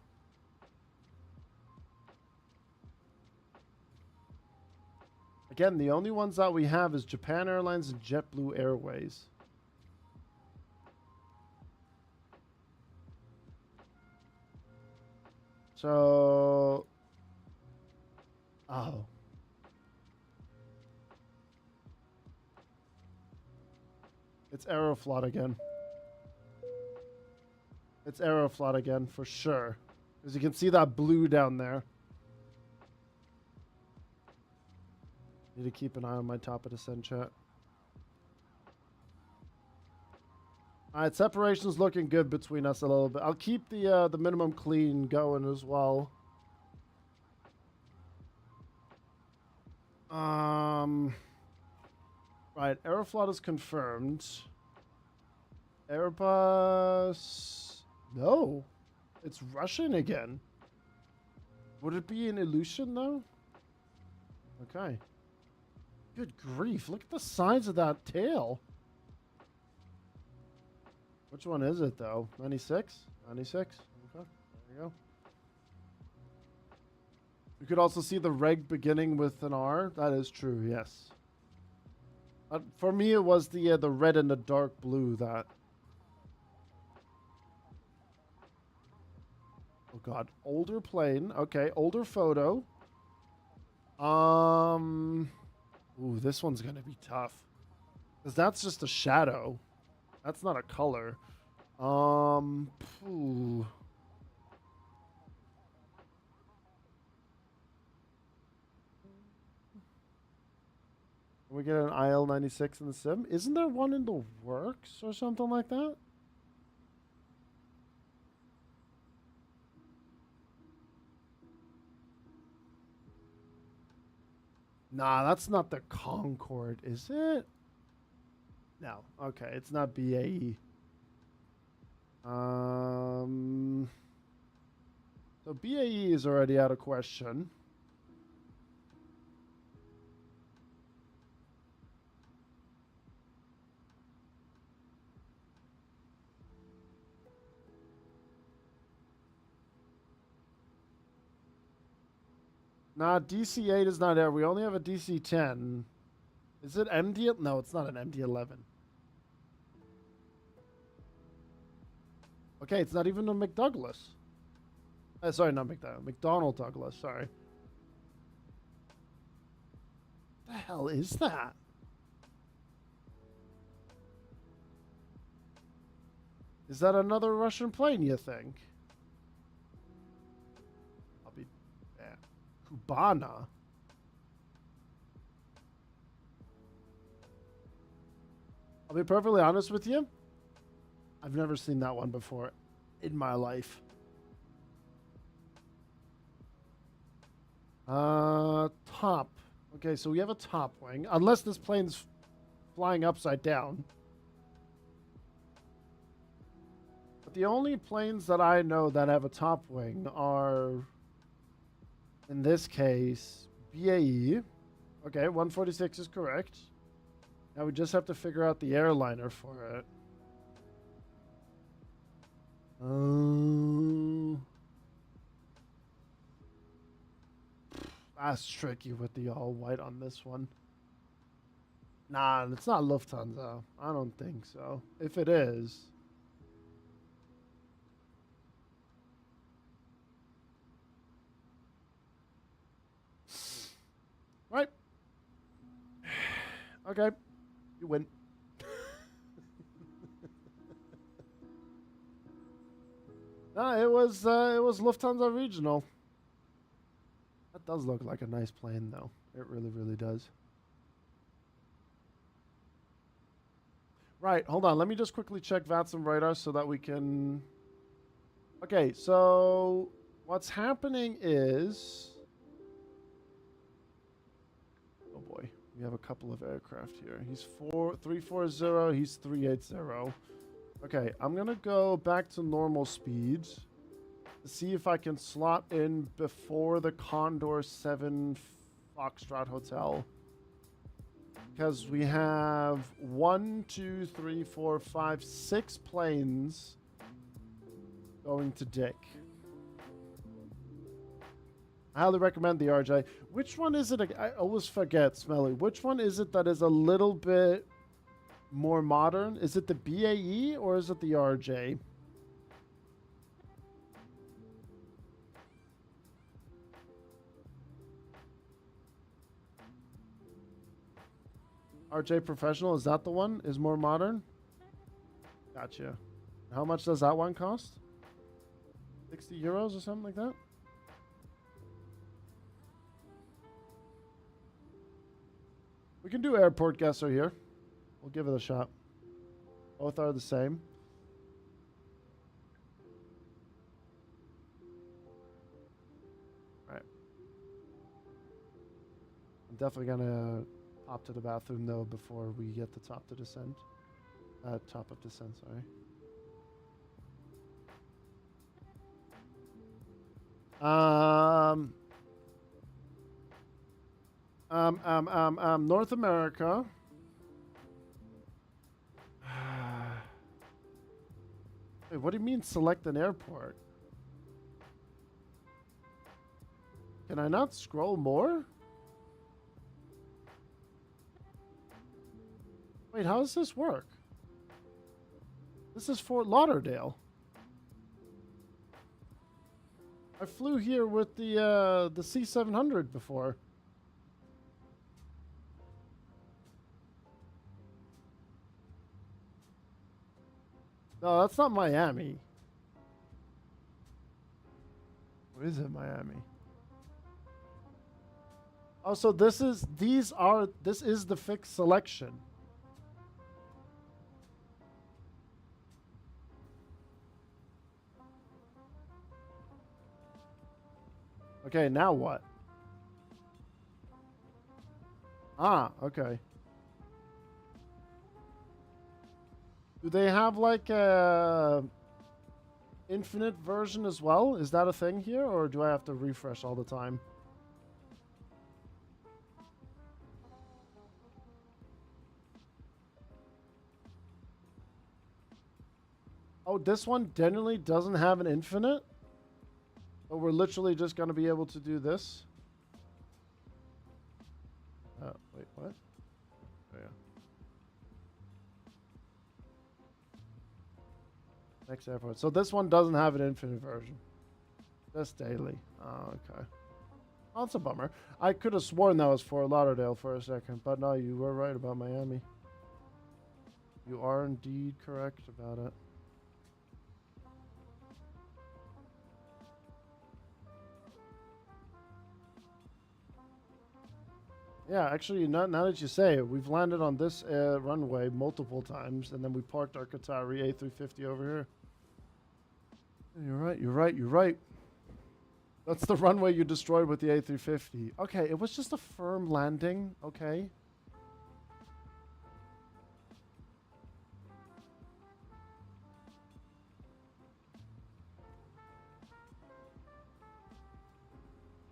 S1: Again, the only ones that we have is Japan Airlines and JetBlue Airways. So... Oh. It's Aeroflot again. It's Aeroflot again, for sure. As you can see that blue down there. Need to keep an eye on my top of the send chat. Alright, separation's looking good between us a little bit. I'll keep the minimum clean going as well. Right, Aeroflot is confirmed. Airbus... No. It's Russian again. Would it be an illusion though? Okay. Good grief, look at the size of that tail. Which one is it though? 96? 96? Okay, there you go. You could also see the reg beginning with an R. That is true, yes. For me, it was the red and the dark blue that... Oh god, older plane. Okay, older photo. Ooh, this one's gonna be tough. Because that's just a shadow. That's not a color. Ooh. Can we get an IL-96 in the sim? Isn't there one in the works or something like that? Nah, that's not the Concorde, is it? No. Okay, it's not BAE. So BAE is already out of question. Nah, DC-8 is not there. We only have a DC-10. Is it MD? No, it's not an MD-11. Okay, it's not even a McDouglas. Sorry, not McDonald. McDonnell Douglas, sorry. What the hell is that? Is that another Russian plane, you think? I'll be... Cubana? I'll be perfectly honest with you. I've never seen that one before in my life. Top. Okay, so we have a top wing. Unless this plane's flying upside down. But the only planes that I know that have a top wing are, in this case, BAE. Okay, 146 is correct. Now we just have to figure out the airliner for it. That's tricky with the all white on this one. Nah, it's not Lufthansa. I don't think so. If it is... Right. Okay. You win. No, it was Lufthansa Regional. That does look like a nice plane, though. It really, really does. Right, hold on. Let me just quickly check Vatsim radar so that we can... Okay, so what's happening is... Oh boy, we have a couple of aircraft here. He's 340, he's 380. Okay, I'm gonna go back to normal speeds to see if I can slot in before the Condor 7 Foxtrot Hotel. Because we have 1, 2, 3, 4, 5, 6 planes going to Dick. I highly recommend the RJ. Which one is it? I always forget, Smelly. Which one is it that is a little bit more modern? Is it the BAE or is it the RJ? RJ Professional, is that the one? Is more modern? Gotcha. How much does that one cost? 60 euros or something like that? We can do airport guesser here. We'll give it a shot. Both are the same. All right. I'm definitely gonna hop to the bathroom though before we get the top to descent. Top of descent, sorry. North America. Wait, what do you mean select an airport? Can I not scroll more? Wait, how does this work? This is Fort Lauderdale. I flew here with the C700 before. No, that's not Miami. Or is it Miami? Oh, so this is the fixed selection. Okay, now what? Ah, okay. Do they have like a infinite version as well? Is that a thing here, or do I have to refresh all the time? Oh, this one generally doesn't have an infinite? But we're literally just going to be able to do this? Wait, what? Oh, yeah. Next airport. So this one doesn't have an infinite version. Just daily. Oh, okay. Oh, that's a bummer. I could have sworn that was Fort Lauderdale for a second, but no, you were right about Miami. You are indeed correct about it. Yeah, actually, now that you say it, we've landed on this runway multiple times, and then we parked our Qatari A350 over here. You're right, you're right, you're right. That's the runway you destroyed with the A350. Okay, it was just a firm landing, okay?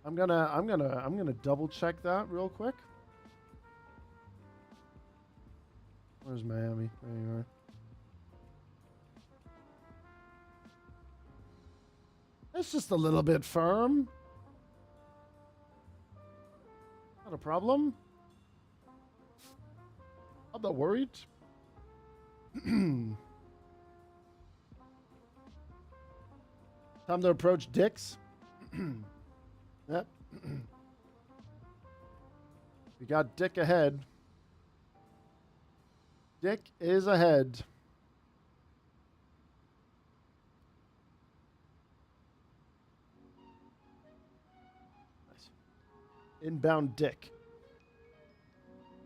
S1: I'm gonna double check that real quick. Where's Miami? There you are. It's just a little bit firm. Not a problem. I'm not worried. Time to approach Dick's. Yep. We got Dick ahead. Dick is ahead. Nice. Inbound Dick.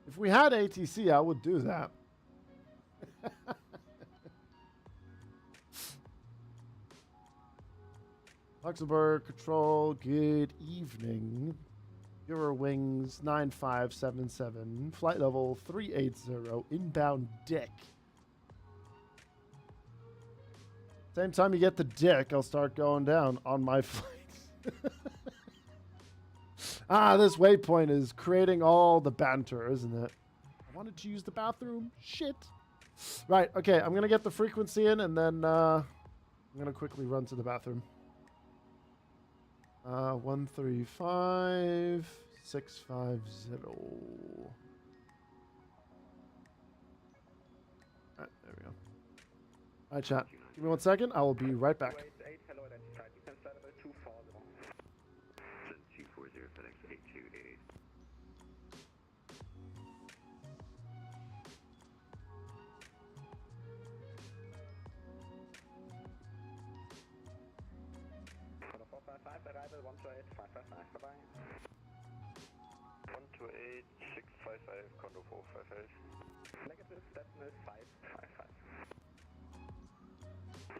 S1: If we had ATC, I would do that. Luxembourg Control, good evening. Eurowings 9577, flight level 380, inbound Dick. Same time you get the Dick, I'll start going down on my flight. This waypoint is creating all the banter, isn't it? I wanted to use the bathroom. Shit. Right, okay, I'm going to get the frequency in, and then I'm going to quickly run to the bathroom. 135650. Alright, there we go. Alright, chat. Give me 1 second. I will be right back.
S2: Hello, that's right. You can start about 240.
S4: 240 FedEx 828.
S2: Arrival 128555. Bye-bye.
S4: 128655, Condo 455.
S2: Negative decimal 555.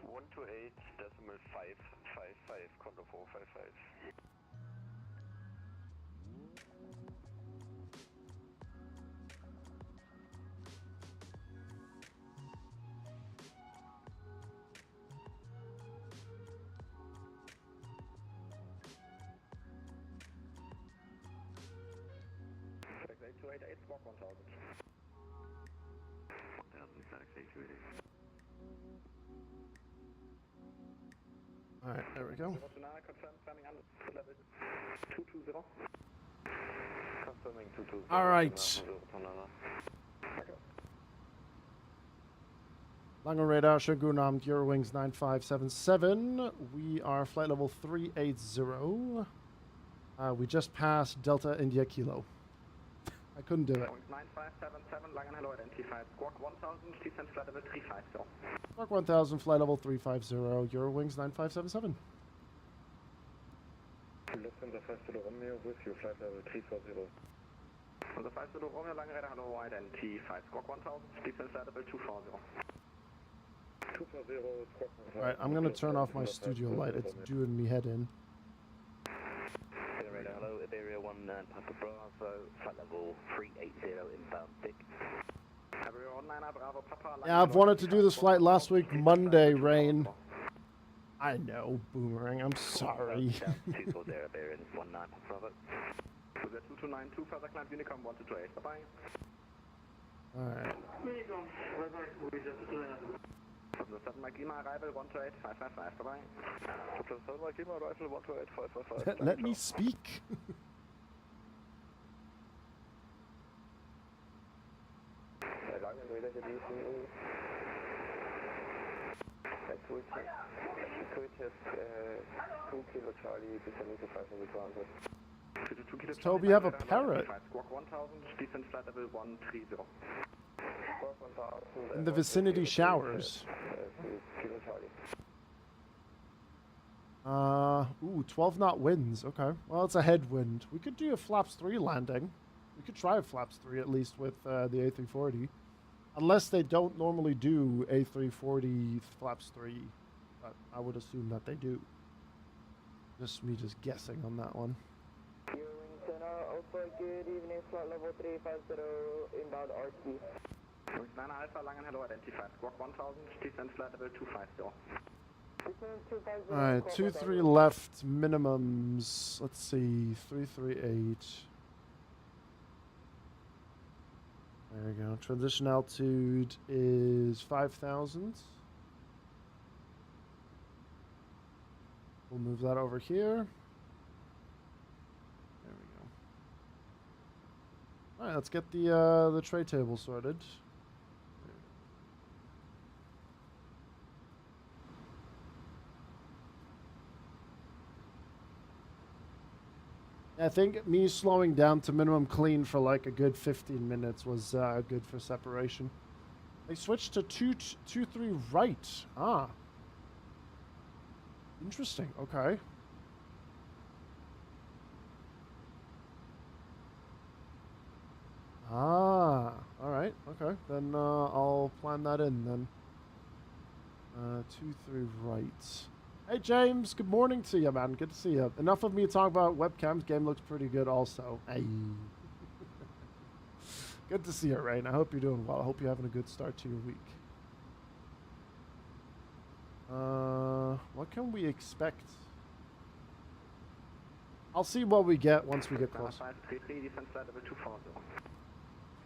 S4: 128.555, Condo 455.
S2: Squawk 1000.
S4: 1000 static A280.
S1: All right, there we go.
S2: 029, confirm climbing under level 220. Confirming 220.
S1: All right. Lange radar, schönen guten Abend, Eurowings 9577. We are flight level 380. We just passed Delta India Kilo. I couldn't do it.
S2: 9577, Langen, hello, identified. Squawk 1000, descent flight level 350.
S1: Squawk 1000, flight level 350, Eurowings 9577.
S2: Lufthansa 50 Romeo with you, flight level 340. Lufthansa 50 Romeo, Langen, radar, hello, identified. Squawk 1000, descent flight level 240. 240, Squawk 1000.
S1: Alright, I'm gonna turn off my studio light. It's doing me head in.
S2: Radar, hello, Iberia 1 Papa Bravo, flight level 380 inbound thick. Iberia 19 Bravo Papa.
S1: Yeah, I've wanted to do this flight last week, Monday, Rain. I know, Boomerang, I'm sorry.
S2: 240, Iberia 19 Papa Bravo. 2292, further climb Unicom 128, bye-bye.
S1: Alright.
S3: Unicom, bye-bye.
S2: From the 7 Mike Lima arrival 128, 555, bye-bye. From the 7 Mike Lima arrival 128, 555.
S1: Let me speak.
S2: Langen, wieder hier diesen Securitas 2 Kilo Charlie, descending to 500 200.
S1: Toby, you have a parrot.
S2: Squawk 1000, descent flight level 130. Squawk 1000.
S1: In the vicinity showers.
S2: Kilo Charlie.
S1: Ooh, 12 knot winds. Okay. Well, it's a headwind. We could do a flaps 3 landing. We could try a flaps 3 at least with the A340. Unless they don't normally do A340 flaps 3. But I would assume that they do. Just me just guessing on that one.
S3: Eurowings Center, Alpha, good evening, flight level 350, inbound RT.
S2: Eurowings 9 Alpha, Langen, hello, identified. Squawk 1000, descent flight level 250.
S1: Alright, 2-3 left minimums. Let's see, 338. There we go. Transition altitude is 5,000. We'll move that over here. There we go. All right, let's get the tray table sorted. I think me slowing down to minimum clean for like a good 15 minutes was good for separation. They switched to 2-3 right. Ah. Interesting. Okay. Ah. All right. Okay. Then I'll plan that in then. 2-3 right. Hey James, good morning to you, man. Good to see you. Enough of me talking about webcams. Game looks pretty good also. Hey. Good to see you, Rain. I hope you're doing well. I hope you're having a good start to your week. What can we expect? I'll see what we get once we get close.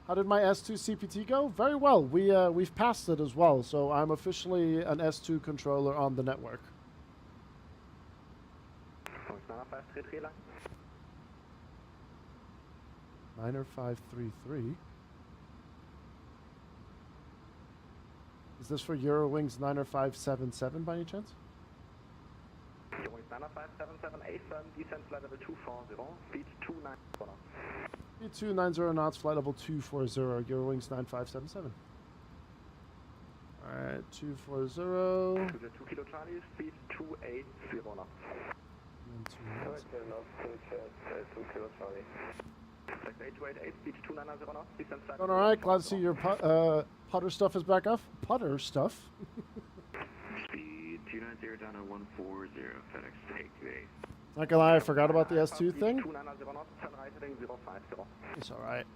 S1: How did my S2 CPT go? Very well. We've passed it as well, so I'm officially an S2 controller on the network. 90533. Is this for Eurowings 90577 by any chance?
S2: Eurowings 90577, A firm, descent flight level 240, speed 290.
S1: Speed 290 knots, flight level 240, Eurowings 9577. Alright, 240.
S2: To the 2 Kilo Charlie, speed 280 knots.
S1: And 2 knots.
S2: 2 Kilo Charlie. Select 8288, speed 290 knots, descent flight.
S1: Going alright, glad to see your putter stuff is back up. Putter stuff?
S4: Speed 290 down to 140, FedEx 828.
S1: Not gonna lie, I forgot about the S2 thing.
S2: 290 knots, turn right heading 050.
S1: It's alright.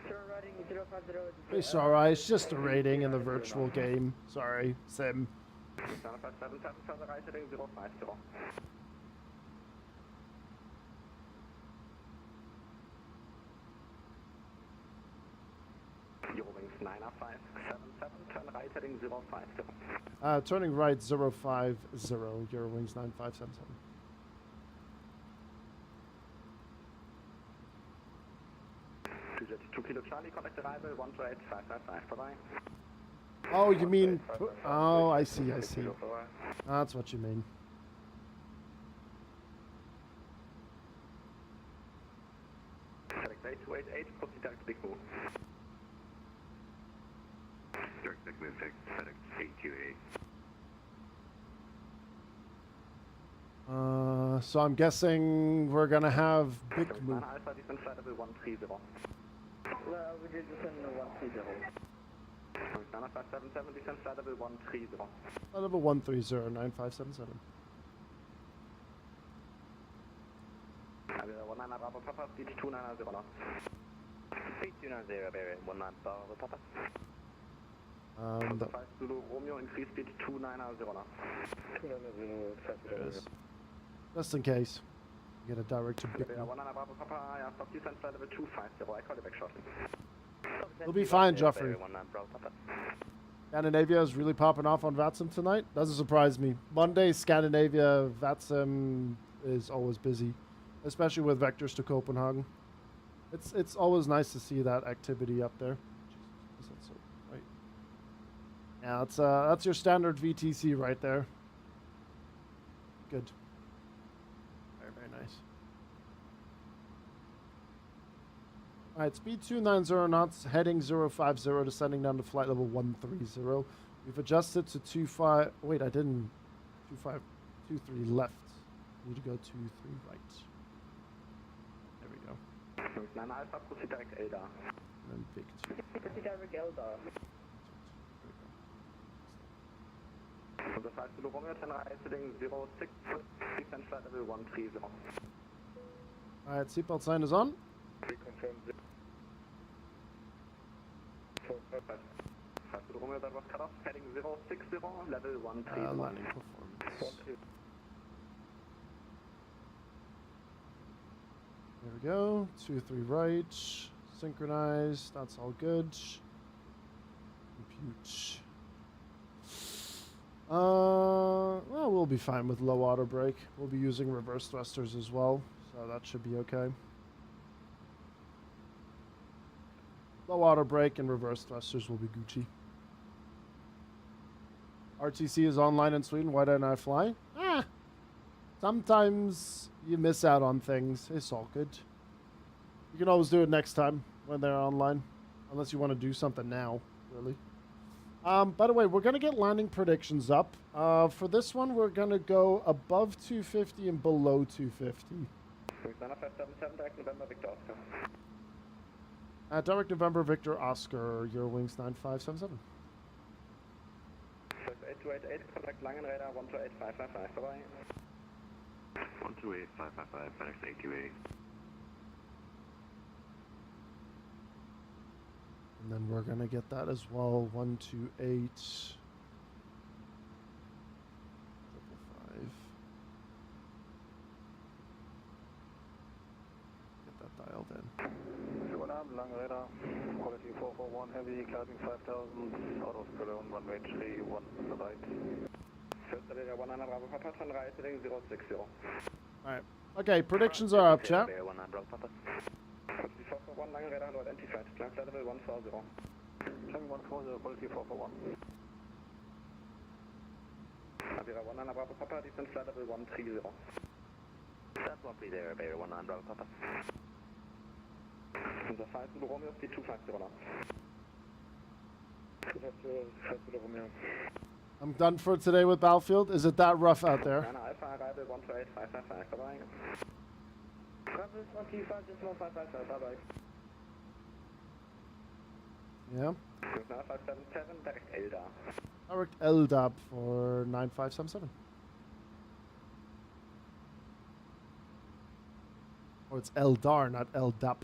S3: Turn rating 050.
S1: It's alright, it's just a rating in the virtual game. Sorry, Sim.
S2: 90577, turn right heading 050. Eurowings 9R577, turn right heading 050.
S1: Turning right 050, Eurowings 9577.
S2: 2 Kilo Charlie, contact arrival 128-555, bye-bye.
S1: Oh, you mean... Oh, I see, I see. That's what you mean.
S2: Select 8288, proceed direct Big Move.
S4: Direct Big Move, FedEx 828.
S1: So I'm guessing we're gonna have big move.
S2: Alpha, descend flight level 130.
S3: We did descend to 130.
S2: 577, descend flight level 130.
S1: Level 130, 9577.
S2: 19 Bravo Papa, speed 290 knots. Speed 290, bearing 19 Bravo Papa.
S1: The
S2: 5 Zulu Romeo, increase speed 290 knots. 290,
S1: just in case. You get a direct to big move.
S2: 19 Bravo Papa, yeah, stop descent flight level 250, I call you back shortly.
S1: You'll be fine, Joffrey. Scandinavia is really popping off on Vatsim tonight. Doesn't surprise me. Monday, Scandinavia, Vatsim is always busy, especially with vectors to Copenhagen. It's always nice to see that activity up there. Jesus, that's so right. Yeah, that's your standard VTC right there. Good. Very, very nice. Alright, speed 290 knots, heading 050, descending down to flight level 130. We've adjusted to 25. Wait, I didn't. 2523 left. Need to go 23 right. There we go.
S2: 9 Alpha, proceed direct Eldar.
S1: And then big 2.
S3: Proceed direct Eldar.
S2: From the 5 Zulu Romeo, 10 right heading 06, descend flight level 130.
S1: Alright, seatbelt sign is on.
S2: Reconfirm 5 Zulu Romeo, that was cut off, heading 060, level 130.
S1: Landing performance. There we go. 23 right. Synchronized. That's all good. Compute. Well, we'll be fine with low auto brake. We'll be using reverse thrusters as well, so that should be okay. Low auto brake and reverse thrusters will be Gucci. RTC is online in Sweden. Why didn't I fly? Sometimes you miss out on things. It's all good. You can always do it next time when they're online. Unless you want to do something now, really. By the way, we're going to get landing predictions up. For this one, we're going to go above 250 and below 250.
S2: 577, direct November, Victor Oscar.
S1: Direct November, Victor Oscar, Eurowings 9577.
S2: 8288, contact Langenräder 128555, bye-bye.
S4: 128555, FedEx 828.
S1: And then we're going to get that as well. 128. 555. Get that dialed in.
S6: Langenräder, quality 441 heavy, climbing 5000, out of Cologne, runway 31 right.
S2: First Area 19 Bravo Papa, turn right heading 060.
S1: Alright. Okay, predictions are up, chat.
S2: Area 19 Bravo Papa. Quality 441 Langenräder, hello, anti-flight, climb flight level 140.
S6: Climbing 140, quality 441.
S2: Area 19 Bravo Papa, descend flight level 130. That's one please, Area 19 Bravo Papa. Unser 5 Zulu Romeo, speed 250 knots. 5 Zulu Romeo.
S1: I'm done for today with Battlefield. Is it that rough out there?
S2: 9 Alpha, arrival 128555, bye-bye.
S3: Travis 125.555, bye-bye.
S1: Yeah.
S2: 577, direct Eldar.
S1: Direct LDAP for 9577. Oh, it's Eldar, not LDAP.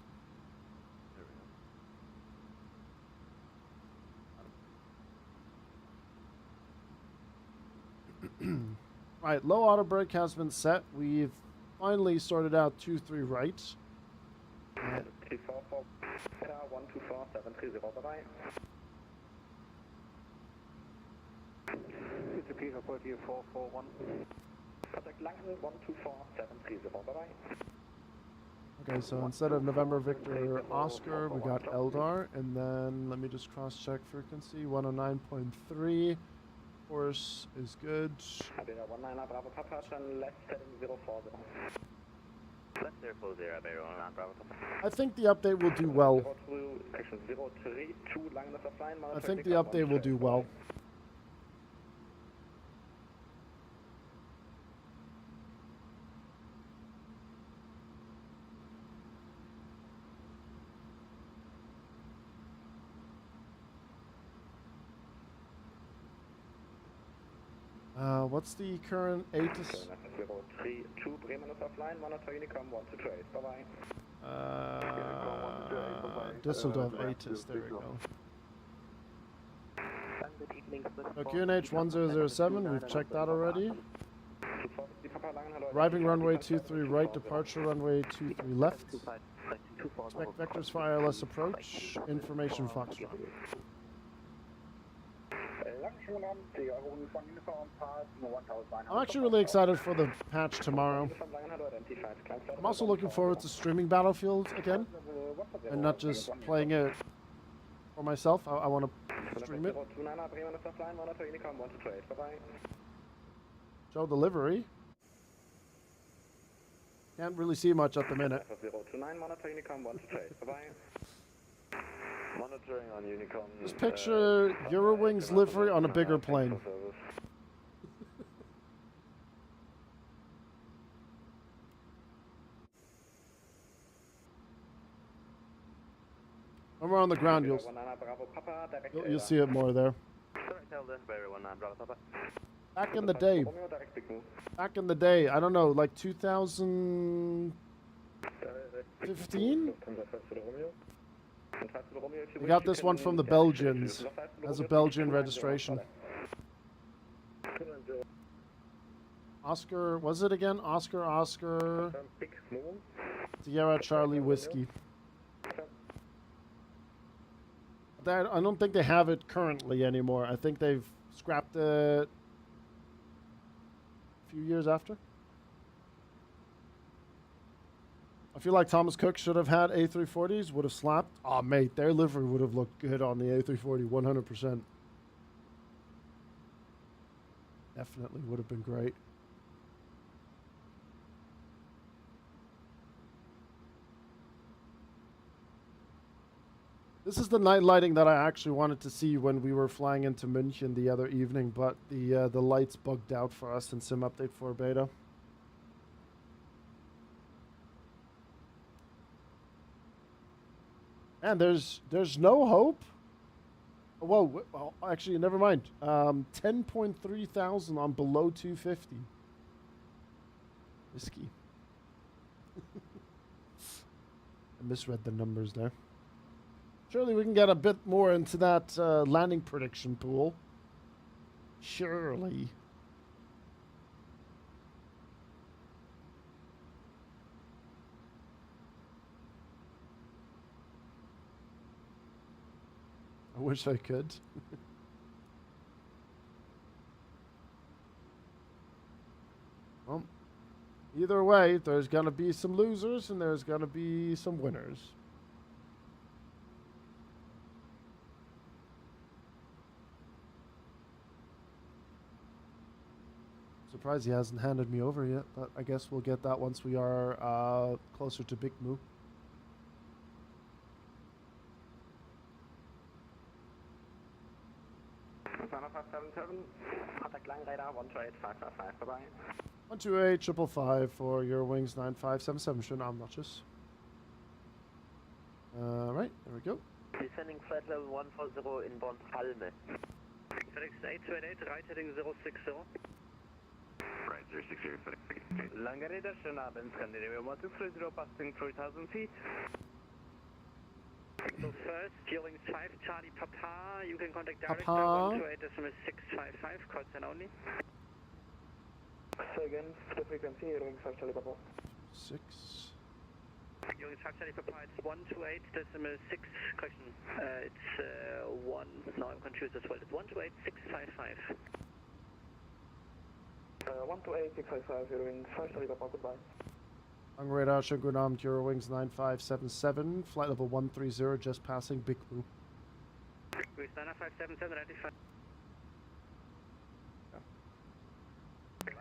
S1: Right, low auto brake has been set. We've finally sorted out 2-3 right.
S2: Radar 124730, bye-bye.
S6: It's a clear for 441.
S2: Contact Langen 124730, bye-bye.
S1: Okay, so instead of November Victor Oscar, we got Eldar, and then let me just cross-check frequency. 109.3. Course is good.
S2: Iberia 19 Bravo Papa, turn left heading 040.
S4: Left 040, Iberia 19 Bravo Papa.
S1: I think the update will do well.
S2: 02, action 032, Langen is offline.
S1: I think the update will do well. What's the current ATIS?
S2: 032, Bremen is offline. Monitor Unicom 128. Bye-bye.
S1: Düsseldorf ATIS, there we go. So QNH 1007, we've checked that already. Arriving runway 23 right, departure runway 23 left. Expect vectors for ILS approach. Information Foxtrot. I'm actually really excited for the patch tomorrow. I'm also looking forward to streaming Battlefield again, and not just playing it for myself. I want to stream it. Show delivery. Can't really see much at the minute.
S2: Monitoring on Unicom.
S1: Just picture Eurowings livery on a bigger plane. When we're on the ground, you'll see it more there. Back in the day, I don't know, like 2015? We got this one from the Belgians. Has a Belgian registration. Oscar, was it again? Oscar, Sierra Charlie Whiskey. I don't think they have it currently anymore. I think they've scrapped it a few years after. I feel like Thomas Cook should have had A340s, would have slapped. Oh, mate, their livery would have looked good on the A340, 100%. Definitely would have been great. This is the night lighting that I actually wanted to see when we were flying into München the other evening, but the lights bugged out for us in Sim Update 4 beta. And there's no hope. Whoa, well, actually, never mind. 10.3 thousand on below 250. Risky. I misread the numbers there. Surely we can get a bit more into that landing prediction pool. Surely. I wish I could. Well, either way, there's going to be some losers and there's going to be some winners. Surprised he hasn't handed me over yet, but I guess we'll get that once we are closer to Big Moo.
S2: Contact line radar 128-555, bye-bye.
S1: 128-555 for Eurowings 9577, schönen Abend, Notches. Right, there we go.
S8: Descending flight level 140 inbound Palme.
S6: FedEx 828, right heading 060.
S4: Right, 060, FedEx.
S6: Langareda, schönen Abend, Scandinavia 1230, passing 3000 feet. So first, Eurowings 5, Charlie Papa, you can contact direct
S1: Papa.
S6: 128.655, call sign only.
S2: Say again, the frequency, Eurowings 5, Charlie Papa.
S1: 6.
S2: Ewing 5 for Pilots 128.6, correction, it's 1, now I'm confused as well, it's 128.655.
S3: 128.655, Ewing 5 goodbye.
S1: On radar, show good armed Eurowings 9577, flight level 130, just passing Big Blue.
S2: Greece 9577, identify.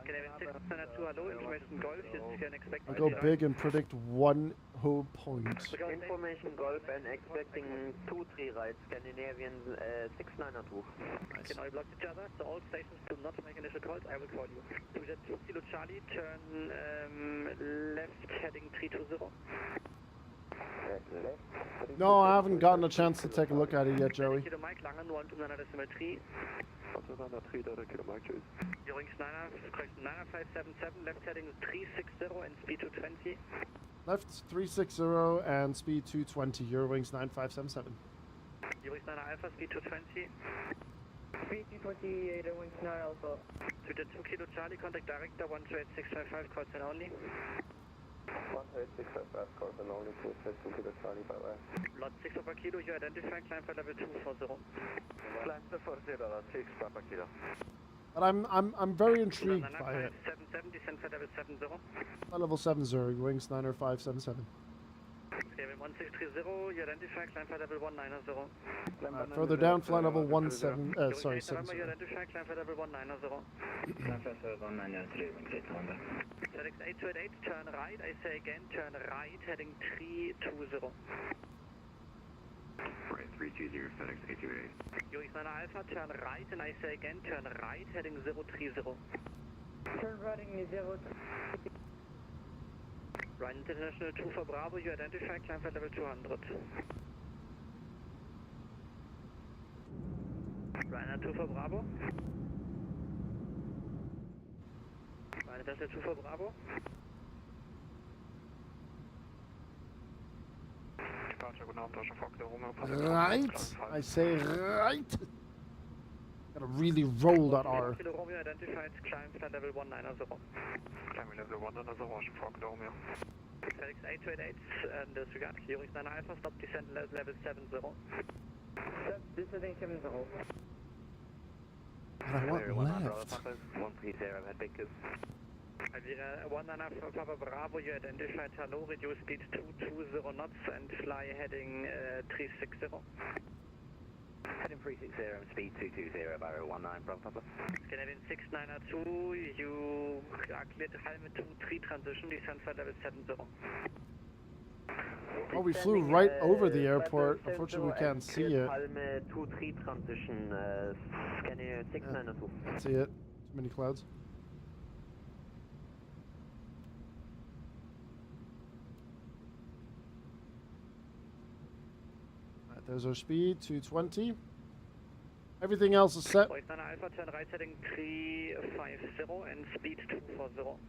S2: Canadian 602, hello, information Golf, is here and expecting.
S1: I go big and predict 1 whole point.
S8: Information Golf and expecting 2-3 right, Scandinavian 692.
S1: Nice.
S2: Can I block each other? So all stations do not make initial calls, I will call you. To get 2 Kilo Charlie, turn left heading 320.
S1: No, I haven't gotten a chance to take a look at it yet, Joey.
S2: Kilo Mike, Langen 129.3. Eurowings 9577, left heading 360 and speed 220.
S1: Left 360 and speed 220, Eurowings 9577.
S2: Eurowings 9 Alpha, speed 220.
S3: Speed 228, Ewing 9 Alpha.
S2: To the 2 Kilo Charlie, contact director 128.655, calls and only.
S3: 128.655, calls and only to 2 Kilo Charlie, bye bye.
S2: Lot 6 Papa Kilo, you identify, climb for level 240.
S8: Climb to 40, 6 Papa Kilo.
S1: But I'm very intrigued by it.
S2: 770, descend for level 70.
S1: Flight level 70, Wings 90577.
S2: Skyrim 1630, you identify, climb for level 190.
S1: Further down, flight level 17, sorry, 70.
S2: You identify, climb for level 190.
S3: Climb for level 193, Wings 800.
S2: FedEx 828, turn right, I say again, turn right, heading 320.
S4: Right, 320, FedEx 828.
S2: Eurowings 9 Alpha, turn right, and I say again, turn right, heading 030.
S3: Turn right in 0.
S2: Ryan International 2 for Bravo, you identify, climb for level 200. Ryan 2 for Bravo. Ryan International 2 for Bravo.
S1: Right? I say right. Gotta really roll that R.
S2: Kilo Romeo identified, climb for level 190.
S6: Climbing level 190, Ocean Fox Romeo.
S2: FedEx 828, and disregard. Eurowings 9 Alpha, stop descent level 70.
S3: Stop descending 70.
S1: But I want left.
S8: 130 at Big
S2: 1 Papa Bravo, you identified, hello, reduce speed 220 knots and fly heading 360.
S8: Heading 360 and speed 220, Barrow 19, Bravo Papa.
S2: Canadian 692, you are cleared to Halme 2-3 transition, descend for level 70.
S1: Oh, we flew right over the airport. Unfortunately, we can't see it.
S8: Halme 2-3 transition, Scania 692.
S1: Can't see it. Too many clouds. Alright, there's our speed, 220. Everything else is set.
S2: Eurowings 9 Alpha, turn right heading 350 and speed 240.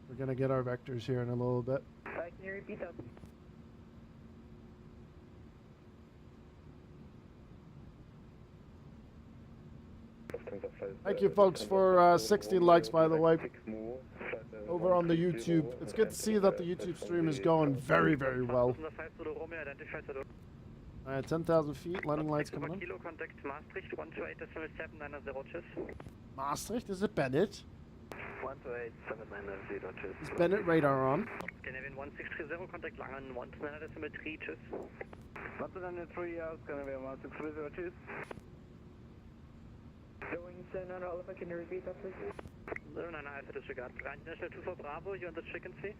S1: We're gonna get our vectors here in a little bit.
S3: Can you repeat that?
S1: Thank you, folks, for 60 likes, by the way, over on the YouTube. It's good to see that the YouTube stream is going very, very well. 10,000 feet, landing lights coming on.
S2: Kilo, contact Maastricht 128.790, cheers.
S1: Maastricht, is it Bennett?
S8: 128.790, cheers.
S1: Is Bennett radar on?
S2: Scandinavian 1630, contact Langen 129.3, cheers.
S3: 193, Scandinavian 1630, cheers. Ewing 9 Alpha, can you repeat that, please?
S2: 9 Alpha, disregard. Ryan International 2 for Bravo, you on the frequency?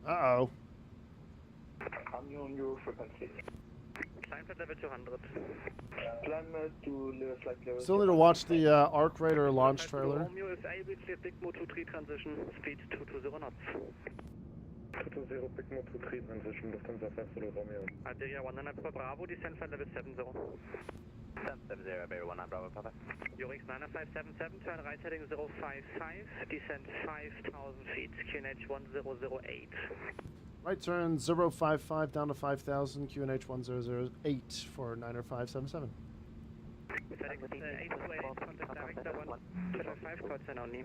S1: Uh-oh.
S3: I'm on your frequency.
S2: Climb at level 200.
S3: Climb to flight level.
S1: Still need to watch the Arc Raider launch trailer.
S2: Romeo is able to clear Big Mo 23 transition, speed 220 knots.
S6: 220, Big Mo 23 transition, Lufthansa 50 Romeo.
S2: Iberia 100 for Bravo, descend for level 70.
S8: 770, Iberia 19, Bravo Papa.
S2: Eurowings 9577, turn right heading 055, descend 5,000 feet, QNH 1008.
S1: Right turn 055 down to 5,000, QNH 1008 for 90577.
S2: FedEx 828, contact director 125, code 10 only.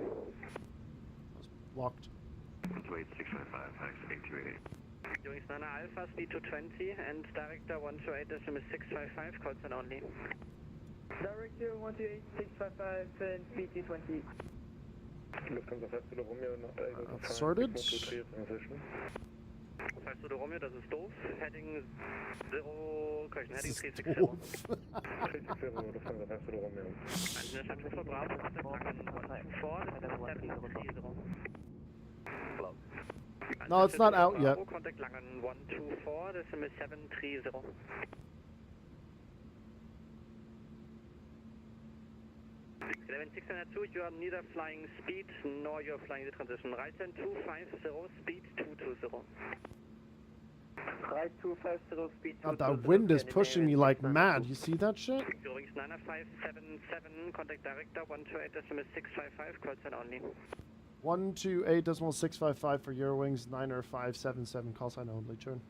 S1: Locked.
S2: 128-655, FedEx A380.
S8: Doing Nana Alpha, speed 220, and director 128.655, call sign only.
S3: Director 128-655 and speed 220.
S2: Lufthansa 5 Kilo Romeo, not able to find
S1: sorted.
S2: 623 transition.
S8: 5 Kilo Romeo, das ist doof. Heading 0, correction, heading
S1: Das ist
S8: 360.
S1: doof.
S2: 360, Lufthansa 5 Kilo Romeo.
S8: Eine Stadt vor Bravo, Langen 124, das ist 730.
S1: No, it's not out yet.
S8: Contact Langen 124, das ist 730. 11-602, you are neither flying speed nor you are flying the transition. Right hand 250, speed 220. Right 250, speed 220.
S1: God, that wind is pushing me like mad. You see that shit?
S8: Eurowings 90577, contact director 128.655, call sign only.
S1: 128.655 for Eurowings, 90577, call sign only, turn.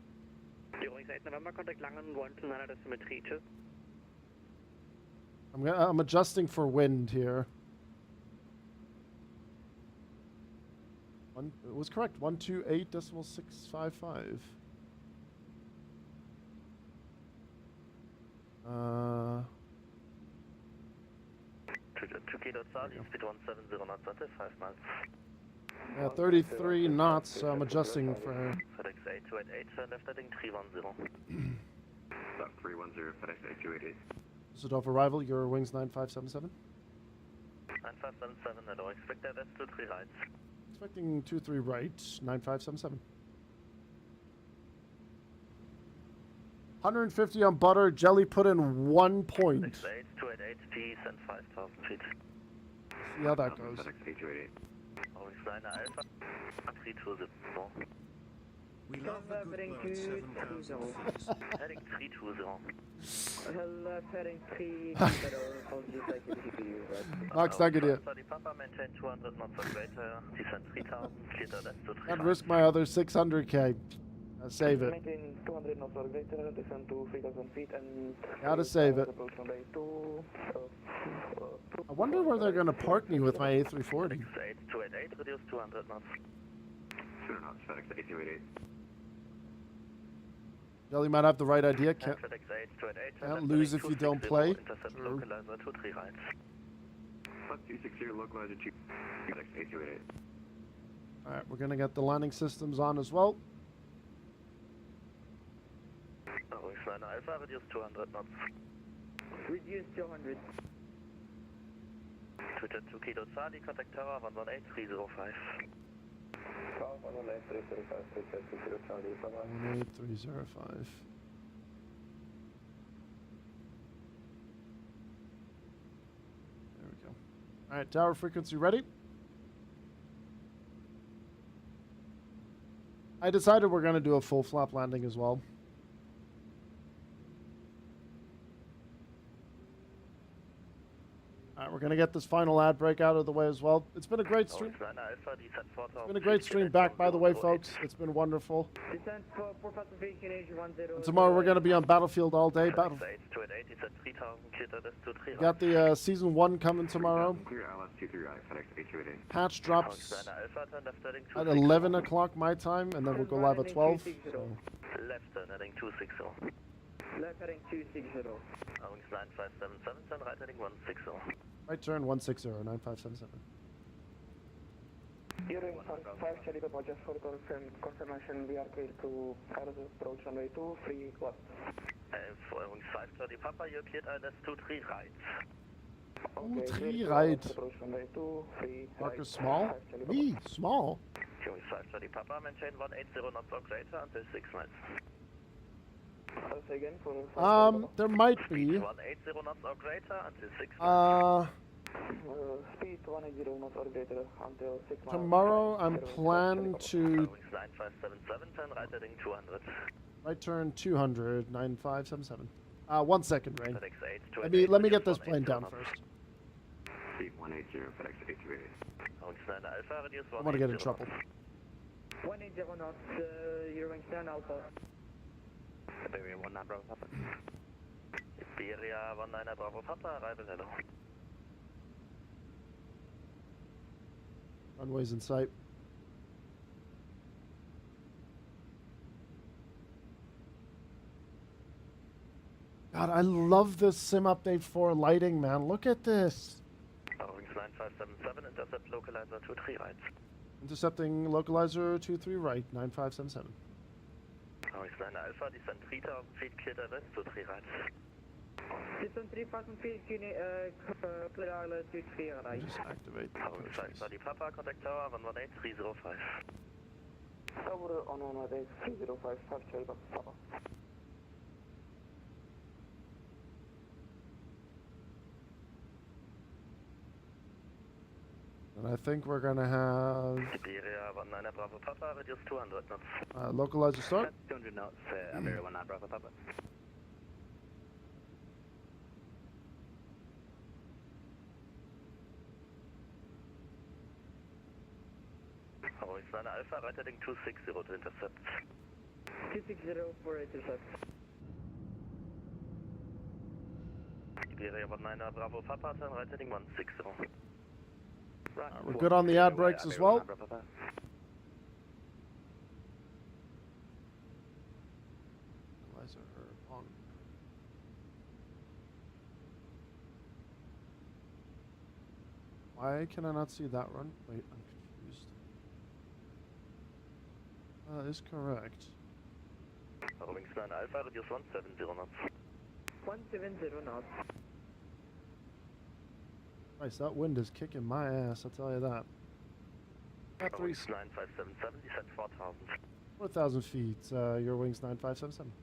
S8: Eurowings 8 November, contact Langen 129.32.
S1: I'm adjusting for wind here. It was correct, 128.655.
S4: 2 Kilo Charlie, speed 170 knots at 5 miles.
S1: Yeah, 33 knots, so I'm adjusting for...
S4: FedEx A288, left heading 310.
S2: Stop 310, FedEx A288.
S1: Düsseldorf arrival, Eurowings 9577.
S4: 9577, hello, expect that that's 23 right.
S1: Expecting 23 right, 9577. 150 on butter, jelly put in 1 point.
S4: FedEx A288, peace and 5,000 feet.
S1: See how that goes.
S2: FedEx A288.
S4: Eurowings 9 Alpha, 320.
S7: We love a good
S3: Heading
S7: bird, 7,000 feet.
S4: Heading 320.
S3: Left heading 320, apologies, I can keep you.
S1: Max, danke dir.
S4: Sorry, Papa, maintain 200 knots or greater, descend 3,000, clear the left to 3.
S1: Can't risk my other 600k. Save it.
S3: Maintain 200 knots or greater, descend to 3,000 feet and...
S1: Gotta save it.
S3: Approach runway 2,
S1: I wonder where they're gonna park me with my A340.
S4: FedEx A288, reduce 200 knots.
S2: 200 knots, FedEx A288.
S1: Jelly might have the right idea. Can't
S4: FedEx A288,
S1: can't lose if you don't play.
S4: Intercept
S1: True.
S4: localizer 23 right.
S2: 260, localizer 2, FedEx A288.
S1: Alright, we're gonna get the landing systems on as well.
S4: Eurowings 9 Alpha, reduce 200 knots.
S3: reduce 200.
S4: Twitter 2 Kilo Charlie, contact tower 118305.
S1: 18305. There we go. Alright, tower frequency ready. I decided we're gonna do a full flap landing as well. Alright, we're gonna get this final ad break out of the way as well. It's been a great stream. It's been a great stream back, by the way, folks. It's been wonderful.
S3: Descent for classification H10.
S1: And tomorrow we're gonna be on Battlefield all day. Got the season 1 coming tomorrow.
S2: Clear LS 23 right, FedEx A288.
S1: Patch drops at 11 o'clock my time, and then we'll go live at 12. So.
S4: Left turn heading 260.
S3: Left heading 260.
S4: Eurowings 9577, turn right heading 160.
S1: Right turn 160, 9577.
S3: During 5 Charlie Papa, just for confirmation, we are clear to approach runway 2, free left.
S4: Eurowings 530 Papa, you're cleared ILS 23 right.
S1: 23 right.
S3: Approach runway 2, free
S1: Marker
S3: right.
S1: small? Me, small.
S4: Eurowings 530 Papa, maintain 180 knots or greater until 6 miles.
S3: Say again for
S1: There might be.
S4: 180 knots or greater until 6 miles.
S3: speed 180 knots or greater until 6 miles.
S1: Tomorrow I'm planned to
S4: Eurowings 9577, turn right heading 200.
S1: right turn 200, 9577. 1 second, Rain.
S4: FedEx A288,
S1: Let me get this plane down first.
S2: Speed 180, FedEx A288.
S4: Eurowings 9 Alpha, reduce 180.
S1: I want to get in trouble.
S3: 180 knots, Eurowings 10 Alpha.
S4: Iberia 19 Bravo Papa. Iberia 19 Bravo Papa, arrival hello.
S1: Runways in sight. God, I love this sim update for lighting, man. Look at this.
S4: Wings 9577, intercept localizer 23 right.
S1: Intercepting localizer 23 right, 9577.
S4: Wings 9 Alpha, descend 3000 feet, cleared at west 23 right.
S3: Descend 3,000 feet, clear island 23 right.
S1: Just activate the
S4: Wings
S1: code
S4: 5
S1: trace.
S4: Charlie Papa, contact tower 118 305.
S2: Tower on 118 305, 5 Charlie Papa.
S1: And I think we're gonna have
S4: Iberia 19 Bravo Papa, reduce 200 knots.
S1: localizer start.
S8: 200 knots, Iberia 19 Bravo Papa.
S4: Wings 9 Alpha, right heading 260 to intercept.
S3: 260 for intercept.
S4: Iberia 19 Bravo Papa, turn right heading 160. Right,
S1: We're good on the ad brakes as well. Localizer on. Why can I not see that run? Wait, I'm confused. That is correct.
S4: Wings 9 Alpha, reduce 170 knots.
S3: 170 knots.
S1: Nice, that wind is kicking my ass, I'll tell you that. At
S4: Wings 9577, descend 4000.
S1: 4,000 feet, your wings 9577.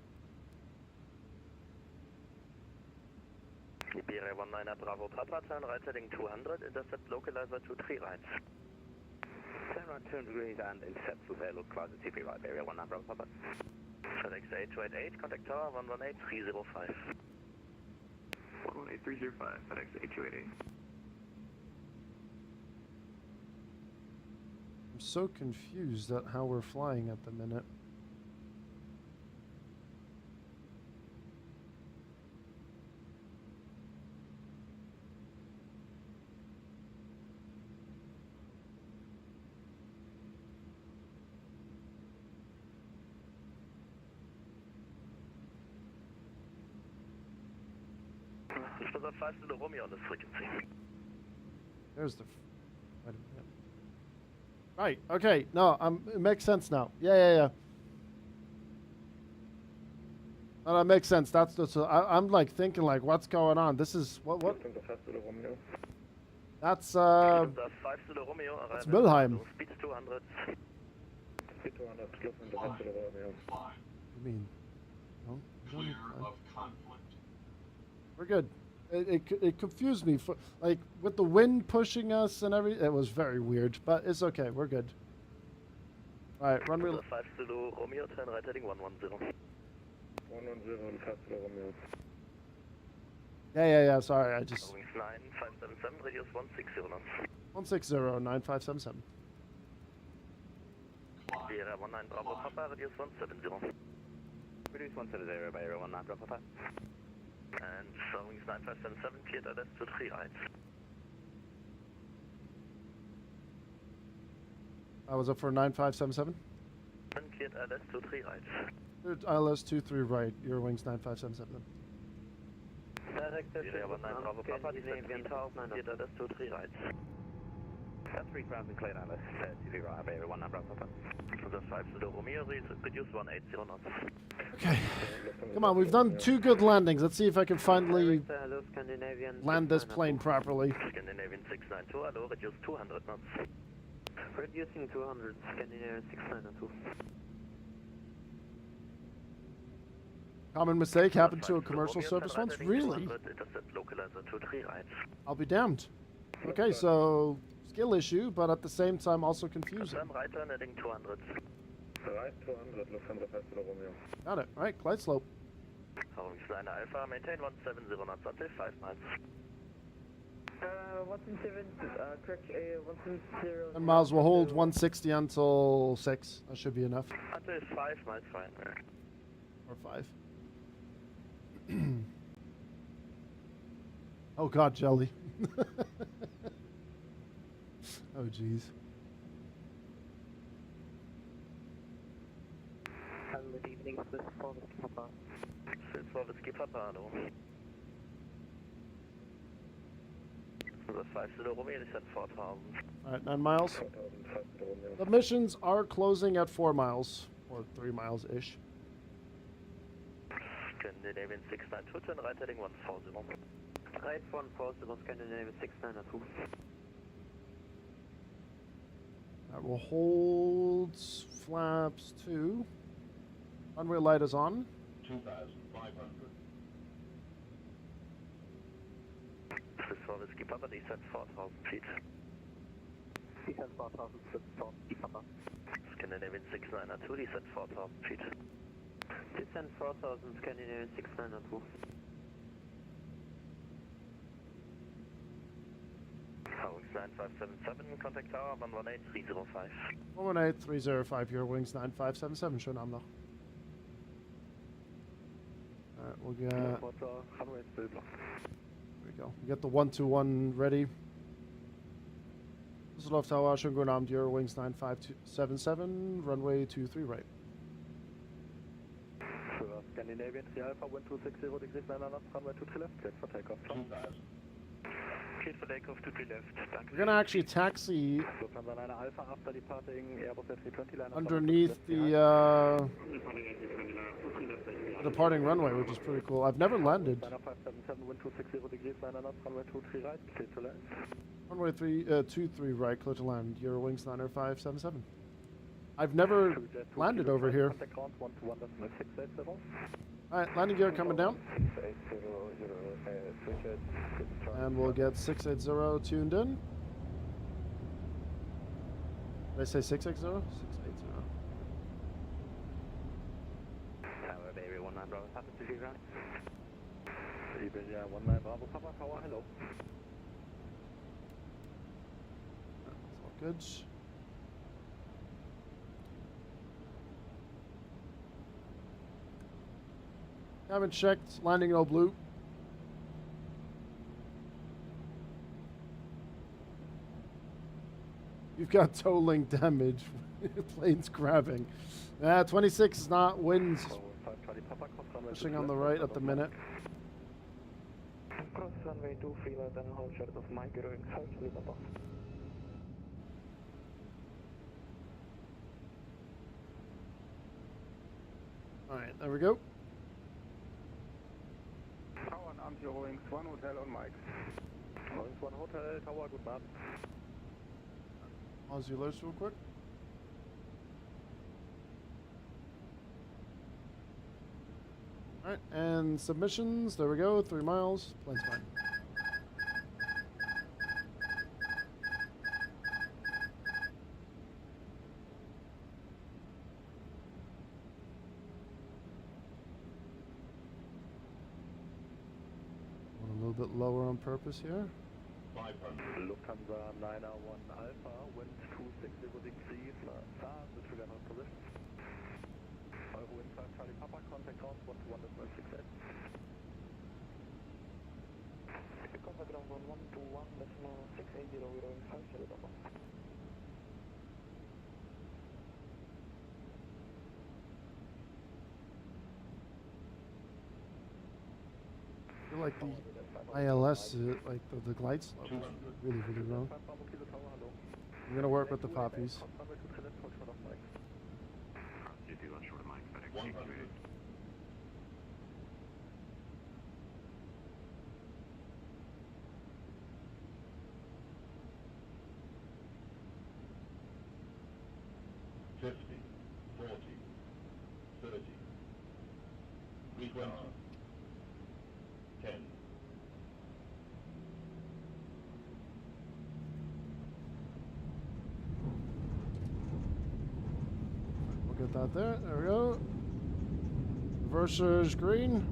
S4: Iberia 19 Bravo Papa, turn right heading 200, intercept localizer 23 right.
S8: Turn right 200 degrees and intercept with localizer 23 right, Iberia 19 Bravo Papa.
S4: FedEx A288, contact tower 118 305.
S2: 118 305, FedEx A288.
S1: I'm so confused at how we're flying at the minute.
S4: This was a 5 to the Romeo on this frequency.
S1: There's the... Wait a minute. Right, okay, no, it makes sense now. Yeah. No, that makes sense. That's the... So I'm like thinking like, what's going on? This is... What? That's, that's Mülheim.
S4: Speed 200.
S2: Speed 200, Lufthansa 5 to the Romeo.
S1: You mean? No? You don't need that. We're good. It confused me for like with the wind pushing us and everything. It was very weird, but it's okay. We're good. All right, runway.
S4: 5 Zulu Romeo, turn right heading 110.
S2: 110 5 to the Romeo.
S1: Yeah. Sorry, I just.
S4: Wings 9 577, radius 160 knots.
S1: 160 9577.
S4: Iberia 19 Bravo Papa, radius 170.
S8: Reduce 170 by Aero 19 Bravo Papa.
S4: And Wings 9577, cleared at to 3 right.
S1: I was up for 9577.
S4: And cleared at to 3 right.
S1: ILS 23 right. Your wings 9577.
S4: Iberia 19 Bravo Papa, descend 3000, cleared at to 3 right.
S8: 3000 cleared Alice, 23 right, Iberia 19 Bravo Papa.
S4: The 5 Zulu Romeo, reduce 180 knots.
S1: Okay. Come on, we've done 2 good landings. Let's see if I can finally land this plane properly.
S4: Scandinavian 692, hello, reduce 200 knots.
S8: Reducing 200, Scandinavian 692.
S1: Common mistake happened to a commercial service once? Really? I'll be damned. Okay, so skill issue, but at the same time also confusing.
S4: Right turn heading 200.
S2: Right 200, Lufthansa 5 to the Romeo.
S1: Got it. All right, glide slope.
S4: Wings 9 Alpha, maintain 170 knots until 5 miles.
S3: 170, correct, 170.
S1: 10 miles, we'll hold 160 until 6. That should be enough.
S4: Until 5 miles, fine.
S1: Or 5. Oh God, Jelly. Oh jeez.
S8: Good evening, this is Papa.
S4: 4 Whiskey Papa, hallo. The 50 Romeo descent 4,000.
S1: All right, 9 miles.
S2: 4000, 50 Romeo.
S1: The missions are closing at 4 miles, or 3 miles-ish.
S4: Scandinavian 692 and right heading 140.
S8: Right 140, Scandinavian 692.
S1: That will hold flaps 2. Runway light is on.
S7: 2,500.
S4: This is 4 Whiskey Papa, descent 4,000 feet.
S6: Descent 4,000 feet, Papa.
S4: Scandinavian 692, descent 4,000 feet.
S8: Descent 4000, Scandinavian 692.
S4: Wings 9577, contact tower 118305.
S1: 118-305, your wings 9577, schönen Abend noch. Alright, we'll get... There we go. We get the 121 ready. Düsseldorf Tower, schönen guten Abend, your wings 9577, runway 23 right.
S6: For Scandinavian 3 Alpha 1260 degrees 9 knots, runway 23 left, cleared for takeoff.
S7: 2,000.
S6: Cleared for takeoff 23 left.
S1: We're gonna actually taxi
S6: Lufthansa 9 Alpha after departing Airbus A340 line
S1: underneath the departing runway, which is pretty cool. I've never landed.
S6: 577, wind 260 degrees 9 knots, runway 23 right, cleared to land.
S1: Runway 23 right, clear to land. Euro wings 90577. I've never landed over here.
S6: Contact ground 121.680.
S1: Alright, landing gear coming down.
S2: 680, switch it.
S1: And we'll get 680 tuned in. Did I say 680? 680.
S8: Tower Baby 19 Bravo, happy to be ground.
S6: Iberia 19 Bravo, Papa Tower, hello.
S1: That's all good. Haven't checked. Landing no blue. You've got tow link damage. Plane's grabbing. 26 is not winds. Pushing on the right at the minute.
S3: Cross runway 23 left and hold short of Mike, going south to Papa.
S1: Alright, there we go.
S6: Tower and anti-wings, 1 hotel on Mike. Wings 1 hotel, tower, good map.
S1: Aussie alerts real quick. Alright, and submissions. There we go. 3 miles. Plane's fine. Went a little bit lower on purpose here.
S7: 500.
S6: Lufthansa 901 Alpha, wind 260 degrees, disregard on position. Euro wind 5 Charlie Papa, contact ground 121.68.
S3: Contact ground 121.680, Euro wind 5 Charlie Papa.
S1: I feel like the ILS, like the glide slope is really, really low. I'm gonna work with the poppies. We'll get that there. There we go. Reversers green.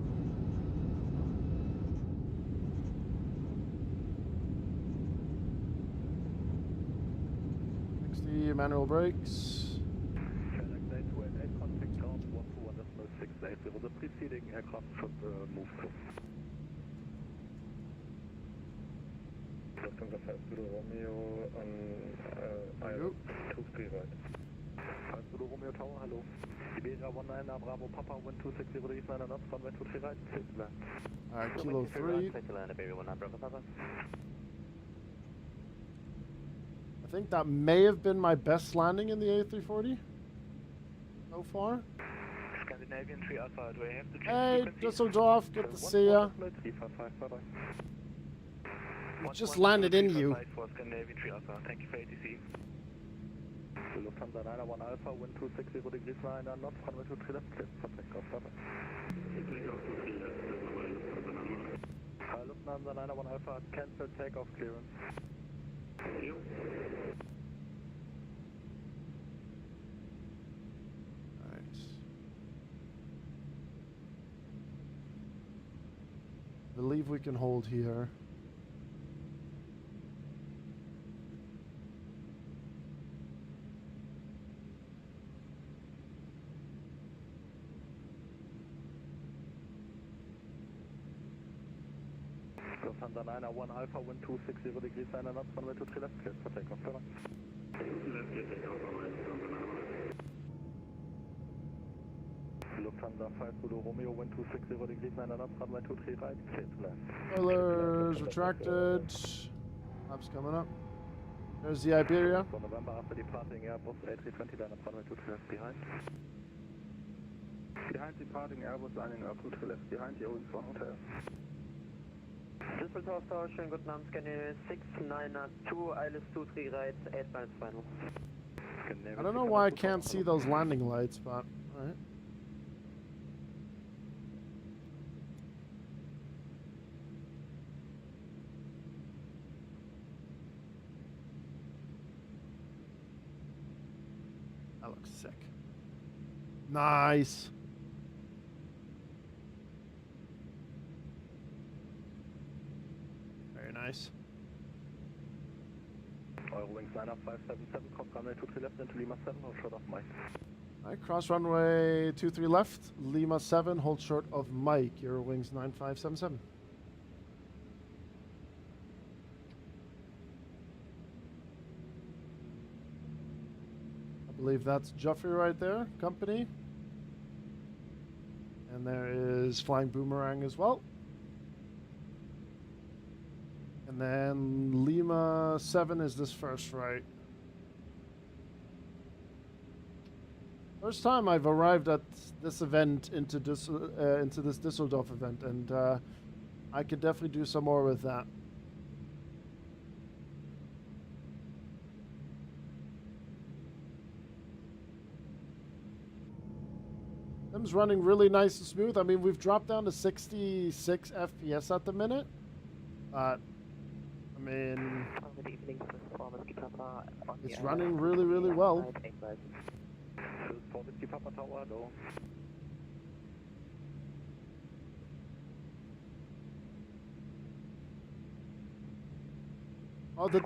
S1: Manual brakes.
S6: Contact ground 121.680. The preceding aircraft should move to.
S2: Lufthansa 50 Romeo on 23 right.
S6: 50
S2: Romeo Tower, hello. Iberia 19 Bravo Papa, wind 260 degrees 9 knots, runway 23 right, clear to land.
S1: Alright, Kilo 3.
S2: Clear to land, Iberia 19 Bravo Papa.
S1: I think that may have been my best landing in the A340 so far.
S2: Scandinavian 3 Alpha, do I have to change
S1: Hey,
S2: frequency?
S1: Düsseldorf, good to see ya.
S2: 355, bye-bye.
S1: Just landed in you.
S2: For Scandinavian 3 Alpha, thank you for ATC. Lufthansa 901 Alpha, wind 260 degrees 9 knots, runway 23 left, clear for takeoff, bye-bye. Lufthansa 901 Alpha, cancel takeoff clearance. Thank you.
S1: I believe we can hold here.
S2: Lufthansa 901 Alpha, wind 260 degrees 9 knots, runway 23 left, clear for takeoff, bye-bye. Lufthansa 5 Zulu Romeo, wind 260 degrees 9 knots, runway 23 right, clear to land.
S1: Spoilers retracted. Flaps coming up. There's the Iberia.
S2: For November after departing Airbus A340 line up runway 23 left behind. Behind departing Airbus lining up 23 left behind you in front hotel.
S8: Düsseldorf Tower, schönen guten Abend, Scandinavian 692, ILS 23 right, 8 miles final.
S1: I don't know why I can't see those landing lights, but alright. That looks sick. Nice. Very nice.
S2: Eurowings 9577, cross runway 23 left into Lima 7, hold short of Mike.
S1: Alright, cross runway 23 left, Lima 7, hold short of Mike, Eurowings 9577. I believe that's Jeffrey right there, company. And there is Flying Boomerang as well. And then Lima 7 is this first, right? First time I've arrived at this event into this Düsseldorf event, and I could definitely do some more with that. Them's running really nice and smooth. I mean, we've dropped down to 66 FPS at the minute, but I mean, it's running really, really well. Oh, did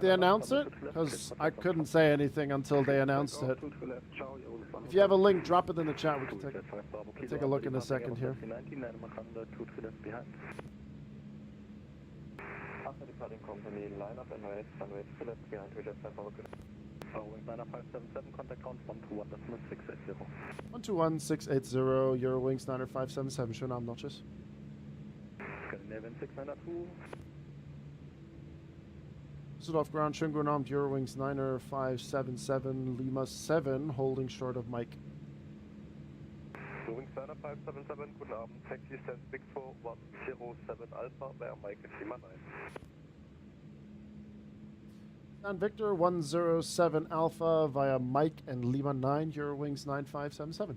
S1: they announce it? Because I couldn't say anything until they announced it. If you have a link, drop it in the chat. We can take a look in a second here.
S2: After departing company, line up and right, runway to left behind, we just have our good. Eurowings 9577, contact count 121.680.
S1: 121.680, Eurowings 9577, schönen Abend noch, tschüss.
S2: Scandinavian 692.
S1: Düsseldorf ground, schönen guten Abend, Eurowings 9577, Lima 7, holding short of Mike.
S2: Eurowings 9577, guten Abend, taxi stands big 4107 Alpha, where Mike is Lima 9.
S1: And Victor 107 Alpha via Mike and Lima 9, Eurowings 9577.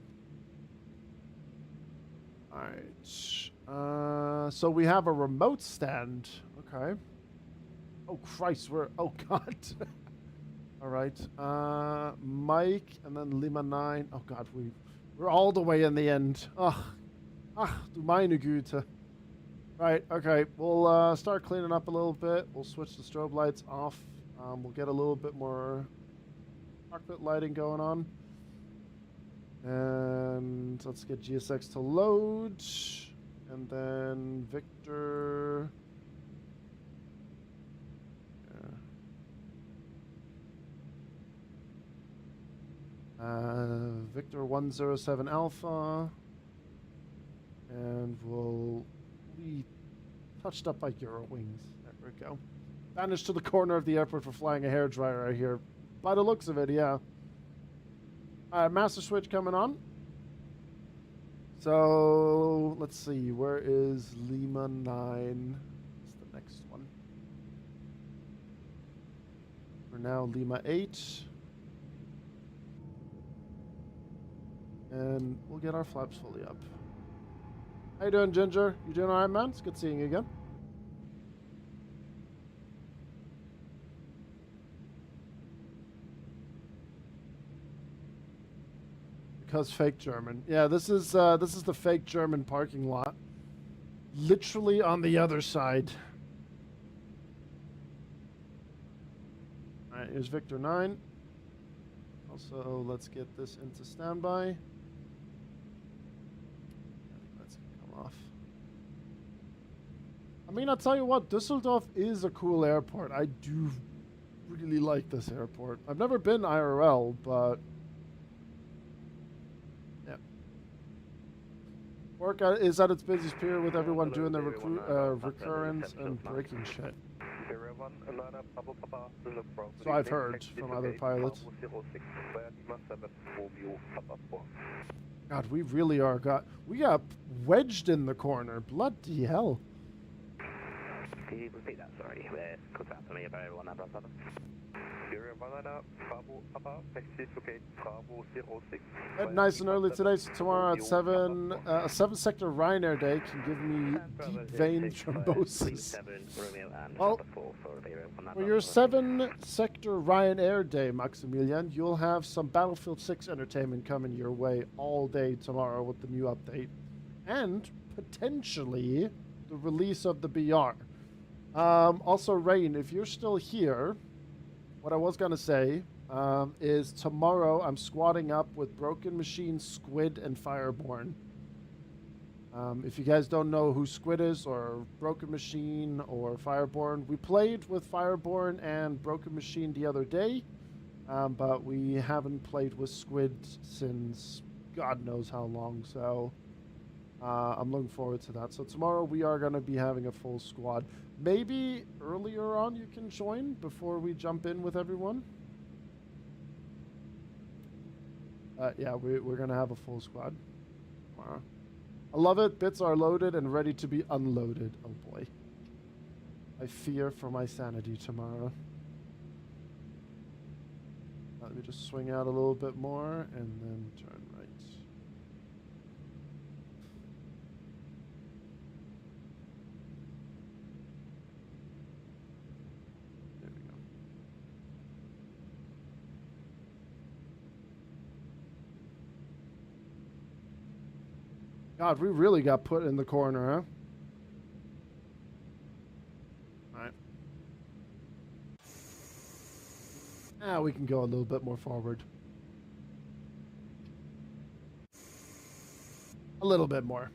S1: Alright. So we have a remote stand. Okay. Oh Christ, oh God. Alright. Mike and then Lima 9. Oh God, we're all the way in the end. Ugh. Du meine Güte. Right, okay. We'll start cleaning up a little bit. We'll switch the strobe lights off. We'll get a little bit more cockpit lighting going on. And let's get GSX to load. And then Victor. Yeah. Victor 107 Alpha. And we'll be touched up by Eurowings. There we go. Banished to the corner of the airport for flying a hairdryer, I hear. By the looks of it, yeah. Master switch coming on. So, let's see. Where is Lima 9? What's the next one? We're now Lima 8. And we'll get our flaps fully up. How you doing, Ginger? You doing alright, man? It's good seeing you again. Because fake German. Yeah, this is the fake German parking lot. Literally on the other side. Alright, here's Victor 9. Also, let's get this into standby. Let's come off. I mean, I'll tell you what, Düsseldorf is a cool airport. I do really like this airport. I've never been IRL, but yeah. Work is at its busiest period with everyone doing their recurrence and breaking shit. So I've heard from other pilots. God, we really are we got wedged in the corner. Bloody hell.
S2: Can you repeat that? Sorry, cut out for me about everyone.
S1: Nice and early today, so tomorrow at 7, a 7-sector Ryanair day can give me deep vein thrombosis. Well, for your 7-sector Ryanair day, Maximilian, you'll have some Battlefield 6 entertainment coming your way all day tomorrow with the new update. And, potentially, the release of the BR. Also, Rain, if you're still here, what I was going to say is tomorrow I'm squatting up with Broken Machine, Squid, and Fireborn. If you guys don't know who Squid is, or Broken Machine, or Fireborn, we played with Fireborn and Broken Machine the other day, but we haven't played with Squid since God knows how long, so I'm looking forward to that. So tomorrow we are going to be having a full squad. Maybe earlier on you can join before we jump in with everyone. Yeah, we're going to have a full squad tomorrow. I love it. Bits are loaded and ready to be unloaded. Oh boy. I fear for my sanity tomorrow. Let me just swing out a little bit more and then turn right. God, we really got put in the corner, huh? Alright. Now we can go a little bit more forward. A little bit more.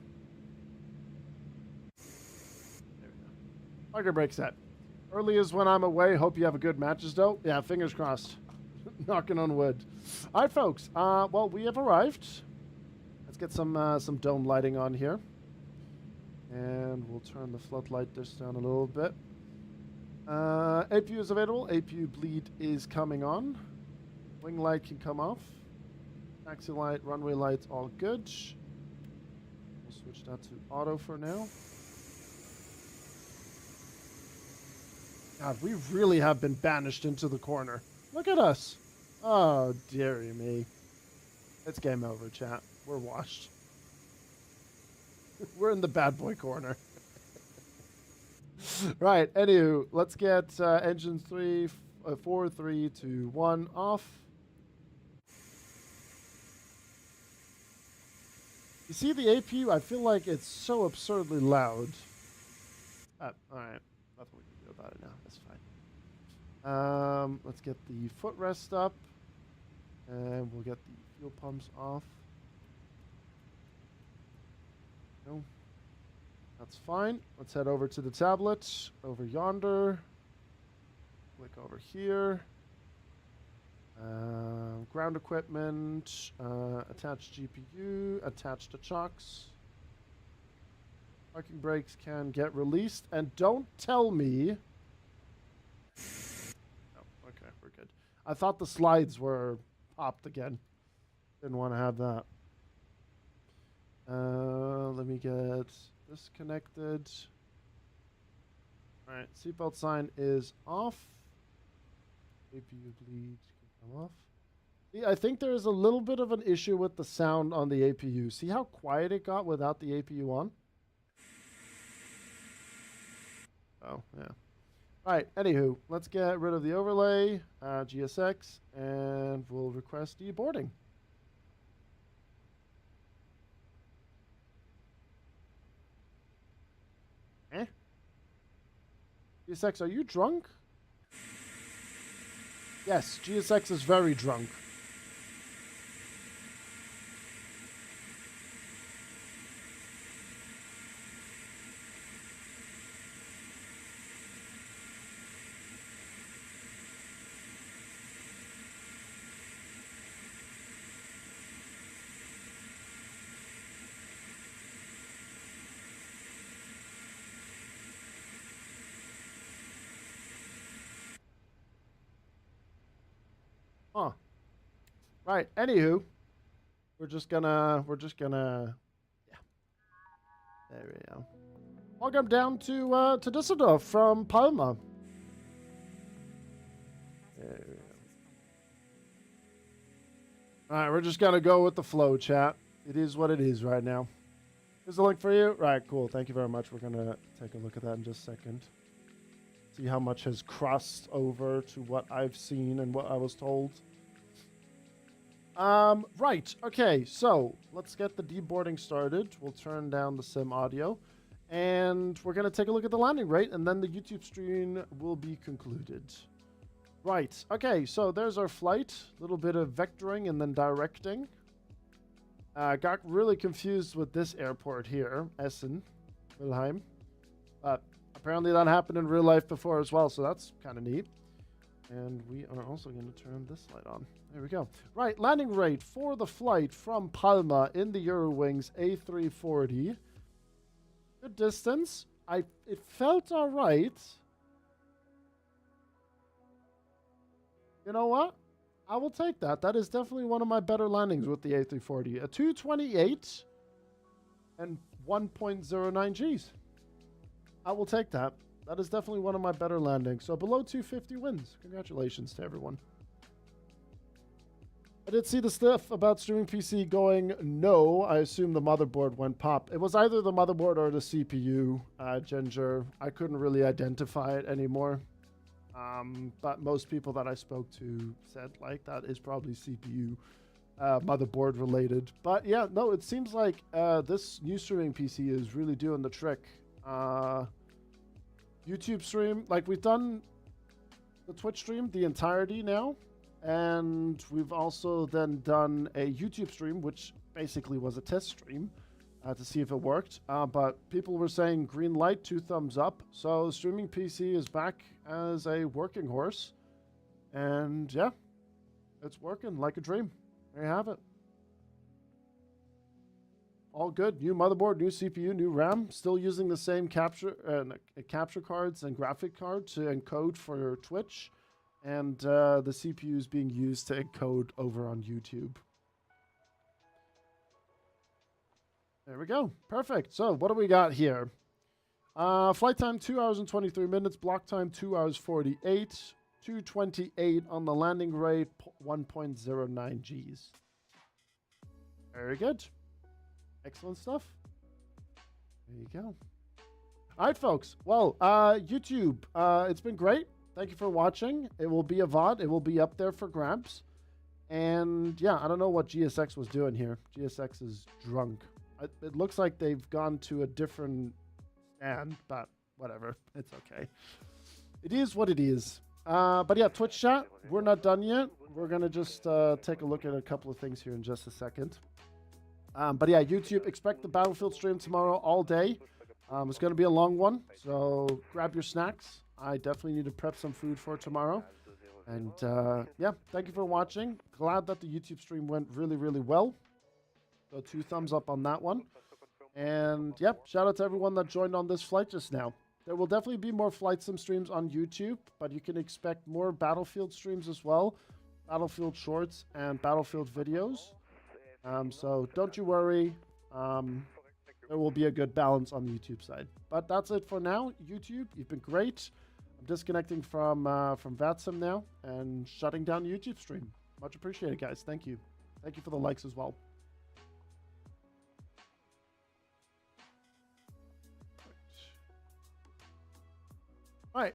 S1: There we go. Parker break set. Early is when I'm away. Hope you have a good matches, though. Yeah, fingers crossed. Knocking on wood. Alright, folks. Well, we have arrived. Let's get some dome lighting on here. And we'll turn the floodlight dish down a little bit. APU is available. APU bleed is coming on. Wing light can come off. Taxi light, runway lights, all good. We'll switch that to auto for now. God, we really have been banished into the corner. Look at us. Oh, dearie me. It's game over, chat. We're washed. We're in the bad boy corner. Right, anywho, let's get engine 4, 3, 2, 1 off. You see the APU? I feel like it's so absurdly loud. Alright, nothing we can do about it now. That's fine. Let's get the footrest up. And we'll get the fuel pumps off. No. That's fine. Let's head over to the tablet. Over yonder. Click over here. Ground equipment, attached GPU, attached to chocks. Parking brakes can get released, and don't tell me. Oh, okay, we're good. I thought the slides were popped again. Didn't want to have that. Let me get this connected. All right, seatbelt sign is off. APU bleed can come off. See, I think there is a little bit of an issue with the sound on the APU. See how quiet it got without the APU on? Oh, yeah. All right, anywho, let's get rid of the overlay, GSX, and we'll request deboarding. GSX, are you drunk? Yes, GSX is very drunk. Huh. Right, anywho, we're just gonna, yeah. There we go. Welcome down to Düsseldorf from Palma. There we go. All right, we're just gonna go with the flow, chat. It is what it is right now. Here's the link for you. Right, cool. Thank you very much. We're gonna take a look at that in just a second. See how much has crossed over to what I've seen and what I was told. Right. Okay, so let's get the deboarding started. We'll turn down the sim audio. And we're going to take a look at the landing rate, and then the YouTube stream will be concluded. Right. Okay, so there's our flight. A little bit of vectoring and then directing. Got really confused with this airport here, Essen, Wilhelm. Apparently that happened in real life before as well, so that's kind of neat. And we are also going to turn this light on. There we go. Right, landing rate for the flight from Palma in the Eurowings A340. Good distance. It felt all right. You know what? I will take that. That is definitely one of my better landings with the A340. A 228 and 1.09 Gs. I will take that. That is definitely one of my better landings. So below 250 wins. Congratulations to everyone. I did see the stuff about streaming PC going no. I assume the motherboard went pop. It was either the motherboard or the CPU, Ginger. I couldn't really identify it anymore. But most people that I spoke to said like that is probably CPU motherboard related. But yeah, no, it seems like this new streaming PC is really doing the trick. YouTube stream, like we've done the Twitch stream the entirety now, and we've also then done a YouTube stream, which basically was a test stream to see if it worked. But people were saying green light, 2 thumbs up. So the streaming PC is back as a working horse, and yeah, it's working like a dream. There you have it. All good. New motherboard, new CPU, new RAM. Still using the same capture cards and graphic card to encode for your Twitch. And the CPU is being used to encode over on YouTube. There we go. Perfect. So what do we got here? Flight time 2 hours and 23 minutes. Block time 2 hours 48. 228 on the landing rate. 1.09 Gs. Very good. Excellent stuff. There you go. All right, folks. Well, YouTube, it's been great. Thank you for watching. It will be a VOD. It will be up there for grabs. And yeah, I don't know what GSX was doing here. GSX is drunk. It looks like they've gone to a different stand, but whatever. It's okay. It is what it is. But yeah, Twitch chat, we're not done yet. We're going to just take a look at a couple of things here in just a second. But yeah, YouTube, expect the Battlefield stream tomorrow all day. It's going to be a long one, so grab your snacks. I definitely need to prep some food for tomorrow. And yeah, thank you for watching. Glad that the YouTube stream went really, really well. So 2 thumbs up on that one. And yeah, shout out to everyone that joined on this flight just now. There will definitely be more flight sim streams on YouTube, but you can expect more Battlefield streams as well. Battlefield shorts and Battlefield videos. So don't you worry. There will be a good balance on the YouTube side. But that's it for now. YouTube, you've been great. I'm disconnecting from Vatsim now and shutting down the YouTube stream. Much appreciated, guys. Thank you. Thank you for the likes as well.